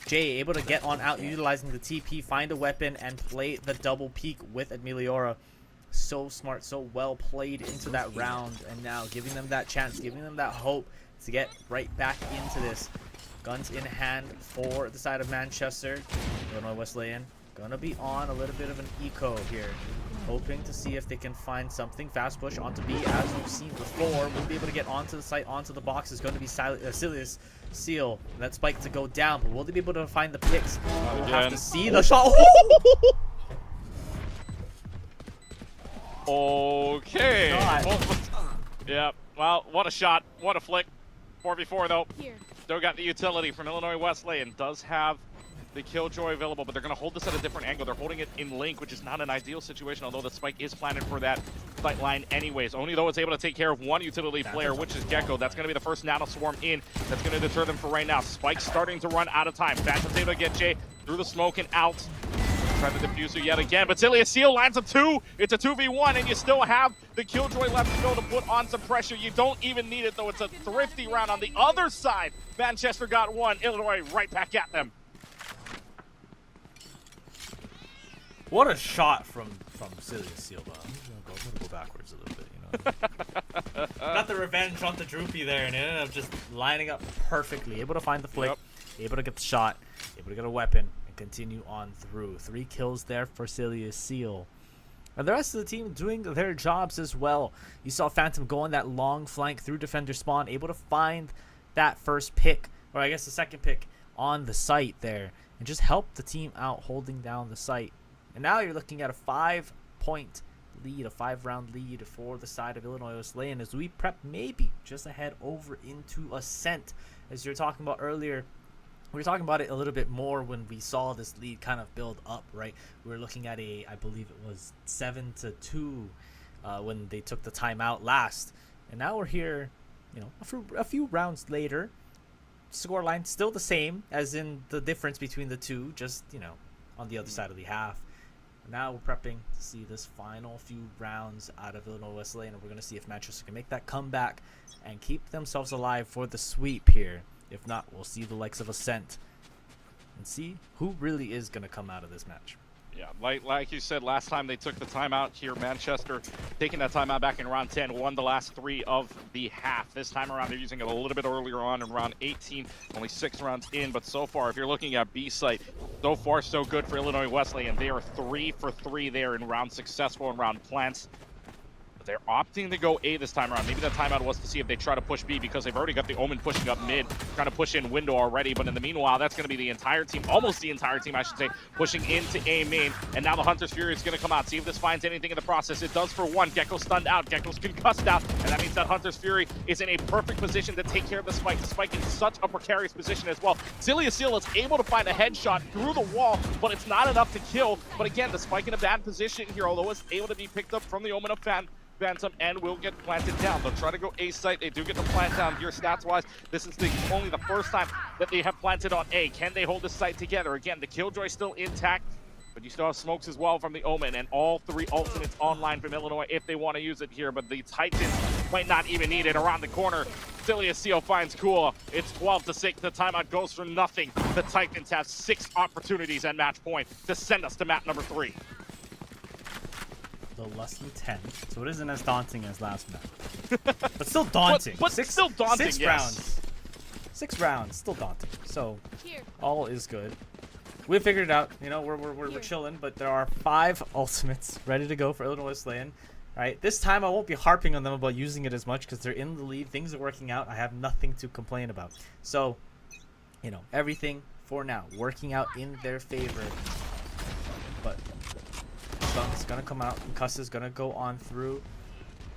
Jay able to get on out, utilizing the TP, find a weapon, and play the double peek with Meliora. So smart, so well played into that round, and now giving them that chance, giving them that hope to get right back into this. Guns in hand for the side of Manchester. Illinois Wesleyan gonna be on a little bit of an eco here, hoping to see if they can find something. Fast push onto B, as we've seen before. We'll be able to get onto the site, onto the box. Is going to be Silius Seal. That spike to go down, but will they be able to find the picks? We'll have to see the shot. Okay. Yeah. Well, what a shot. What a flick. 4v4 though. Still got the utility from Illinois Wesleyan. Does have the Killjoy available, but they're going to hold this at a different angle. They're holding it in link, which is not an ideal situation, although the spike is planted for that sight line anyways. Oni, though, is able to take care of one utility player, which is Gecko. That's going to be the first Nano Swarm in. That's going to deter them for right now. Spike's starting to run out of time. Phantom's able to get Jay through the smoke and out. Try the diffuser yet again, but Cilia Seal lines up 2. It's a 2v1, and you still have the Killjoy left to go to put on some pressure. You don't even need it, though. It's a thrifty round on the other side. Manchester got 1. Illinois right back at them. What a shot from Cilia Seal, though. I'm gonna go backwards a little bit, you know. Got the revenge on the Droopy there, and it ended up just lining up perfectly. Able to find the flick, able to get the shot, able to get a weapon, and continue on through. 3 kills there for Cilia Seal. And the rest of the team doing their jobs as well. You saw Phantom go on that long flank through defender spawn, able to find that first pick, or I guess the second pick, on the site there, and just help the team out holding down the site. And now you're looking at a 5-point lead, a 5-round lead for the side of Illinois Wesleyan as we prep maybe just ahead over into Ascent. As you're talking about earlier, we were talking about it a little bit more when we saw this lead kind of build up, right? We were looking at I believe it was 7-2 when they took the timeout last. And now we're here, you know, a few rounds later. Scoreline still the same, as in the difference between the two, just, you know, on the other side of the half. Now we're prepping to see this final few rounds out of Illinois Wesleyan, and we're going to see if Manchester can make that comeback and keep themselves alive for the sweep here. If not, we'll see the likes of Ascent and see who really is going to come out of this match. Yeah, like you said, last time they took the timeout here, Manchester taking that timeout back in round 10, won the last 3 of the half. This time around, they're using it a little bit earlier on in round 18, only 6 rounds in. But so far, if you're looking at B site, so far so good for Illinois Wesleyan. They are 3 for 3 there in round successful and round plants. But they're opting to go A this time around. Maybe that timeout was to see if they try to push B, because they've already got the Omen pushing up mid. trying to push in window already, but in the meanwhile, that's going to be the entire team, almost the entire team, I should say, pushing into A main. And now the Hunter's Fury is going to come out. See if this finds anything in the process. It does for one. Gecko's stunned out. Gecko's concussed out. And that means that Hunter's Fury is in a perfect position to take care of the Spike. The Spike in such a precarious position as well. Seal is able to find a headshot through the wall, but it's not enough to kill. But again, the Spike in a bad position here, although it's able to be picked up from the Omen of Phantom and will get planted down. They'll try to go A site. They do get the plant down here stats wise. This is only the first time that they have planted on A. Can they hold the site together? Again, the Killjoy still intact, but you still have smokes as well from the Omen, and all three ultimates online from Illinois if they want to use it here, but the Titans might not even need it. Around the corner, Seal finds Kua. It's 12-6. The timeout goes for nothing. The Titans have 6 opportunities at match point to send us to map number 3. Less than 10, so it isn't as daunting as last map, but still daunting. But still daunting. 6 rounds. 6 rounds, still daunting. So all is good. We figured it out. You know, we're chilling, but there are 5 ultimates ready to go for Illinois Wesleyan. Right, this time I won't be harping on them about using it as much because they're in the lead. Things are working out. I have nothing to complain about. So, you know, everything for now working out in their favor. But Stunk's gonna come out, and Cuss is gonna go on through,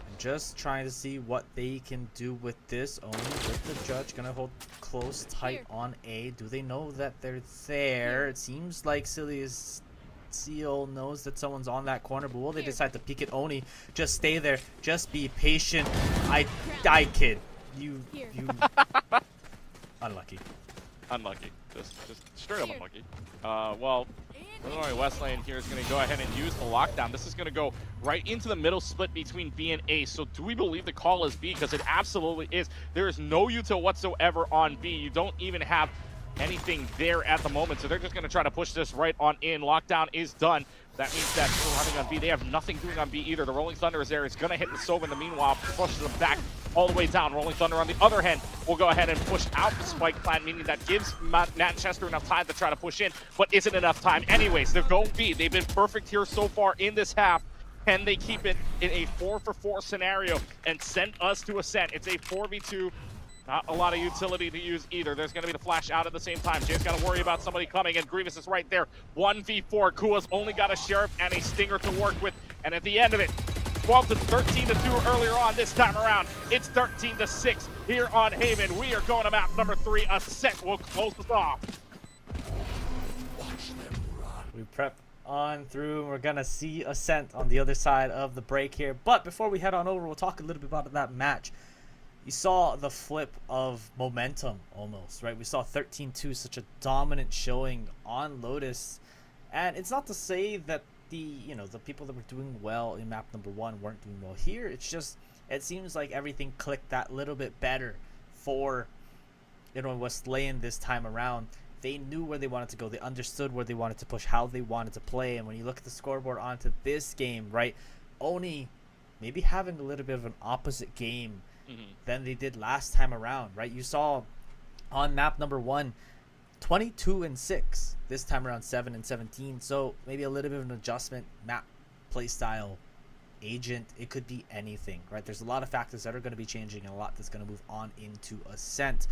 and just trying to see what they can do with this. Only with the judge gonna hold close, tight on A. Do they know that they're there? It seems like Seal knows that someone's on that corner, but will they decide to peek it? Oni, just stay there, just be patient. I kid. You unlucky. Unlucky. Just straight up unlucky. Well, Illinois Wesleyan here is going to go ahead and use the lockdown. This is going to go right into the middle split between B and A. So do we believe the call is B? Because it absolutely is. There is no util whatsoever on B. You don't even have anything there at the moment. So they're just going to try to push this right on in. Lockdown is done. That means that we're running on B. They have nothing doing on B either. The Rolling Thunder is there. It's going to hit the Sova in the meanwhile. Pushes them back all the way down. Rolling Thunder on the other hand will go ahead and push out the Spike plant, meaning that gives Manchester enough time to try to push in, but isn't enough time anyways. They're going B. They've been perfect here so far in this half. Can they keep it in a 4-for-4 scenario and send us to Ascent? It's a 4v2. Not a lot of utility to use either. There's going to be the flash out at the same time. Jay's got to worry about somebody coming, and Grievous is right there. 1v4. Kua's only got a Sheriff and a Stinger to work with, and at the end of it, 13-2 earlier on. This time around, it's 13-6 here on Haven. We are going to map number 3. Ascent will close us off. We prep on through. We're going to see Ascent on the other side of the break here. But before we head on over, we'll talk a little bit about that match. You saw the flip of momentum almost, right? We saw 13-2, such a dominant showing on Lotus. And it's not to say that the people that were doing well in map number 1 weren't doing well here. It's just, it seems like everything clicked that little bit better for Wesleyan this time around. They knew where they wanted to go. They understood where they wanted to push, how they wanted to play. And when you look at the scoreboard onto this game, right, Oni maybe having a little bit of an opposite game than they did last time around, right? You saw on map number 1, 22-6. This time around 7-17. So maybe a little bit of an adjustment, map, play style, agent. It could be anything, right? There's a lot of factors that are going to be changing and a lot that's going to move on into Ascent.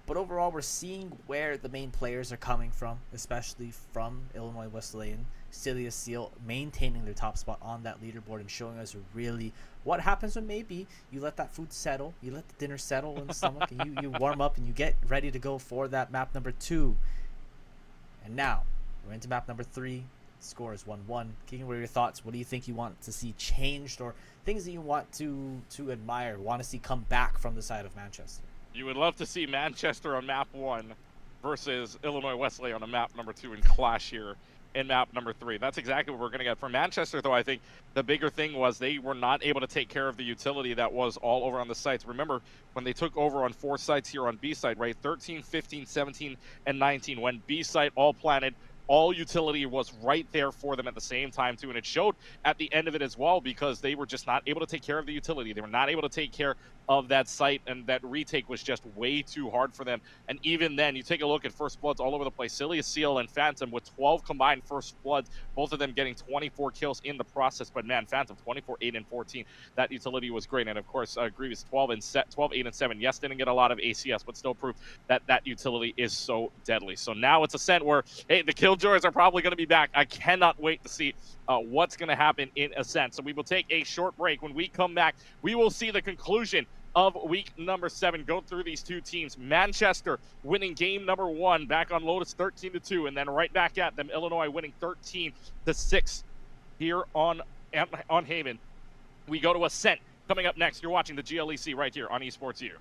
But overall, we're seeing where the main players are coming from, especially from Illinois Wesleyan. Seal maintaining their top spot on that leaderboard and showing us really what happens when maybe you let that food settle, you let the dinner settle in the stomach, and you warm up and you get ready to go for that map number 2. And now we're into map number 3. Score is 1-1. Keegan, what are your thoughts? What do you think you want to see changed, or things that you want to admire, want to see come back from the side of Manchester? You would love to see Manchester on map 1 versus Illinois Wesleyan on map number 2 and clash here in map number 3. That's exactly what we're going to get. For Manchester, though, I think the bigger thing was they were not able to take care of the utility that was all over on the sites. Remember, when they took over on 4 sites here on B site, right? 13, 15, 17, and 19. When B site all planted, all utility was right there for them at the same time, too. And it showed at the end of it as well, because they were just not able to take care of the utility. They were not able to take care of that site, and that retake was just way too hard for them. And even then, you take a look at First Bloods all over the place. Silius Seal and Phantom with 12 combined First Bloods, both of them getting 24 kills in the process. But man, Phantom 24, 8, and 14. That utility was great. And of course, Grievous 12, 8, and 7. Yes, didn't get a lot of ACS, but still proof that that utility is so deadly. So now it's Ascent where, hey, the Killjoys are probably going to be back. I cannot wait to see what's going to happen in Ascent. So we will take a short break. When we come back, we will see the conclusion of week number 7. Go through these two teams. Manchester winning game number 1 back on Lotus 13-2, and then right back at them, Illinois winning 13-6 here on Haven. We go to Ascent coming up next. You're watching the GLEC right here on Esports U.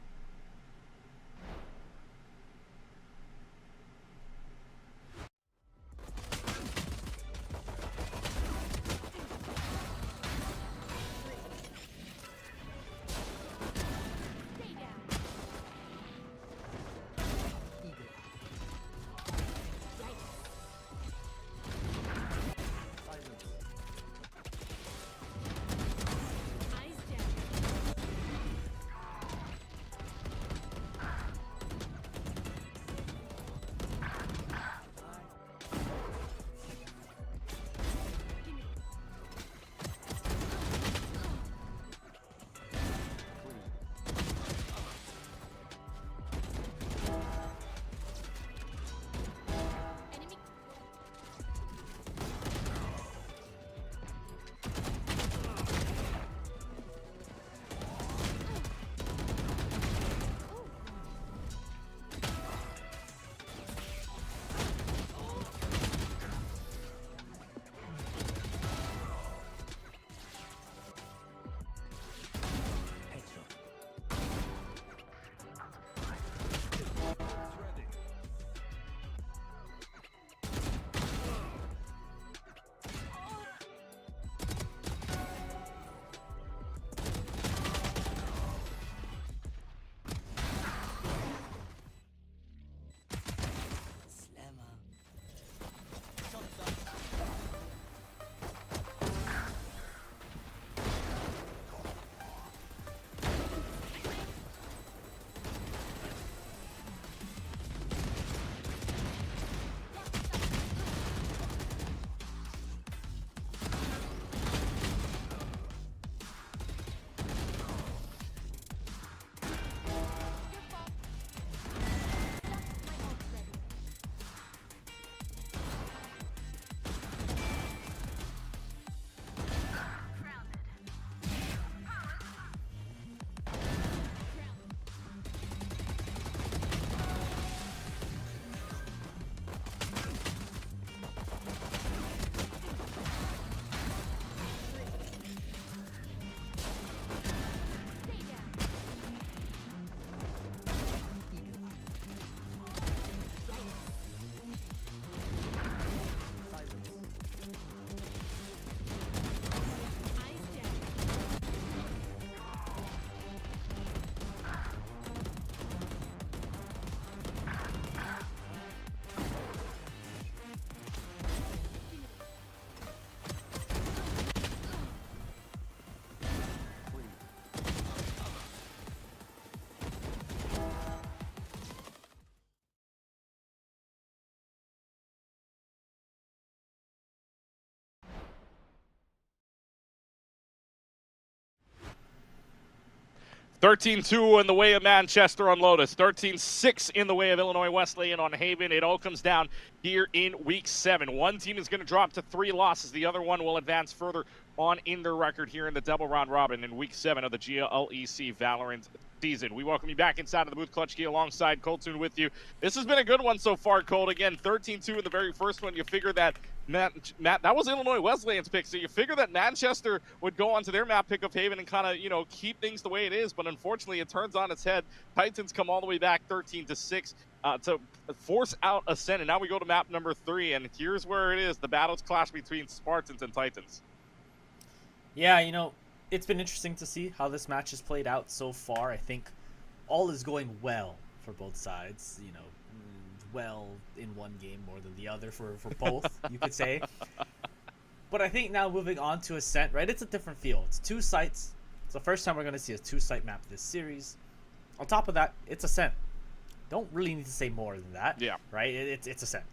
(13-2) in the way of Manchester on Lotus, 13-6 in the way of Illinois Wesleyan on Haven. It all comes down here in week 7. One team is going to drop to 3 losses. The other one will advance further on in their record here in the double round robin in week 7 of the GLEC Valorant season. We welcome you back inside of the booth. Clutch Key alongside Coltoon with you. This has been a good one so far, Colt. Again, 13-2 in the very first one. You figure that Matt, that was Illinois Wesleyan's pick, so you figure that Manchester would go onto their map pick of Haven and kind of, you know, keep things the way it is, but unfortunately it turns on its head. Titans come all the way back 13-6 to force out Ascent, and now we go to map number 3, and here's where it is. The battles clash between Spartans and Titans. Yeah, you know, it's been interesting to see how this match has played out so far. I think all is going well for both sides, you know, well in one game more than the other for both, you could say. But I think now moving on to Ascent, right, it's a different feel. It's 2 sites, It's the first time we're going to see a 2-site map this series. On top of that, it's Ascent. Don't really need to say more than that. Yeah. Right? It's Ascent.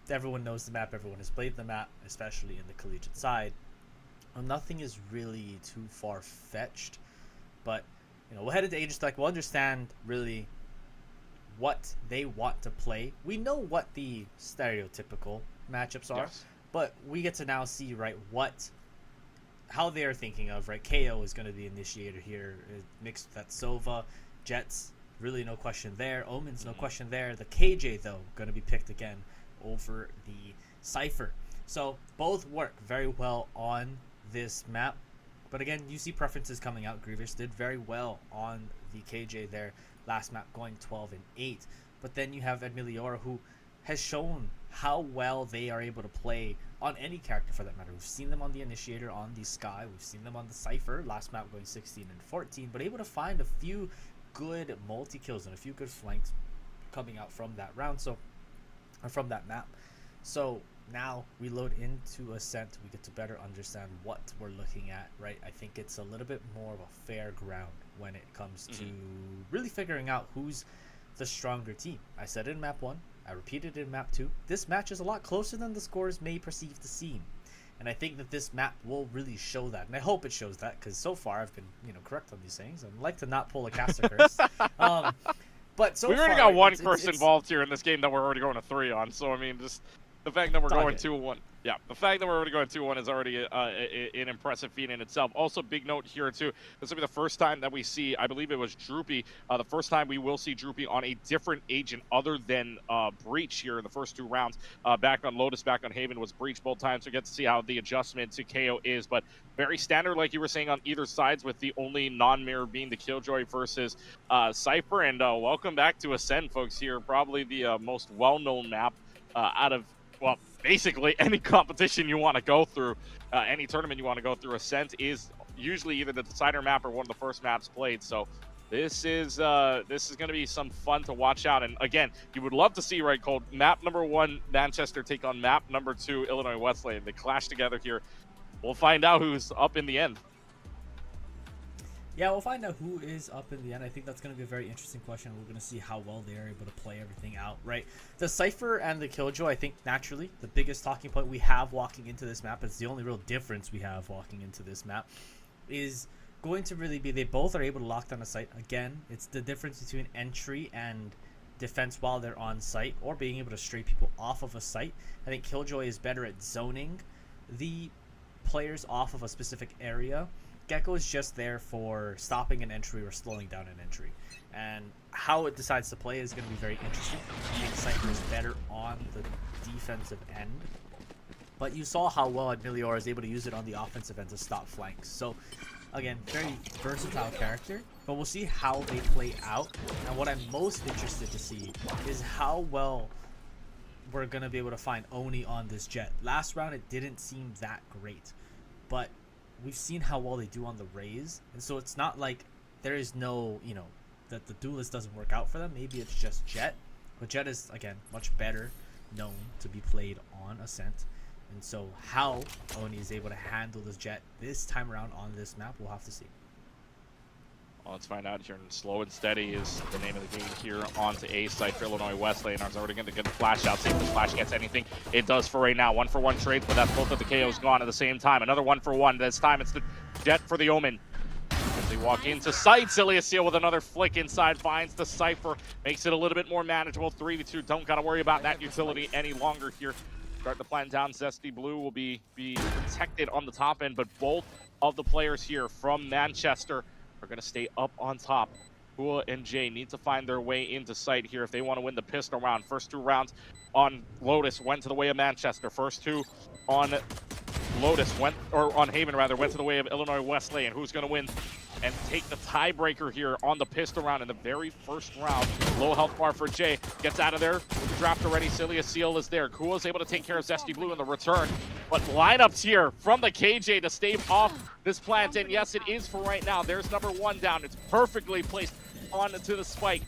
Everyone knows the map. Everyone has played the map, especially in the collegiate side. Nothing is really too far-fetched. But, we'll head into Aegis Select. We'll understand, really, what they want to play. We know what the stereotypical matchups are. Yes. But we get to now see, right, how they are thinking of, right? KO is going to be initiator here, mixed with that Sova. Jets, really no question there. Omen's no question there. The KJ, though, going to be picked again over the Cypher. So both work very well on this map. But again, you see preferences coming out. Grievous did very well on the KJ there last map, going 12-8. But then you have Admiliora, who has shown how well they are able to play on any character for that matter. We've seen them on the Initiator, on the Sky. We've seen them on the Cypher, last map going 16-14, but able to find a few good multi-kills and a few good flanks coming out from that round, or from that map. So now we load into Ascent. We get to better understand what we're looking at, right? I think it's a little bit more of a fair ground when it comes to really figuring out who's the stronger team. I said it in map 1. I repeated it in map 2. This match is a lot closer than the scores may perceive to seem. And I think that this map will really show that. And I hope it shows that, because so far I've been, correct on these things. I'd like to not pull a caster curse. But so we already far, got one curse involved here in this game that we're already going to 3 on. So, I mean, just the fact that we're going 2-1. Yeah, the fact that we're already going 2-1 is already an impressive feat in itself. Also, big note here, too. This will be the first time that we see, I believe it was Droopy, the first time we will see Droopy on a different agent other than Breach here in the first 2 rounds. Back on Lotus, back on Haven was Breach both times. So we get to see how the adjustment to KO is. But very standard, like you were saying, on either sides, with the only non-mirror being the Killjoy versus Cypher. And welcome back to Ascend, folks, here. Probably the most well-known map out of, well, basically any competition you want to go through, any tournament you want to go through. Ascent is usually either the decider map or one of the first maps played. So this is going to be some fun to watch out. And again, you would love to see, right, Cole, map number 1 Manchester take on map number 2 Illinois Wesleyan. They clash together here. We'll find out who's up in the end. Yeah, we'll find out who is up in the end. I think that's going to be a very interesting question. We're going to see how well they are able to play everything out, right? The Cypher and the Killjoy, I think, naturally, the biggest talking point we have walking into this map, it's the only real difference we have walking into this map, is going to really be they both are able to lock down a site. Again, it's the difference between entry and defense while they're on site, or being able to stray people off of a site. I think Killjoy is better at zoning the players off of a specific area. Gecko is just there for stopping an entry or slowing down an entry. And how it decides to play is going to be very interesting. I think Cypher is better on the defensive end. But you saw how well Admiliora is able to use it on the offensive end to stop flanks. So, again, very versatile character. But we'll see how they play out. And what I'm most interested to see is how well we're going to be able to find Oni on this Jet. Last round, it didn't seem that great. But we've seen how well they do on the Raze, and so it's not like there is no, that the duelist doesn't work out for them. Maybe it's just Jet, but Jet is, again, much better known to be played on Ascent, and so how Oni is able to handle this Jet this time around on this map, we'll have to see. Well, let's find out here. And Slow and Steady is the name of the game here onto A site for Illinois Wesleyan. Is already going to get a flash out. See if the flash gets anything. It does for right now. 1-for-1 trades, but that's both of the KOs gone at the same time. Another 1-for-1. This time it's the Jet for the Omen. As they walk into sight, Seal with another flick inside finds the Cypher. Makes it a little bit more manageable. 3-2. Don't got to worry about that utility any longer here. Start the plan down. Zesty Blue will be protected on the top end, but both of the players here from Manchester are going to stay up on top. Hua and Jay need to find their way into sight here if they want to win the pistol round. First 2 rounds on Lotus went to the way of Manchester. First 2 on Lotus on Haven rather, went to the way of Illinois Wesleyan. Who's going to win and take the tiebreaker here on the pistol round in the very first round? Low health bar for Jay. Gets out of there. Draft already. Cilia Seal is there. Kua's able to take care of Zesty Blue in the return. But lineups here from the KJ to stave off this plant. And yes, it is for right now. There's number 1 down. It's perfectly placed onto the spike.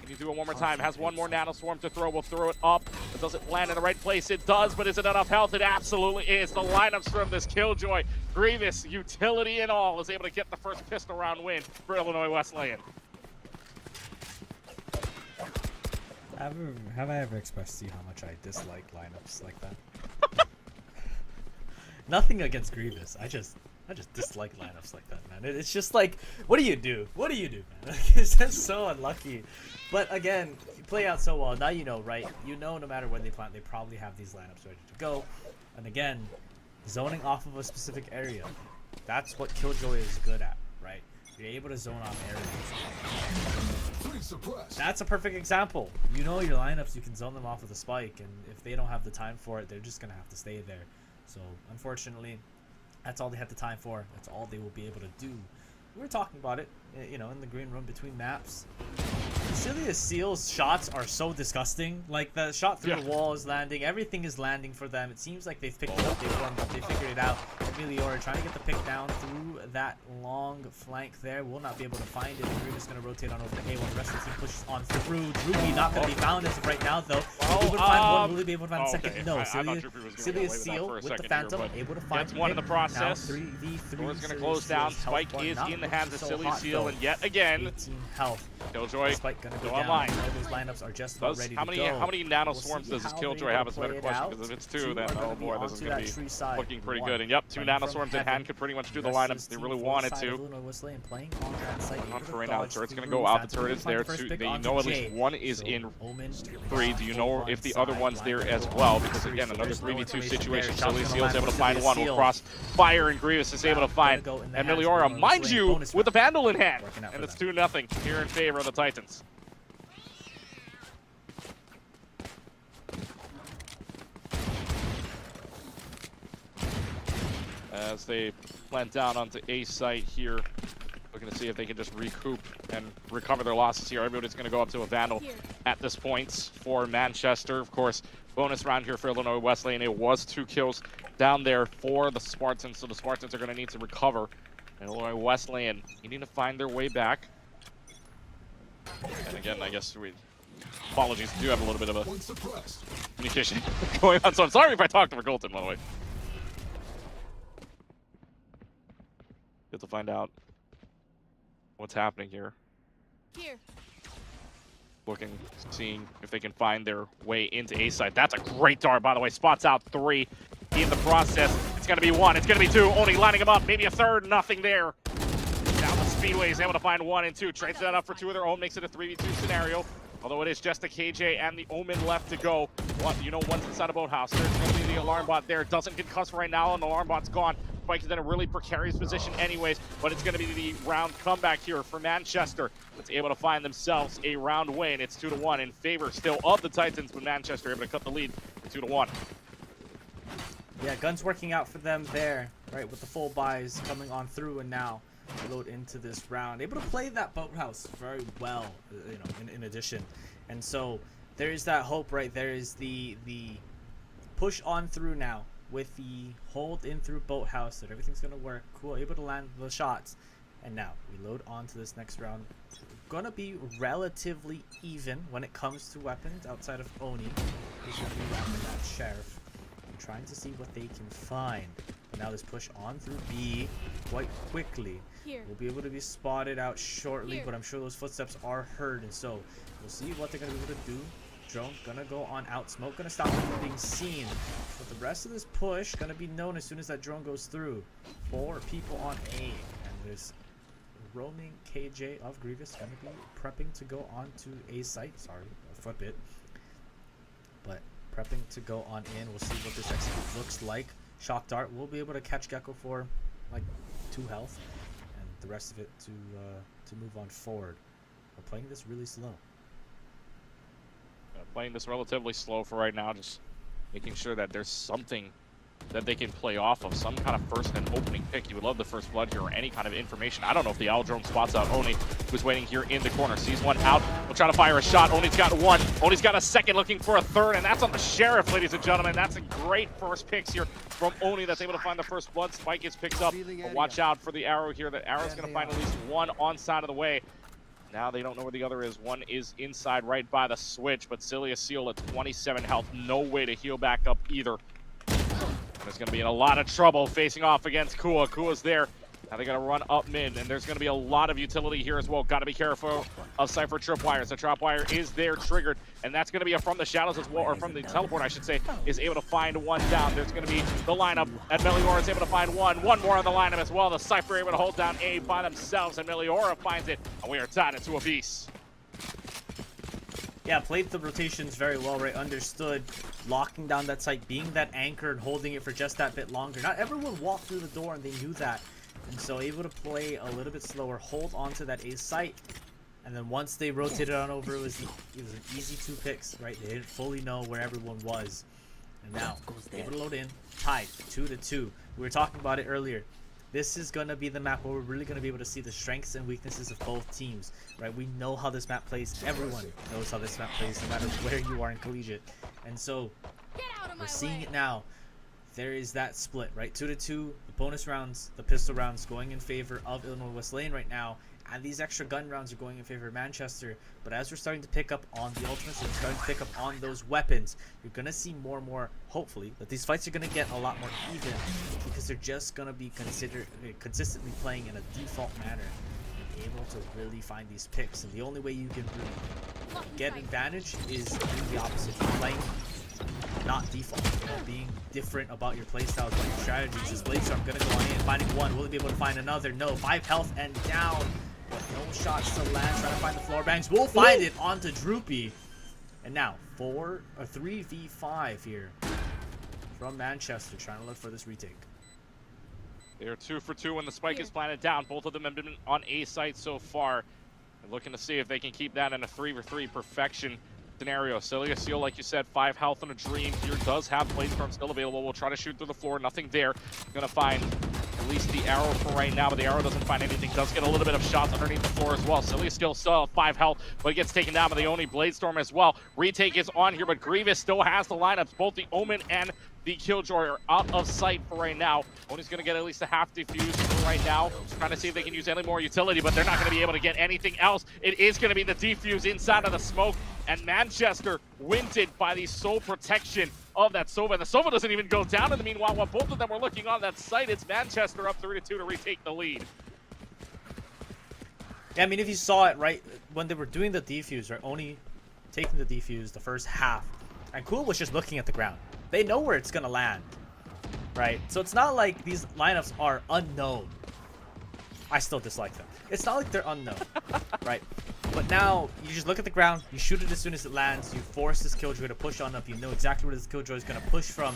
Can you do it one more time? Has one more Nano Swarm to throw. We'll throw it up. But does it land in the right place? It does, but is it enough health? It absolutely is. The lineups from this Killjoy, Grievous, utility and all, is able to get the first pistol round win for Illinois Wesleyan. Have I ever expressed to you how much I dislike lineups like that? Nothing against Grievous. I just dislike lineups like that, man. It's just like, what do you do? What do you do, man? It's just so unlucky. But again, you play out so well. Now you know, right? You know no matter when they plant, they probably have these lineups ready to go. And again, zoning off of a specific area. That's what Killjoy is good at, right? You're able to zone on areas. That's a perfect example. You know your lineups, you can zone them off with a spike, and if they don't have the time for it, they're just going to have to stay there. So, unfortunately, that's all they have the time for. That's all they will be able to do. We were talking about it, you know, in the green room between maps. Celia's Seal's shots are so disgusting. Like, the shot through the wall is landing. Everything is landing for them. It seems like they've picked it up. They've warmed up. They figured it out. Emiliora trying to get the pick down through that long flank there. Will not be able to find it. We're just going to rotate on over to A1. The rest of the team pushes on through. Drugi not going to be found as of right now, though. Able to find one. Will he be able to find the second? No. Celia's Seal with the Phantom. Able to find one in the process. 3v3. Door's going to close down. Spike is in the hands of Celia's Seal, and yet again, 18 health. Killjoy Spike gonna go online. Down. Those lineups are just about ready to go. How many Nano Swarms does this Killjoy have? Is a better question, because if it's two, then oh boy, this is going to be looking pretty good. And yep, two Nano Swarms in hand could pretty much do the lineups they really wanted to. Not for right now. The turret's going to go out. The turret is there too. They know at least one is in 3. Do you know if the other one's there as well? Because again, another 3v2 situation. Celia's Seal is able to find one. Will cross fire, and Grievous is able to find Emiliora, mind you, with the Vandal in hand. And it's 2-0 here in favor of the Titans. As they plant down onto A site here, looking to see if they can just recoup and recover their losses here. Everybody's going to go up to a Vandal at this point for Manchester. Of course, bonus round here for Illinois Wesleyan. It was 2 kills down there for the Spartans, so the Spartans are going to need to recover. Illinois Wesleyan needing to find their way back. And again, I guess apologies, we do have a little bit of a communication going on, so I'm sorry if I talked over Colton, by the way. Get to find out what's happening here. Looking, seeing if they can find their way into A side. That's a great dart, by the way. Spots out 3 in the process. It's going to be 1. It's going to be 2. Only lining them up. Maybe a third. Nothing there. Down the Speedway is able to find 1 and 2. Trades that up for 2 of their own. Makes it a 3v2 scenario. Although it is just the KJ and the Omen left to go. You know, one's inside a boathouse. There's going to be the alarm bot there. Doesn't get cussed right now, and the alarm bot's gone. Spike is in a really precarious position anyways, but it's going to be the round comeback here for Manchester. That's able to find themselves a round win. It's 2-1 in favor still of the Titans, but Manchester able to cut the lead to 2-1. Yeah, guns working out for them there, right, with the full buys coming on through, and now load into this round. Able to play that boathouse very well, you know, in addition. And so there is that hope, right? There is the push on through now with the hold in through boathouse that everything's going to work. Cool, able to land the shots. And now we load on to this next round. Going to be relatively even when it comes to weapons outside of Oni. He's going to be wrapping that Sheriff and trying to see what they can find. Now this push on through B quite quickly. We'll be able to be spotted out shortly, but I'm sure those footsteps are heard, and so we'll see what they're going to be able to do. Drone gonna go on out. Smoke gonna stop them from being seen. But the rest of this push gonna be known as soon as that drone goes through. 4 people on A, and this roaming KJ of Grievous gonna be prepping to go on to A site. Sorry, a foot bit. But prepping to go on in. We'll see what this execute looks like. Shock dart will be able to catch Gecko for like 2 health, and the rest of it to move on forward. We're playing this really slow. Playing this relatively slow for right now, just making sure that there's something that they can play off of, some kind of first and opening pick. You would love the first blood here or any kind of information. I don't know if the Owl Drone spots out Oni, who's waiting here in the corner. Sees one out, will try to fire a shot. Oni's got 1. Oni's got a second, looking for a third, and that's on the Sheriff, ladies and gentlemen. That's a great first picks here from Oni that's able to find the first blood. Spike is picked up, but watch out for the arrow here. The arrow's going to find at least 1 on side of the way. Now they don't know where the other is. One is inside right by the switch, but Cilia Seal at 27 health. No way to heal back up either. And there's going to be in a lot of trouble facing off against Kua. Kua's there. Now they got to run up mid, and there's going to be a lot of utility here as well. Got to be careful of Cypher Tripwires. The Tripwire is there, triggered, and that's going to be from the shadows as well, or from the teleport, I should say, is able to find one down. There's going to be the lineup, and Meliora is able to find one more on the lineup as well. The Cypher able to hold down A by themselves, and Meliora finds it, and we are tied into a piece. Yeah, played the rotations very well, right? Understood locking down that site, being that anchor and holding it for just that bit longer. Not everyone walked through the door, and they knew that. And so able to play a little bit slower, hold onto that A site, and then once they rotated on over, it was an easy 2 picks, right? They didn't fully know where everyone was. And now, able to load in, tied, 2-2. We were talking about it earlier. This is going to be the map where we're really going to be able to see the strengths and weaknesses of both teams, right? We know how this map plays. Everyone knows how this map plays, no matter where you are in collegiate. And so, we're seeing it now. There is that split, right? 2-2, the bonus rounds, the pistol rounds going in favor of Illinois Wesleyan right now, and these extra gun rounds are going in favor of Manchester. But as we're starting to pick up on the ultimates, we're starting to pick up on those weapons, you're going to see more and more, hopefully, that these fights are going to get a lot more even, because they're just going to be consistently playing in a default manner, and able to really find these picks. And the only way you can really get advantage is doing the opposite, playing not default, being different about your playstyles, about your strategies. This Bladestorm gonna go on in, finding one. Will he be able to find another? No. 5 health and down, but no shots to land. Trying to find the floor bangs. We'll find it onto Droopy. And now 3v5 here from Manchester, trying to look for this retake. They're 2 for 2 when the spike is planted down. Both of them have been on A site so far. They're looking to see if they can keep that in a 3v3 perfection scenario. Cilia Seal, like you said, 5 health on a Dream. Here does have Bladestorm still available. We'll try to shoot through the floor. Nothing there. Gonna find at least the arrow for right now, but the arrow doesn't find anything. Does get a little bit of shots underneath the floor as well. Cilia still have 5 health, but it gets taken down by the Oni Bladestorm as well. Retake is on here, but Grievous still has the lineups. Both the Omen and the Killjoy are out of sight for right now. Oni's gonna get at least a half defuse for right now. Trying to see if they can use any more utility, but they're not gonna be able to get anything else. It is gonna be the defuse inside of the smoke, and Manchester wins it by the sole protection of that Sova. The Sova doesn't even go down in the meanwhile. While both of them were looking on that site, it's Manchester up 3-2 to retake the lead. Yeah, I mean, if you saw it, right, when they were doing the defuse, right, Oni taking the defuse the first half, and Cool was just looking at the ground. They know where it's gonna land, right? So it's not like these lineups are unknown. I still dislike them. It's not like they're unknown, right? But now you just look at the ground, you shoot it as soon as it lands, you force this Killjoy to push on up, you know exactly where this Killjoy is gonna push from.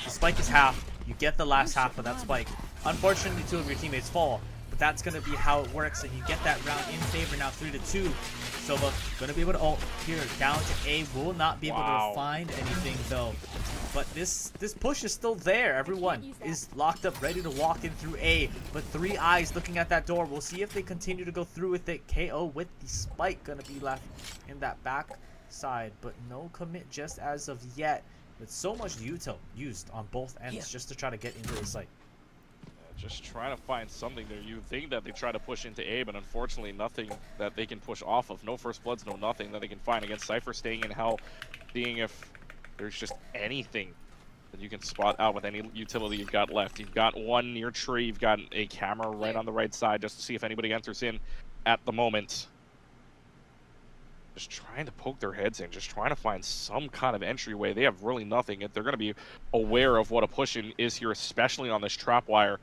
The spike is half, you get the last half of that spike. Unfortunately, 2 of your teammates fall, but that's gonna be how it works, and you get that round in favor now, 3-2. Sova gonna be able to ult here down to A. Will not be able to find anything though. But this push is still there. Everyone is locked up, ready to walk in through A. But 3 eyes looking at that door. We'll see if they continue to go through with it. KO with the spike gonna be left in that back side, but no commit just as of yet. With so much util used on both ends just to try to get into the site. Just trying to find something there. You think that they try to push into A, but unfortunately nothing that they can push off of. No first bloods, no nothing that they can find against Cypher, staying in hell, seeing if there's just anything that you can spot out with any utility you've got left. You've got one near tree, you've got a camera right on the right side just to see if anybody enters in at the moment. Just trying to poke their heads in, just trying to find some kind of entryway. They have really nothing. They're going to be aware of what a push-in is here, especially on this trap wire.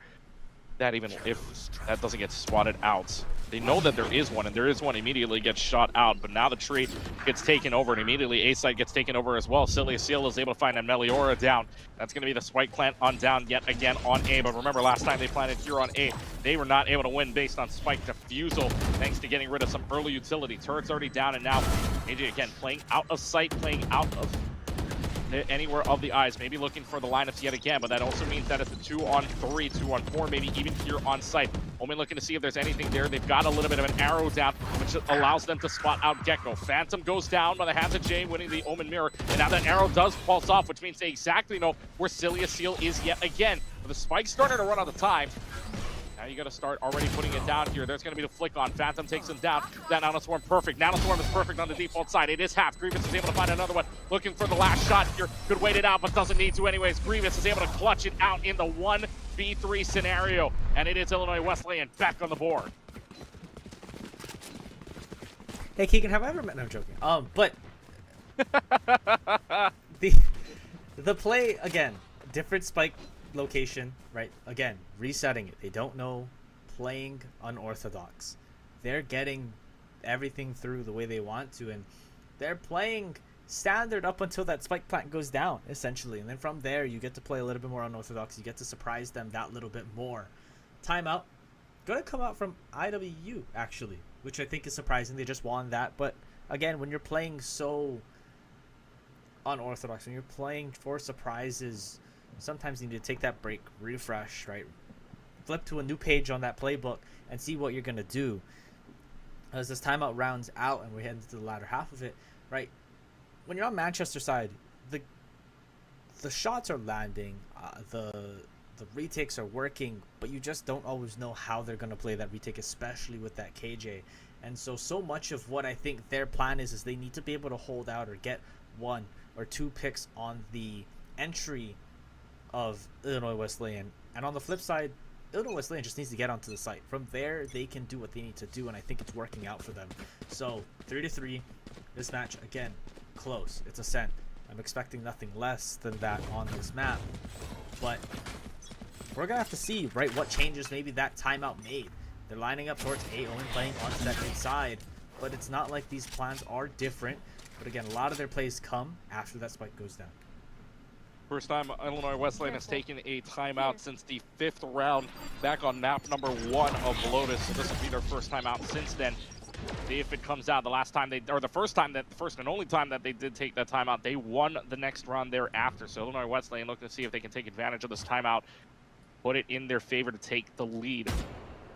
That even if that doesn't get spotted out, they know that there is one, and there is one immediately gets shot out. But now the tree gets taken over, and immediately A side gets taken over as well. Cilia Seal is able to find a Meliora down. That's going to be the spike plant on down yet again on A. But remember, last time they planted here on A, they were not able to win based on spike defusal, thanks to getting rid of some early utility. Turret's already down, and now AJ again playing out of sight, playing out of anywhere of the eyes, maybe looking for the lineups yet again, but that also means that it's a 2-on-3, 2-on-4, maybe even here on site. Only looking to see if there's anything there. They've got a little bit of an arrow down, which allows them to spot out Gecko. Phantom goes down by the hands of Jay, winning the Omen Mirror, and now that arrow does pulse off, which means they exactly know where Cilia Seal is yet again. But the spike's starting to run out of time. Now you got to start already putting it down here. There's going to be the flick on. Phantom takes him down. That Nanoswarm perfect. Nanoswarm is perfect on the default side. It is half. Grievous is able to find another one. Looking for the last shot here. Could wait it out, but doesn't need to anyways. Grievous is able to clutch it out in the 1v3 scenario. And it is Illinois Wesleyan back on the board. Hey, Keegan, have I ever met? No, I'm joking. But the play again, different spike location, right? Again, resetting it. They don't know, playing unorthodox. They're getting everything through the way they want to, and they're playing standard up until that spike plant goes down, essentially. And then from there, you get to play a little bit more unorthodox. You get to surprise them that little bit more. Timeout. Going to come out from IWU, actually, which I think is surprising. They just won that. But again, when you're playing so unorthodox, when you're playing for surprises, sometimes you need to take that break, refresh, right? Flip to a new page on that playbook and see what you're going to do. As this timeout rounds out and we head into the latter half of it, right? When you're on Manchester side, the shots are landing, the retakes are working, but you just don't always know how they're going to play that retake, especially with that KJ. And so much of what I think their plan is they need to be able to hold out or get 1 or 2 picks on the entry of Illinois Wesleyan. And on the flip side, Illinois Wesleyan just needs to get onto the site. From there, they can do what they need to do, and I think it's working out for them. So 3-3, this match, again, close. It's a send. I'm expecting nothing less than that on this map. But we're going to have to see, right, what changes maybe that timeout made. They're lining up towards A, Owen playing onto that inside, but it's not like these plans are different. But again, a lot of their plays come after that spike goes down. First time Illinois Wesleyan has taken a timeout since the 5th round back on map number 1 of Lotus. So this will be their first time out since then. See if it comes out. The last time they, or the first and only time that they did take that timeout, they won the next round thereafter. So Illinois Wesleyan looking to see if they can take advantage of this timeout, put it in their favor to take the lead.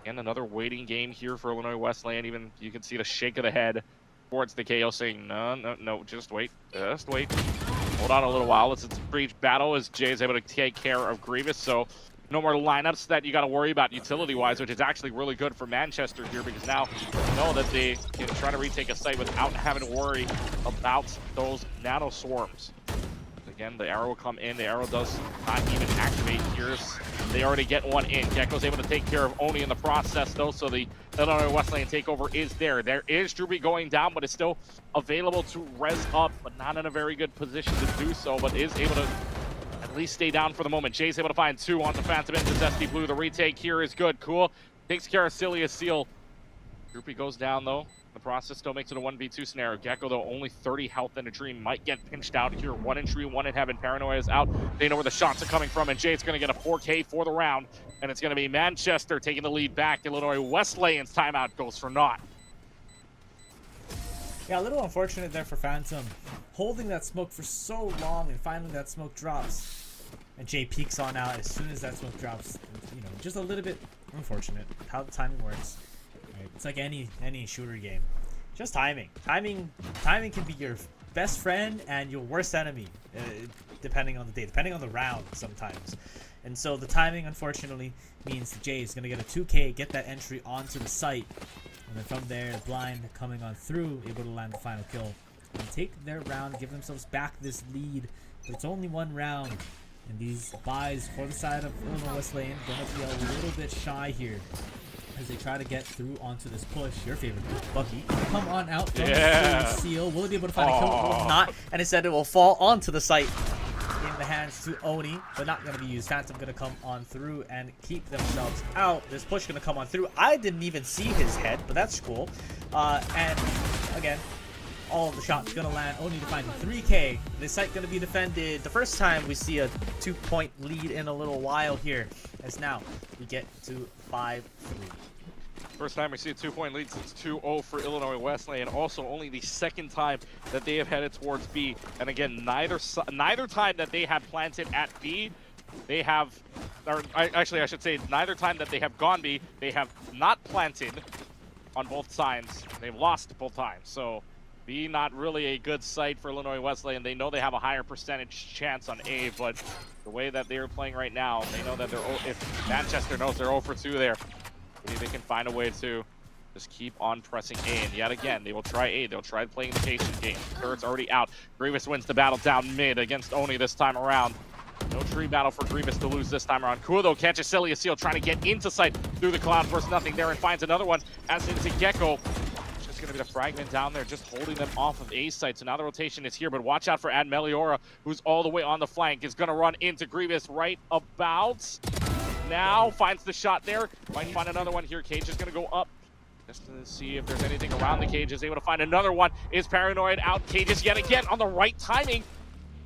And another waiting game here for Illinois Wesleyan. Even you can see the shake of the head towards the KO saying, no, just wait. Hold on a little while. It's a brief battle as Jay is able to take care of Grievous. So no more lineups that you got to worry about utility-wise, which is actually really good for Manchester here because now you know that they can try to retake a site without having to worry about those nano swarms. Again, the arrow will come in. The arrow does not even activate here. They already get one in. Gecko's able to take care of Oni in the process, though, so the Illinois Wesleyan takeover is there. There is Druby going down, but it's still available to res up, but not in a very good position to do so, but is able to at least stay down for the moment. Jay's able to find 2 on the Phantom into SD Blue. The retake here is good. Cool. Takes care of Cilia Seal. Droopy goes down, though. The process still makes it a 1v2 scenario. Gecko, though, only 30 health in a dream. Might get pinched out here. 1 in tree, 1 in heaven. Paranoia is out. They know where the shots are coming from, and Jay's going to get a 4K for the round. And it's going to be Manchester taking the lead back. Illinois Wesleyan's timeout goes for naught. Yeah, a little unfortunate there for Phantom. Holding that smoke for so long, and finally that smoke drops. And Jay peeks on out as soon as that smoke drops. You know, just a little bit unfortunate how the timing works. Right? It's like any shooter game. Just timing. Timing can be your best friend and your worst enemy, depending on the day, depending on the round sometimes. And so the timing, unfortunately, means Jay is going to get a 2K, get that entry onto the site. And then from there, Blind coming on through, able to land the final kill. And take their round, give themselves back this lead. But it's only 1 round. And these buys for the side of Illinois Wesleyan going to be a little bit shy here as they try to get through onto this push. Your favorite, Bucky. Come on out. Seal. Will he be able to find a kill? Will not. And instead it will fall onto the site in the hands to Oni, but not going to be used. Phantom going to come on through and keep themselves out. This push going to come on through. I didn't even see his head, but that's cool. And again, all of the shots going to land. Oni to find 3K. This site going to be defended. The first time we see a 2-point lead in a little while here, as now we get to 5-3. First time we see a 2-point lead since 2-0 for Illinois Wesleyan. Also, only the second time that they have headed towards B. And again, neither time that they have planted at B, they have, or actually I should say, neither time that they have gone B, they have not planted on both sides. They've lost both times. So B not really a good site for Illinois Wesleyan. They know they have a higher percentage chance on A, but the way that they are playing right now, they know that if Manchester knows they're 0 for 2 there, maybe they can find a way to just keep on pressing A. And yet again, they will try A. They'll try playing the patient game. Turret's already out. Grievous wins the battle down mid against Oni this time around. No tree battle for Grievous to lose this time around. Cool though, catches Celia Seal trying to get into sight through the cloud. First nothing there and finds another one as into Gecko. Just going to be the fragment down there, just holding them off of A site. So now the rotation is here, but watch out for Ad Meliora, who's all the way on the flank, is going to run into Grievous right about now. Finds the shot there. Might find another one here. Cage is going to go up just to see if there's anything around the cage. Is able to find another one. Is Paranoid out. Cages yet again on the right timing.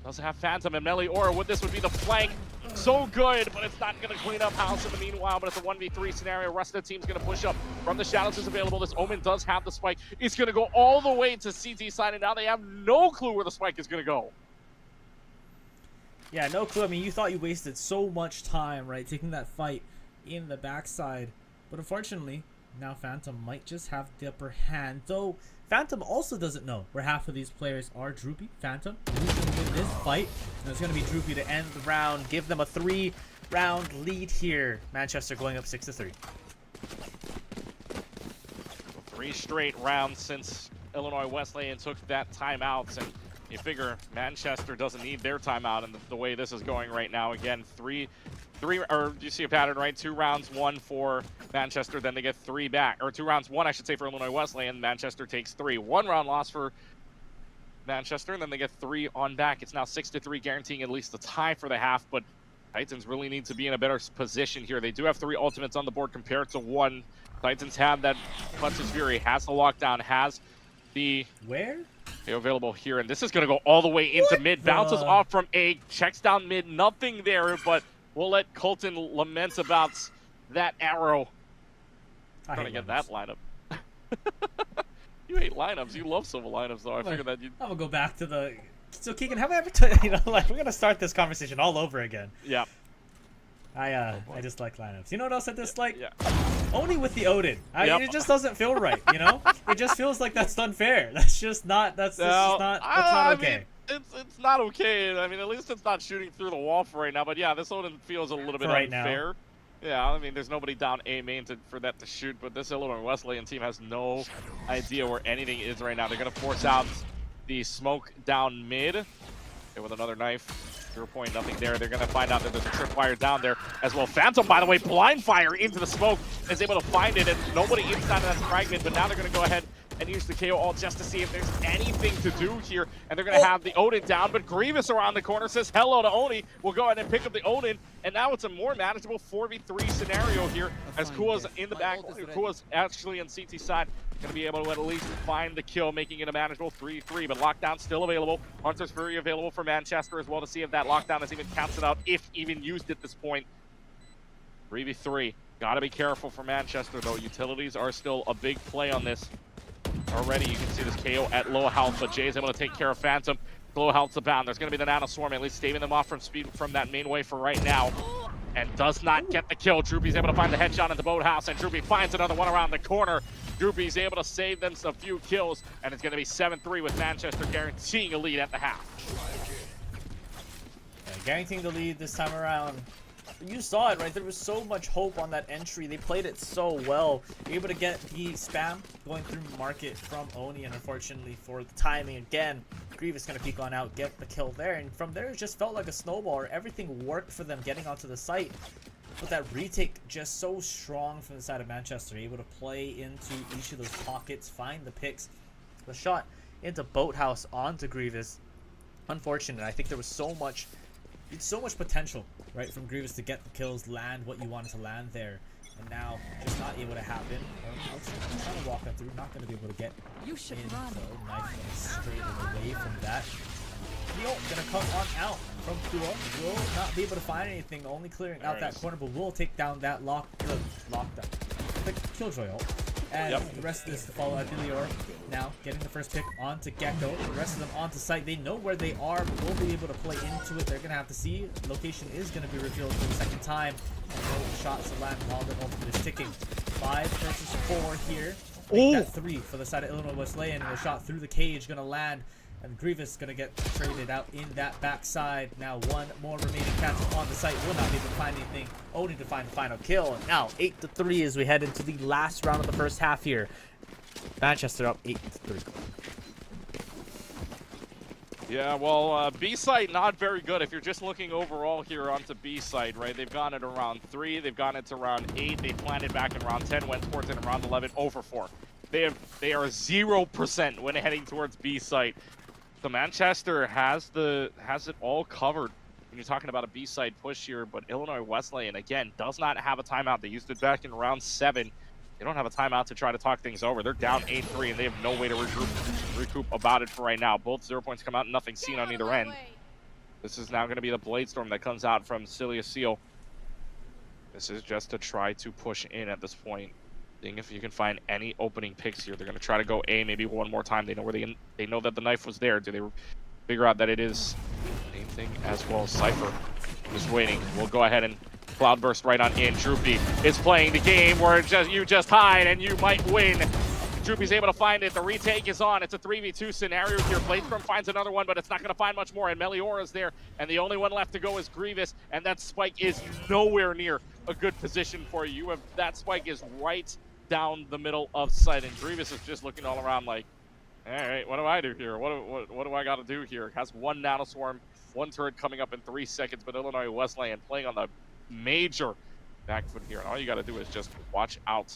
Doesn't have Phantom and Meliora. This would be the flank. So good, but it's not going to clean up House in the meanwhile, but it's a 1v3 scenario. Rest of the team's going to push up. From the shadows is available. This Omen does have the spike. It's going to go all the way to CT side, and now they have no clue where the spike is going to go. Yeah, no clue. I mean, you thought you wasted so much time, right, taking that fight in the backside. But unfortunately, now Phantom might just have the upper hand. Though, Phantom also doesn't know where half of these players are. Droopy, Phantom, who's going to win this fight? And it's going to be Droopy to end the round, give them a 3-round lead here. Manchester going up 6-3. 3 straight rounds since Illinois Wesleyan took that timeout, and you figure Manchester doesn't need their timeout, and the way this is going right now, again, or you see a pattern, right? 2 rounds, 1 for Manchester, then they get 3 back, or 2 rounds, 1 I should say for Illinois Wesleyan. Manchester takes 3. 1 round loss for Manchester, and then they get 3 on back. It's now 6-3, guaranteeing at least the tie for the half, but Titans really need to be in a better position here. They do have 3 ultimates on the board compared to 1. Titans have that Clutch's Fury, has the lockdown, has the available here, and this is going to go all the way into mid. Bounces off from A, checks down mid, nothing there, but we'll let Colton lament about that arrow. I'm trying to get that lineup. You hate lineups. You love civil lineups, though. I figured that you'd... I'm going to go back to the... So, Keegan, have I ever told you, like, we're going to start this conversation all over again. Yeah. I dislike lineups. You know what else I dislike? Yeah. Only with the Odin. It just doesn't feel right, you know? It just feels like that's unfair. That's just not, that's not okay. Mean, it's not okay. I mean, at least it's not shooting through the wall for right now. But yeah, this Odin feels a little bit unfair. Now. Yeah, I mean, there's nobody down A main for that to shoot, but this Illinois Wesleyan team has no idea where anything is right now. They're going to force out the smoke down mid. Okay, with another knife. 0 point, nothing there. They're going to find out that there's a tripwire down there as well. Phantom, by the way, blind fire into the smoke, is able to find it, and nobody inside of that fragment, but now they're going to go ahead and use the KO ult just to see if there's anything to do here, and they're going to have the Odin down, but Grievous around the corner says hello to Oni. We'll go ahead and pick up the Odin, and now it's a more manageable 4v3 scenario here, as Kua's in the back. Kua's actually on CT side, going to be able to at least find the kill, making it a manageable 3-3, but lockdown still available. Hunter's Fury available for Manchester as well to see if that lockdown is even counted out, if even used at this point. 3v3. Got to be careful for Manchester, though. Utilities are still a big play on this. Already, you can see this KO at low health, but Jay's able to take care of Phantom. Low health's abound. There's going to be the Nano Swarm, at least staving them off from speed from that main way for right now. And does not get the kill. Droopy's able to find the headshot in the boathouse, and Droopy finds another one around the corner. Droopy's able to save them a few kills, and it's going to be 7-3 with Manchester guaranteeing a lead at the half. Yeah, guaranteeing the lead this time around. You saw it, right? There was so much hope on that entry. They played it so well. Able to get the spam going through market from Oni, and unfortunately for the timing again, Grievous going to peek on out, get the kill there, and from there it just felt like a snowball. Everything worked for them getting onto the site. But that retake just so strong from the side of Manchester, able to play into each of those pockets, find the picks. The shot into Boathouse onto Grievous. Unfortunate. I think there was so much potential, right, from Grievous to get the kills, land what you wanted to land there. And now, just not able to happen. Trying to walk that through, not going to be able to get in. So, knife straight away from that. Neil going to come on out from Kua. Will not be able to find anything, only clearing out that corner, but will take down that lockdown. The Killjoy ult. And the rest of this to follow Adilior. Now getting the first pick onto Gecko. The rest of them onto site. They know where they are, but will be able to play into it. They're going to have to see. Location is going to be revealed for the second time. And no shots to land while the ultimate is ticking. 5 versus 4 here. make that 3 for the side of Illinois Wesleyan, and a shot through the cage gonna land, and Grievous gonna get traded out in that backside. Now one more remaining catch on the site, will not be able to find anything, only to find the final kill. Now 8-3 as we head into the last round of the first half here. Manchester up 8-3. Yeah, well, B-site not very good if you're just looking overall here onto B-site, right? They've gone it around 3, they've gone into round 8, they planted back in round 10, went towards it in round 11, 0-4. They are 0% when heading towards B-site. So Manchester has it all covered when you're talking about a B-side push here, but Illinois Wesleyan, again, does not have a timeout. They used it back in round 7. They don't have a timeout to try to talk things over. They're down 8-3, and they have no way to recoup about it for right now. Both 0 points come out, nothing seen on either end. This is now going to be the Blade Storm that comes out from Cilia Seal. This is just to try to push in at this point. Seeing if you can find any opening picks here. They're going to try to go A maybe one more time. They know where they know that the knife was there. Do they figure out that it is same thing as well? Cypher is waiting. We'll go ahead and Cloudburst right on in. Droopy is playing the game where you just hide and you might win. Droopy's able to find it. The retake is on. It's a 3v2 scenario here. Bladestorm finds another one, but it's not going to find much more. And Meliora's there, and the only one left to go is Grievous, and that spike is nowhere near a good position for you. That spike is right down the middle of sight, and Grievous is just looking all around like, all right, what do I do here? What do I got to do here? Has one nanoswarm, one turret coming up in 3 seconds, but Illinois Wesleyan playing on the major back foot here. And all you got to do is just watch out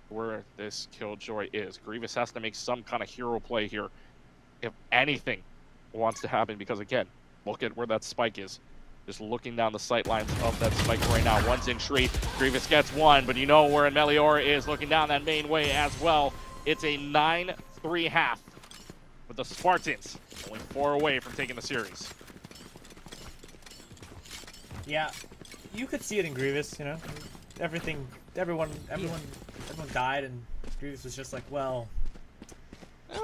where this Killjoy is. Grievous has to make some kind of hero play here if anything wants to happen, because again, look at where that spike is. Just looking down the sight lines of that spike right now. One's in tree. Grievous gets one, but you know where Meliora is looking down that main way as well. It's a 9-3 half with the Spartans only 4 away from taking the series. Yeah, you could see it in Grievous, you know. Everyone died, and Grievous was just like, well,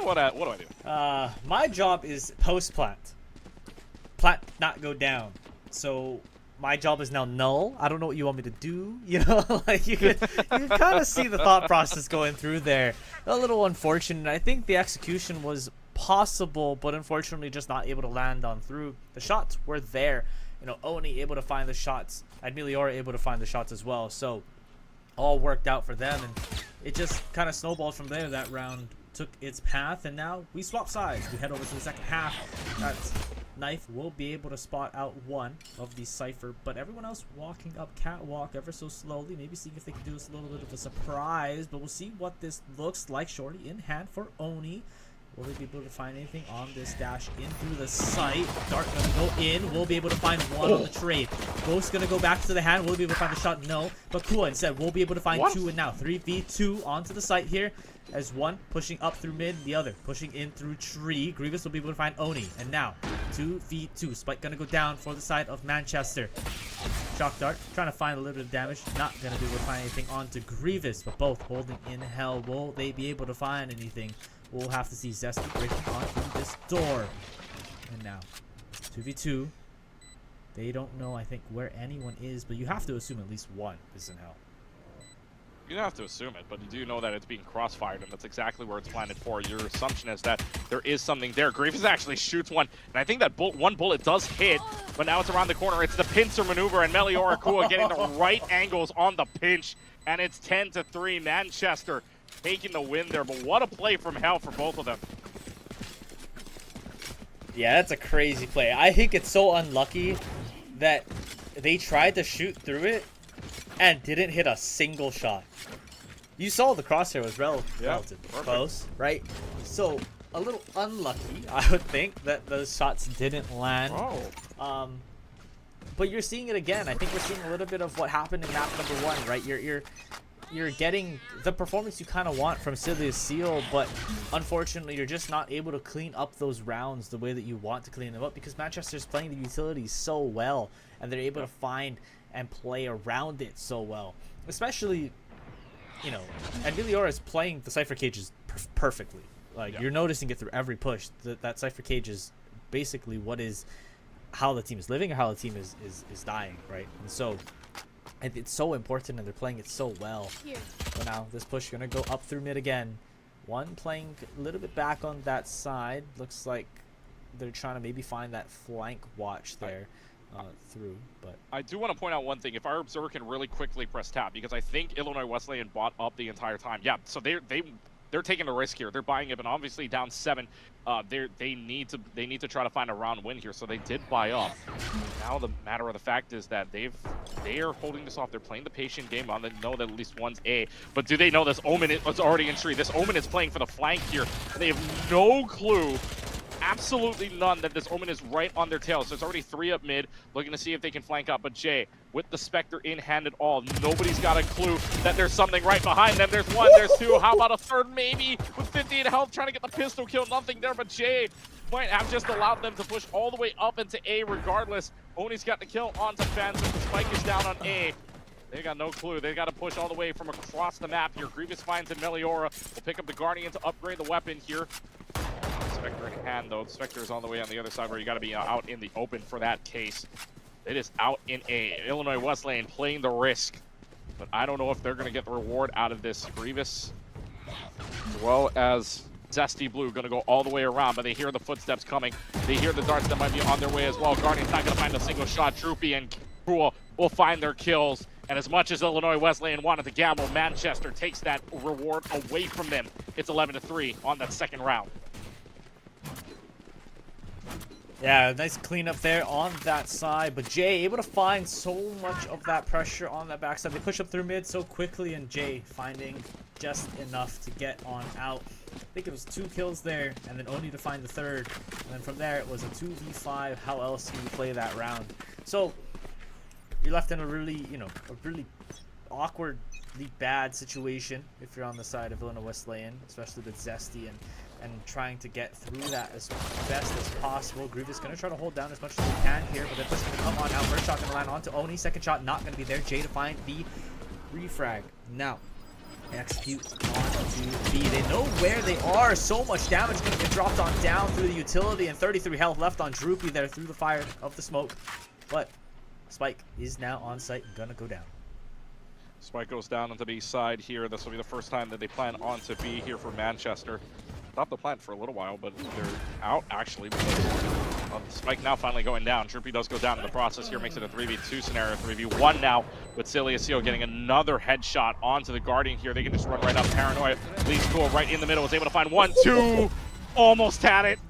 what do I do? My job is post-plant. Plant not go down. So my job is now null. I don't know what you want me to do. You know, like you can kind of see the thought process going through there. A little unfortunate. I think the execution was possible, but unfortunately just not able to land on through. The shots were there. You know, Oni able to find the shots, and Meliora able to find the shots as well. So all worked out for them, and it just kind of snowballed from there. That round took its path, and now we swap sides. We head over to the second half. That's Knife will be able to spot out one of the Cypher, but everyone else walking up catwalk ever so slowly, maybe seeing if they can do us a little bit of a surprise, but we'll see what this looks like. Shorty in hand for Oni. Will they be able to find anything on this dash in through the site? Dart gonna go in. We'll be able to find one on the trade. Ghost gonna go back to the hand. Will be able to find the shot? No. But Kua instead will be able to find two, and now 3v2 onto the site here. As one pushing up through mid, the other pushing in through tree. Grievous will be able to find Oni. And now 2v2. Spike gonna go down for the side of Manchester. Shock Dart trying to find a little bit of damage. Not gonna be able to find anything onto Grievous, but both holding in hell. Will they be able to find anything? We'll have to see Zesty breaking on through this door. And now 2v2. They don't know, I think, where anyone is, but you have to assume at least one is in hell. You don't have to assume it, but you do know that it's being crossfired, and that's exactly where it's planted for. Your assumption is that there is something there. Grievous actually shoots one, and I think that one bullet does hit, but now it's around the corner. It's the pincer maneuver, and Meliora Kua getting the right angles on the pinch, and it's 10-3. Manchester taking the win there, but what a play from hell for both of them. Yeah, that's a crazy play. I think it's so unlucky that they tried to shoot through it and didn't hit a single shot. You saw the crosshair was relatively close, right? So a little unlucky, I would think, that those shots didn't land. Oh. But you're seeing it again. I think we're seeing a little bit of what happened in map number 1, right? You're getting the performance you kind of want from Cilia Seal, but unfortunately you're just not able to clean up those rounds the way that you want to clean them up, because Manchester's playing the utilities so well, and they're able to find and play around it so well. Especially, you know, and Meliora is playing the Cypher cages perfectly. Like, you're noticing it through every push. That Cypher cage is basically what is how the team is living or how the team is dying, right? And so it's so important, and they're playing it so well. But now this push gonna go up through mid again. One playing a little bit back on that side. Looks like they're trying to maybe find that flank watch there through. But I do want to point out one thing. If our observer can really quickly press tab, because I think Illinois Wesleyan bought up the entire time. Yeah, so they're taking a risk here. They're buying it, and obviously down 7. They need to try to find a round win here. So they did buy up. Now the matter of the fact is that they are holding this off. They're playing the patient game on. They know that at least one's A. But do they know this Omen is already in tree? This Omen is playing for the flank here, and they have no clue. Absolutely none that this Omen is right on their tail. So it's already 3 up mid, looking to see if they can flank up. But Jay, with the Spectre in hand and all, nobody's got a clue that there's something right behind them. There's 1, there's 2. How about a 3rd maybe with 58 health, trying to get the pistol kill? Nothing there, but Jay might have just allowed them to push all the way up into A regardless. Oni's got the kill onto Phantom. The spike is down on A. They got no clue. They got to push all the way from across the map here. Grievous finds in Meliora. Will pick up the Guardian to upgrade the weapon here. Spectre in hand, though. The Spectre is on the way on the other side where you got to be out in the open for that case. It is out in A. Illinois Wesleyan playing the risk. But I don't know if they're going to get the reward out of this. Grievous, as well as Zesty Blue, going to go all the way around, but they hear the footsteps coming. They hear the darts that might be on their way as well. Guardian's not going to find a single shot. Troopy and Cruel will find their kills. And as much as Illinois Wesleyan wanted to gamble, Manchester takes that reward away from them. It's 11-3 on that second round. yeah, nice cleanup there on that side. But Jay able to find so much of that pressure on that backside. They push up through mid so quickly, and Jay finding just enough to get on out. I think it was 2 kills there, and then only to find the 3rd. And then from there, it was a 2v5. How else can you play that round? So you're left in a really, a really awkwardly bad situation if you're on the side of Illinois Wesleyan, especially with Zesty and trying to get through that as best as possible. Grievous going to try to hold down as much as he can here, but they're just going to come on out. First shot going to land onto Oni. Second shot not going to be there. Jay to find the refrag. Now, execute onto B. They know where they are. So much damage going to get dropped on down through the utility, and 33 health left on Droopy there through the fire of the smoke. But Spike is now on site and going to go down. Spike goes down onto B side here. This will be the first time that they plan on to be here for Manchester. Stopped the plan for a little while, but they're out actually because Spike now finally going down. Droopy does go down in the process here, makes it a 3v2 scenario, 3v1 now with Ciliasio getting another headshot onto the Guardian here. They can just run right up. Paranoia leaves Cool right in the middle, was able to find 1, 2, almost had it.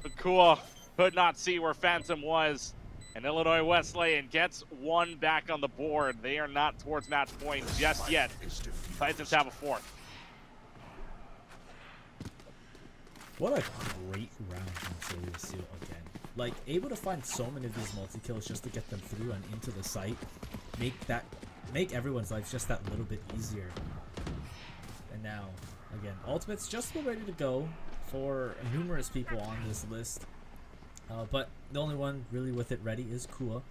But Cool could not see where Phantom was. And Illinois Wesleyan gets 1 back on the board. They are not towards match point just yet. Titans have a 4th. What a great round from Ciliasio again. Like, able to find so many of these multi-kills just to get them through and into the site. Make everyone's life just that little bit easier. And now, again, ultimates just about ready to go for numerous people on this list. But the only one really with it ready is Kua.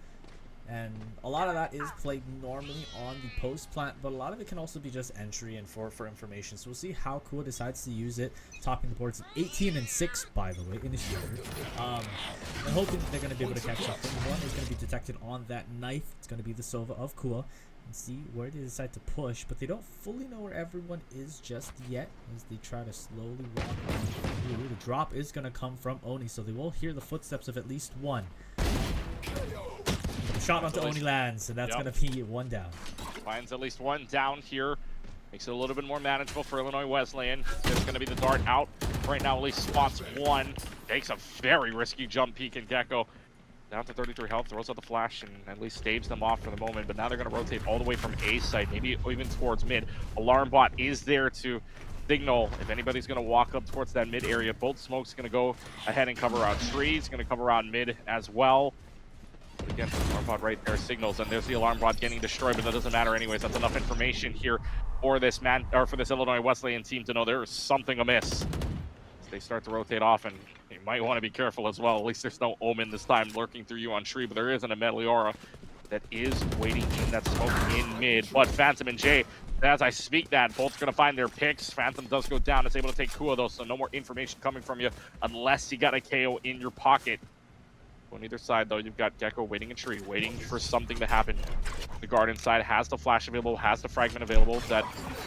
And a lot of that is played normally on the post plant, but a lot of it can also be just entry and for information. So we'll see how Kua decides to use it. Topping the boards 18-6, by the way, initiator. I'm hoping they're going to be able to catch up. One is going to be detected on that knife. It's going to be the Sova of Kua. And see where they decide to push, but they don't fully know where everyone is just yet as they try to slowly walk through. The drop is going to come from Oni, so they will hear the footsteps of at least one. Shot onto Oni lands, and that's going to be 1 down. Finds at least 1 down here. Makes it a little bit more manageable for Illinois Wesleyan. There's going to be the dart out. Right now, at least spots 1. Takes a very risky jump peek, and Gecko down to 33 health, throws out the flash, and at least staves them off for the moment. But now they're going to rotate all the way from A side, maybe even towards mid. Alarm bot is there to signal if anybody's going to walk up towards that mid area. Both smokes going to go ahead and cover out trees, going to cover out mid as well. But again, alarm bot right there signals, and there's the alarm bot getting destroyed, but that doesn't matter anyways. That's enough information here for this for this Illinois Wesleyan team to know there is something amiss. They start to rotate off, and you might want to be careful as well. At least there's no Omen this time lurking through you on tree, but there is an Meliora that is waiting in that smoke in mid. But Phantom and Jay, as I speak that, both going to find their picks. Phantom does go down. It's able to take Kua, though, so no more information coming from you unless you got a KO in your pocket. On either side, though, you've got Gecko waiting in tree, waiting for something to happen. the guard inside, has the flash available, has the fragment available. That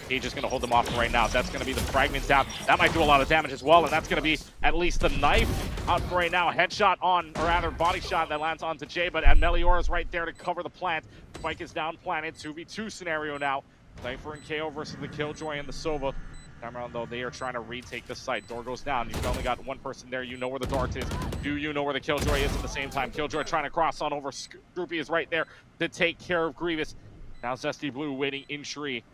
Cage is going to hold them off right now. That's going to be the fragment down. That might do a lot of damage as well, and that's going to be at least the knife out for right now. Headshot on, or rather body shot that lands onto Jay, but Melior is right there to cover the plant. Spike is down planted. 2v2 scenario now. Cypher and KO versus the Killjoy and the Sova. Time around though, they are trying to retake the site. Door goes down. You've only got one person there. You know where the dart is. Do you know where the Killjoy is at the same time? Killjoy trying to cross on over. Droopy is right there to take care of Grievous. Now Zesty Blue waiting in tree.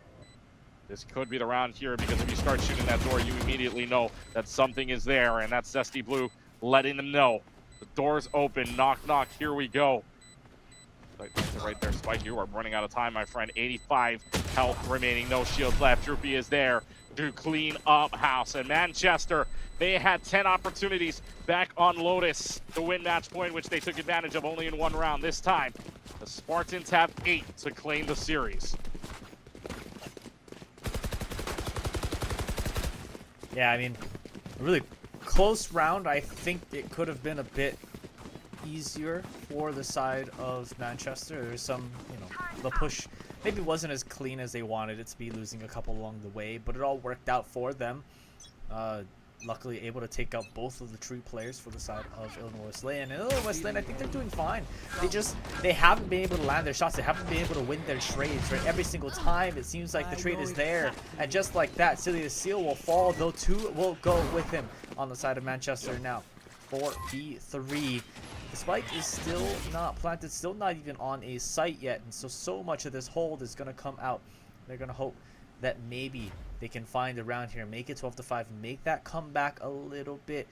This could be the round here, because if you start shooting that door, you immediately know that something is there, and that's Zesty Blue letting them know. The door's open. Knock, knock. Here we go. Right there, Spike. You are running out of time, my friend. 85 health remaining. No shields left. Droopy is there to clean up house. And Manchester, they had 10 opportunities back on Lotus to win match point, which they took advantage of only in one round. This time, the Spartans have 8 to claim the series. Yeah, I mean, a really close round. I think it could have been a bit easier for the side of Manchester. There's some, the push maybe wasn't as clean as they wanted it to be, losing a couple along the way, but it all worked out for them. Luckily able to take out both of the true players for the side of Illinois Wesleyan. And Illinois Wesleyan, I think they're doing fine. They haven't been able to land their shots. They haven't been able to win their trades, right? Every single time it seems like the trade is there. And just like that, Celia Seal will fall, though 2 will go with him on the side of Manchester now. 4v3. The spike is still not planted, still not even on a site yet. And so much of this hold is going to come out. They're going to hope that maybe they can find a round here, make it 12-5, make that comeback a little bit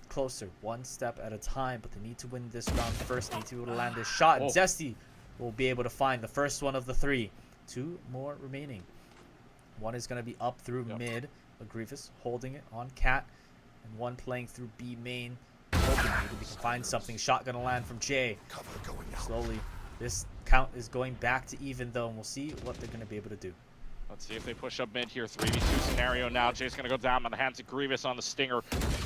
closer, one step at a time. But they need to win this round first, need to be able to land this shot. And Zesty will be able to find the first one of the 3. 2 more remaining. One is going to be up through mid, but Grievous holding it on Cat, and one playing through B main. Hoping maybe we can find something. Shot gonna land from Jay. Slowly, this count is going back to even though, and we'll see what they're gonna be able to do. Let's see if they push up mid here. 3v2 scenario now. Jay's gonna go down on the hands of Grievous on the Stinger.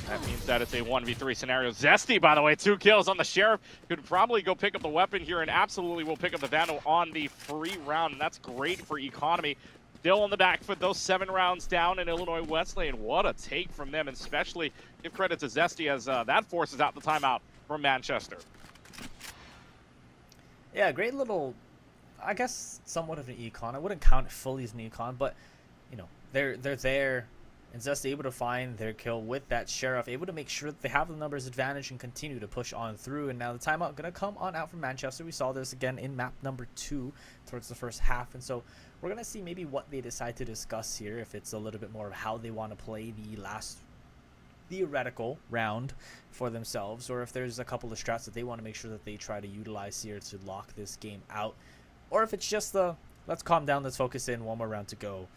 That means that it's a 1v3 scenario. Zesty, by the way, 2 kills on the Sheriff. Could probably go pick up the weapon here, and absolutely will pick up the Vandal on the free round, and that's great for economy. Still on the back foot, those 7 rounds down in Illinois Wesleyan. What a take from them, and especially give credit to Zesty as that forces out the timeout from Manchester. Yeah, great little, I guess, somewhat of an econ. I wouldn't count it fully as an econ, but, they're there, and Zesty able to find their kill with that Sheriff, able to make sure that they have the numbers advantage and continue to push on through. And now the timeout going to come on out from Manchester. We saw this again in map number 2 towards the first half, and so we're going to see maybe what they decide to discuss here, if it's a little bit more of how they want to play the last theoretical round for themselves, or if there's a couple of strats that they want to make sure that they try to utilize here to lock this game out, or if it's just the let's calm down, let's focus in, one more round to go,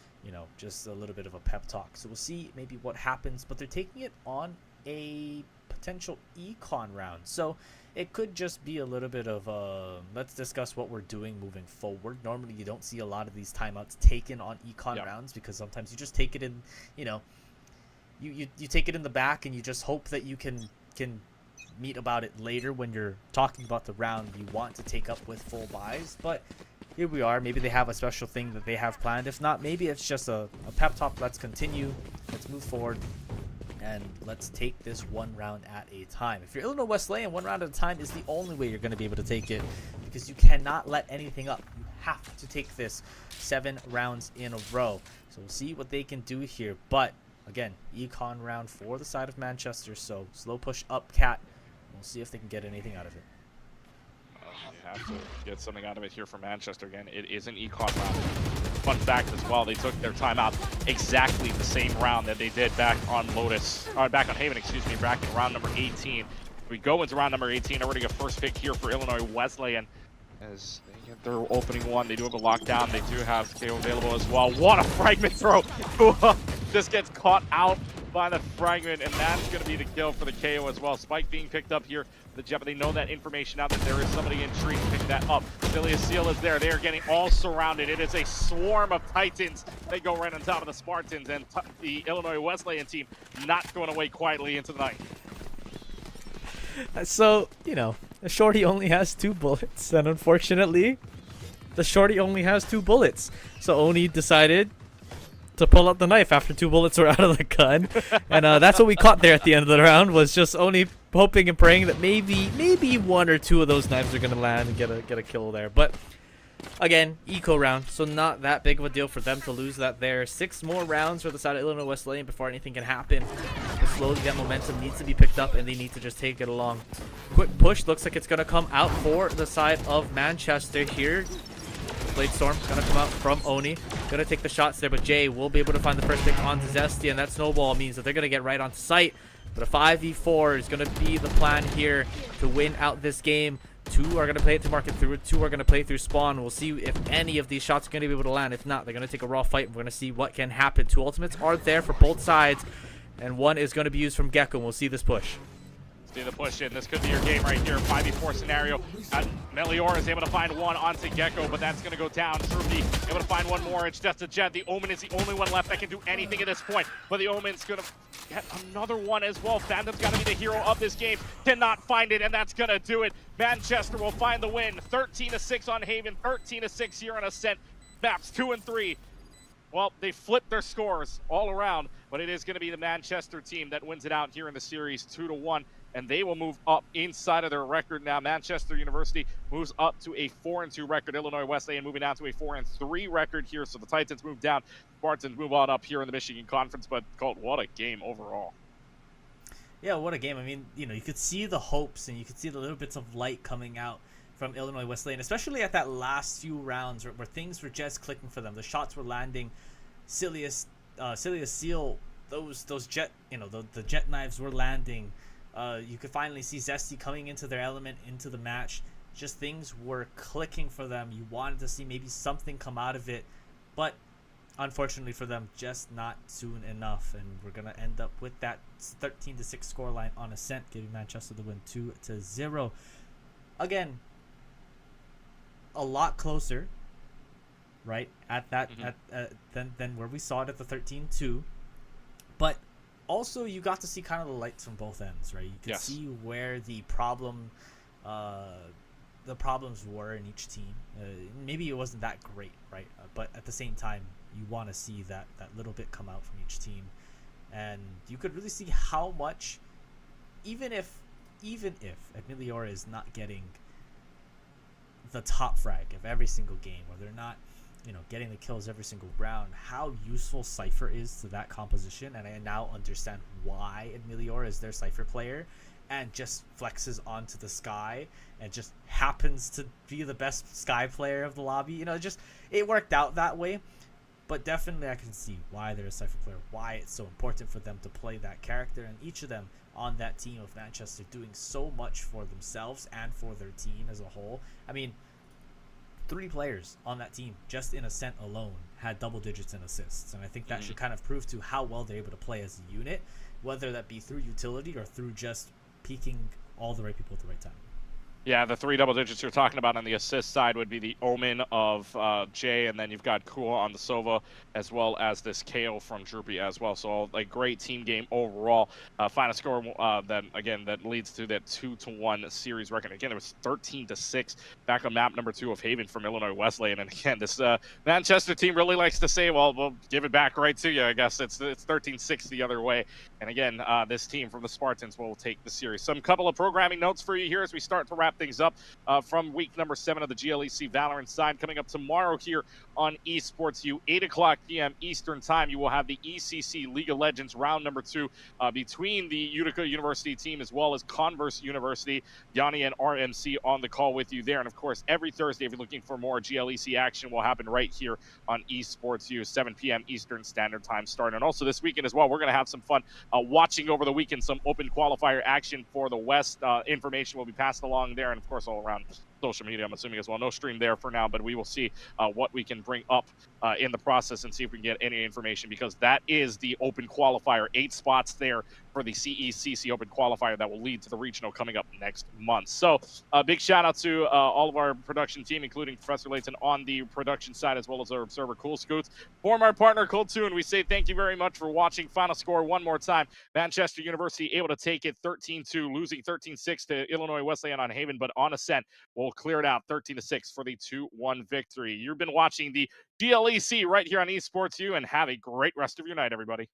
just a little bit of a pep talk. So we'll see maybe what happens, but they're taking it on a potential econ round, so it could just be a little bit of let's discuss what we're doing moving forward. Normally you don't see a lot of these timeouts taken on econ rounds, because sometimes you just take it in, you take it in the back, and you just hope that you can meet about it later when you're talking about the round you want to take up with full buys. But here we are. Maybe they have a special thing that they have planned. If not, maybe it's just a pep talk. Let's continue. Let's move forward. And let's take this one round at a time. If you're Illinois Wesleyan, 1 round at a time is the only way you're going to be able to take it, because you cannot let anything up. You have to take this 7 rounds in a row. So we'll see what they can do here. But again, econ round for the side of Manchester. So slow push up, Cat. We'll see if they can get anything out of it. You have to get something out of it here for Manchester. Again, it is an econ round. Fun fact as well, they took their timeout exactly the same round that they did back on Lotus, or back on Haven, excuse me, back in round number 18. We go into round number 18, already a first pick here for Illinois Wesleyan. As they get their opening one, they do have a lockdown. They do have KO available as well. What a fragment throw! Just gets caught out by the fragment, and that's going to be the kill for the KO as well. Spike being picked up here. The Jet, but they know that information now that there is somebody in tree to pick that up. Celia Seal is there. They are getting all surrounded. It is a swarm of Titans. They go right on top of the Spartans, and the Illinois Wesleyan team not going away quietly into the night. So, Shorty only has 2 bullets, and unfortunately, the shorty only has 2 bullets. So Oni decided to pull out the knife after 2 bullets were out of the gun. And that's what we caught there at the end of the round, was just Oni hoping and praying that maybe 1 or 2 of those knives are going to land and get a kill there. But again, eco round, so not that big of a deal for them to lose that there. 6 more rounds for the side of Illinois Wesleyan before anything can happen. But slowly that momentum needs to be picked up, and they need to just take it along. Quick push, looks like it's going to come out for the side of Manchester here. Blade Storm going to come out from Oni. Going to take the shots there, but Jay will be able to find the first pick onto Zesty, and that snowball means that they're going to get right onto site. But a 5v4 is going to be the plan here to win out this game. 2 are going to play it to market through. 2 are going to play through spawn. We'll see if any of these shots are going to be able to land. If not, they're going to take a raw fight. We're going to see what can happen. 2 ultimates are there for both sides, and 1 is going to be used from Gecko. We'll see this push. See the push in. This could be your game right here. 5v4 scenario. Melior is able to find 1 onto Gecko, but that's going to go down. Truby able to find 1 more. It's just a Jet. The Omen is the only one left that can do anything at this point. But the Omen's going to get another one as well. Phantom's got to be the hero of this game. Cannot find it, and that's going to do it. Manchester will find the win. 13-6 on Haven. 13-6 here on Ascent. Maps 2 and 3. Well, they flipped their scores all around, but it is going to be the Manchester team that wins it out here in the series 2-1. And they will move up inside of their record now. Manchester University moves up to a 4-2 record. Illinois Wesleyan moving down to a 4-3 record here. So the Titans move down. Spartans move on up here in the Michigan Conference. But Colt, what a game overall. Yeah, what a game. I mean, you could see the hopes and you could see the little bits of light coming out from Illinois Wesleyan, especially at that last few rounds where things were just clicking for them. The shots were landing. Silius Seal, those jet, the jet knives were landing. You could finally see Zesty coming into their element, into the match. Just things were clicking for them. You wanted to see maybe something come out of it, but unfortunately for them, just not soon enough. And we're going to end up with that 13-6 scoreline on Ascent, giving Manchester the win 2-0. Again, a lot closer, right, at that than where we saw it at the 13-2. But also, you got to see kind of the lights from both ends, right? You could see where the problems were in each team. Maybe it wasn't that great, right? But at the same time, you want to see that little bit come out from each team, and you could really see how much, even if Emilior is not getting the top frag of every single game, or they're not getting the kills every single round, how useful Cypher is to that composition. And I now understand why Emilior is their Cypher player and just flexes onto the Sky and just happens to be the best Sky player of the lobby. It worked out that way. But definitely I can see why they're a Cypher player, why it's so important for them to play that character, and each of them on that team of Manchester doing so much for themselves and for their team as a whole. I mean, 3 players on that team, just in Ascent alone, had double digits in assists. And I think that should kind of prove to how well they're able to play as a unit, whether that be through utility or through just peaking all the right people at the right time. Yeah, the 3 double digits you're talking about on the assist side would be the Omen of Jay, and then you've got Cool on the Sova, as well as this KO from Droopy as well. So a great team game overall. Final score that leads to that 2-1 series record. Again, it was 13-6 back on map number 2 of Haven from Illinois Wesleyan. And again, this Manchester team really likes to say, well, we'll give it back right to you. I guess it's 13-6 the other way. And again, this team from the Spartans will take the series. Some couple of programming notes for you here as we start to wrap things up from week number 7 of the GLEC Valorant side. Coming up tomorrow here on Esports U, 8:00 p.m. Eastern Time, you will have the ECC League of Legends round number 2 between the Utica University team as well as Converse University. Yanni and RMC on the call with you there. And of course, every Thursday, if you're looking for more GLEC action, will happen right here on Esports U, 7 p.m. Eastern Standard Time starting. And also this weekend as well, we're going to have some fun watching over the weekend some open qualifier action for the West. Information will be passed along there, and of course all around social media, I'm assuming as well. No stream there for now, but we will see what we can bring up in the process and see if we can get any information, because that is the open qualifier. 8 spots there for the CECC Open Qualifier that will lead to the regional coming up next month. So a big shout out to all of our production team, including Professor Layton on the production side, as well as our observer Cool Scoots. For our partner Cold Tune, we say thank you very much for watching. Final score one more time. Manchester University able to take it 13-2, losing 13-6 to Illinois Wesleyan on Haven, but on Ascent will will clear it out 13-6 for the 2-1 victory. You've been watching the GLEC right here on Esports U, and have a great rest of your night, everybody.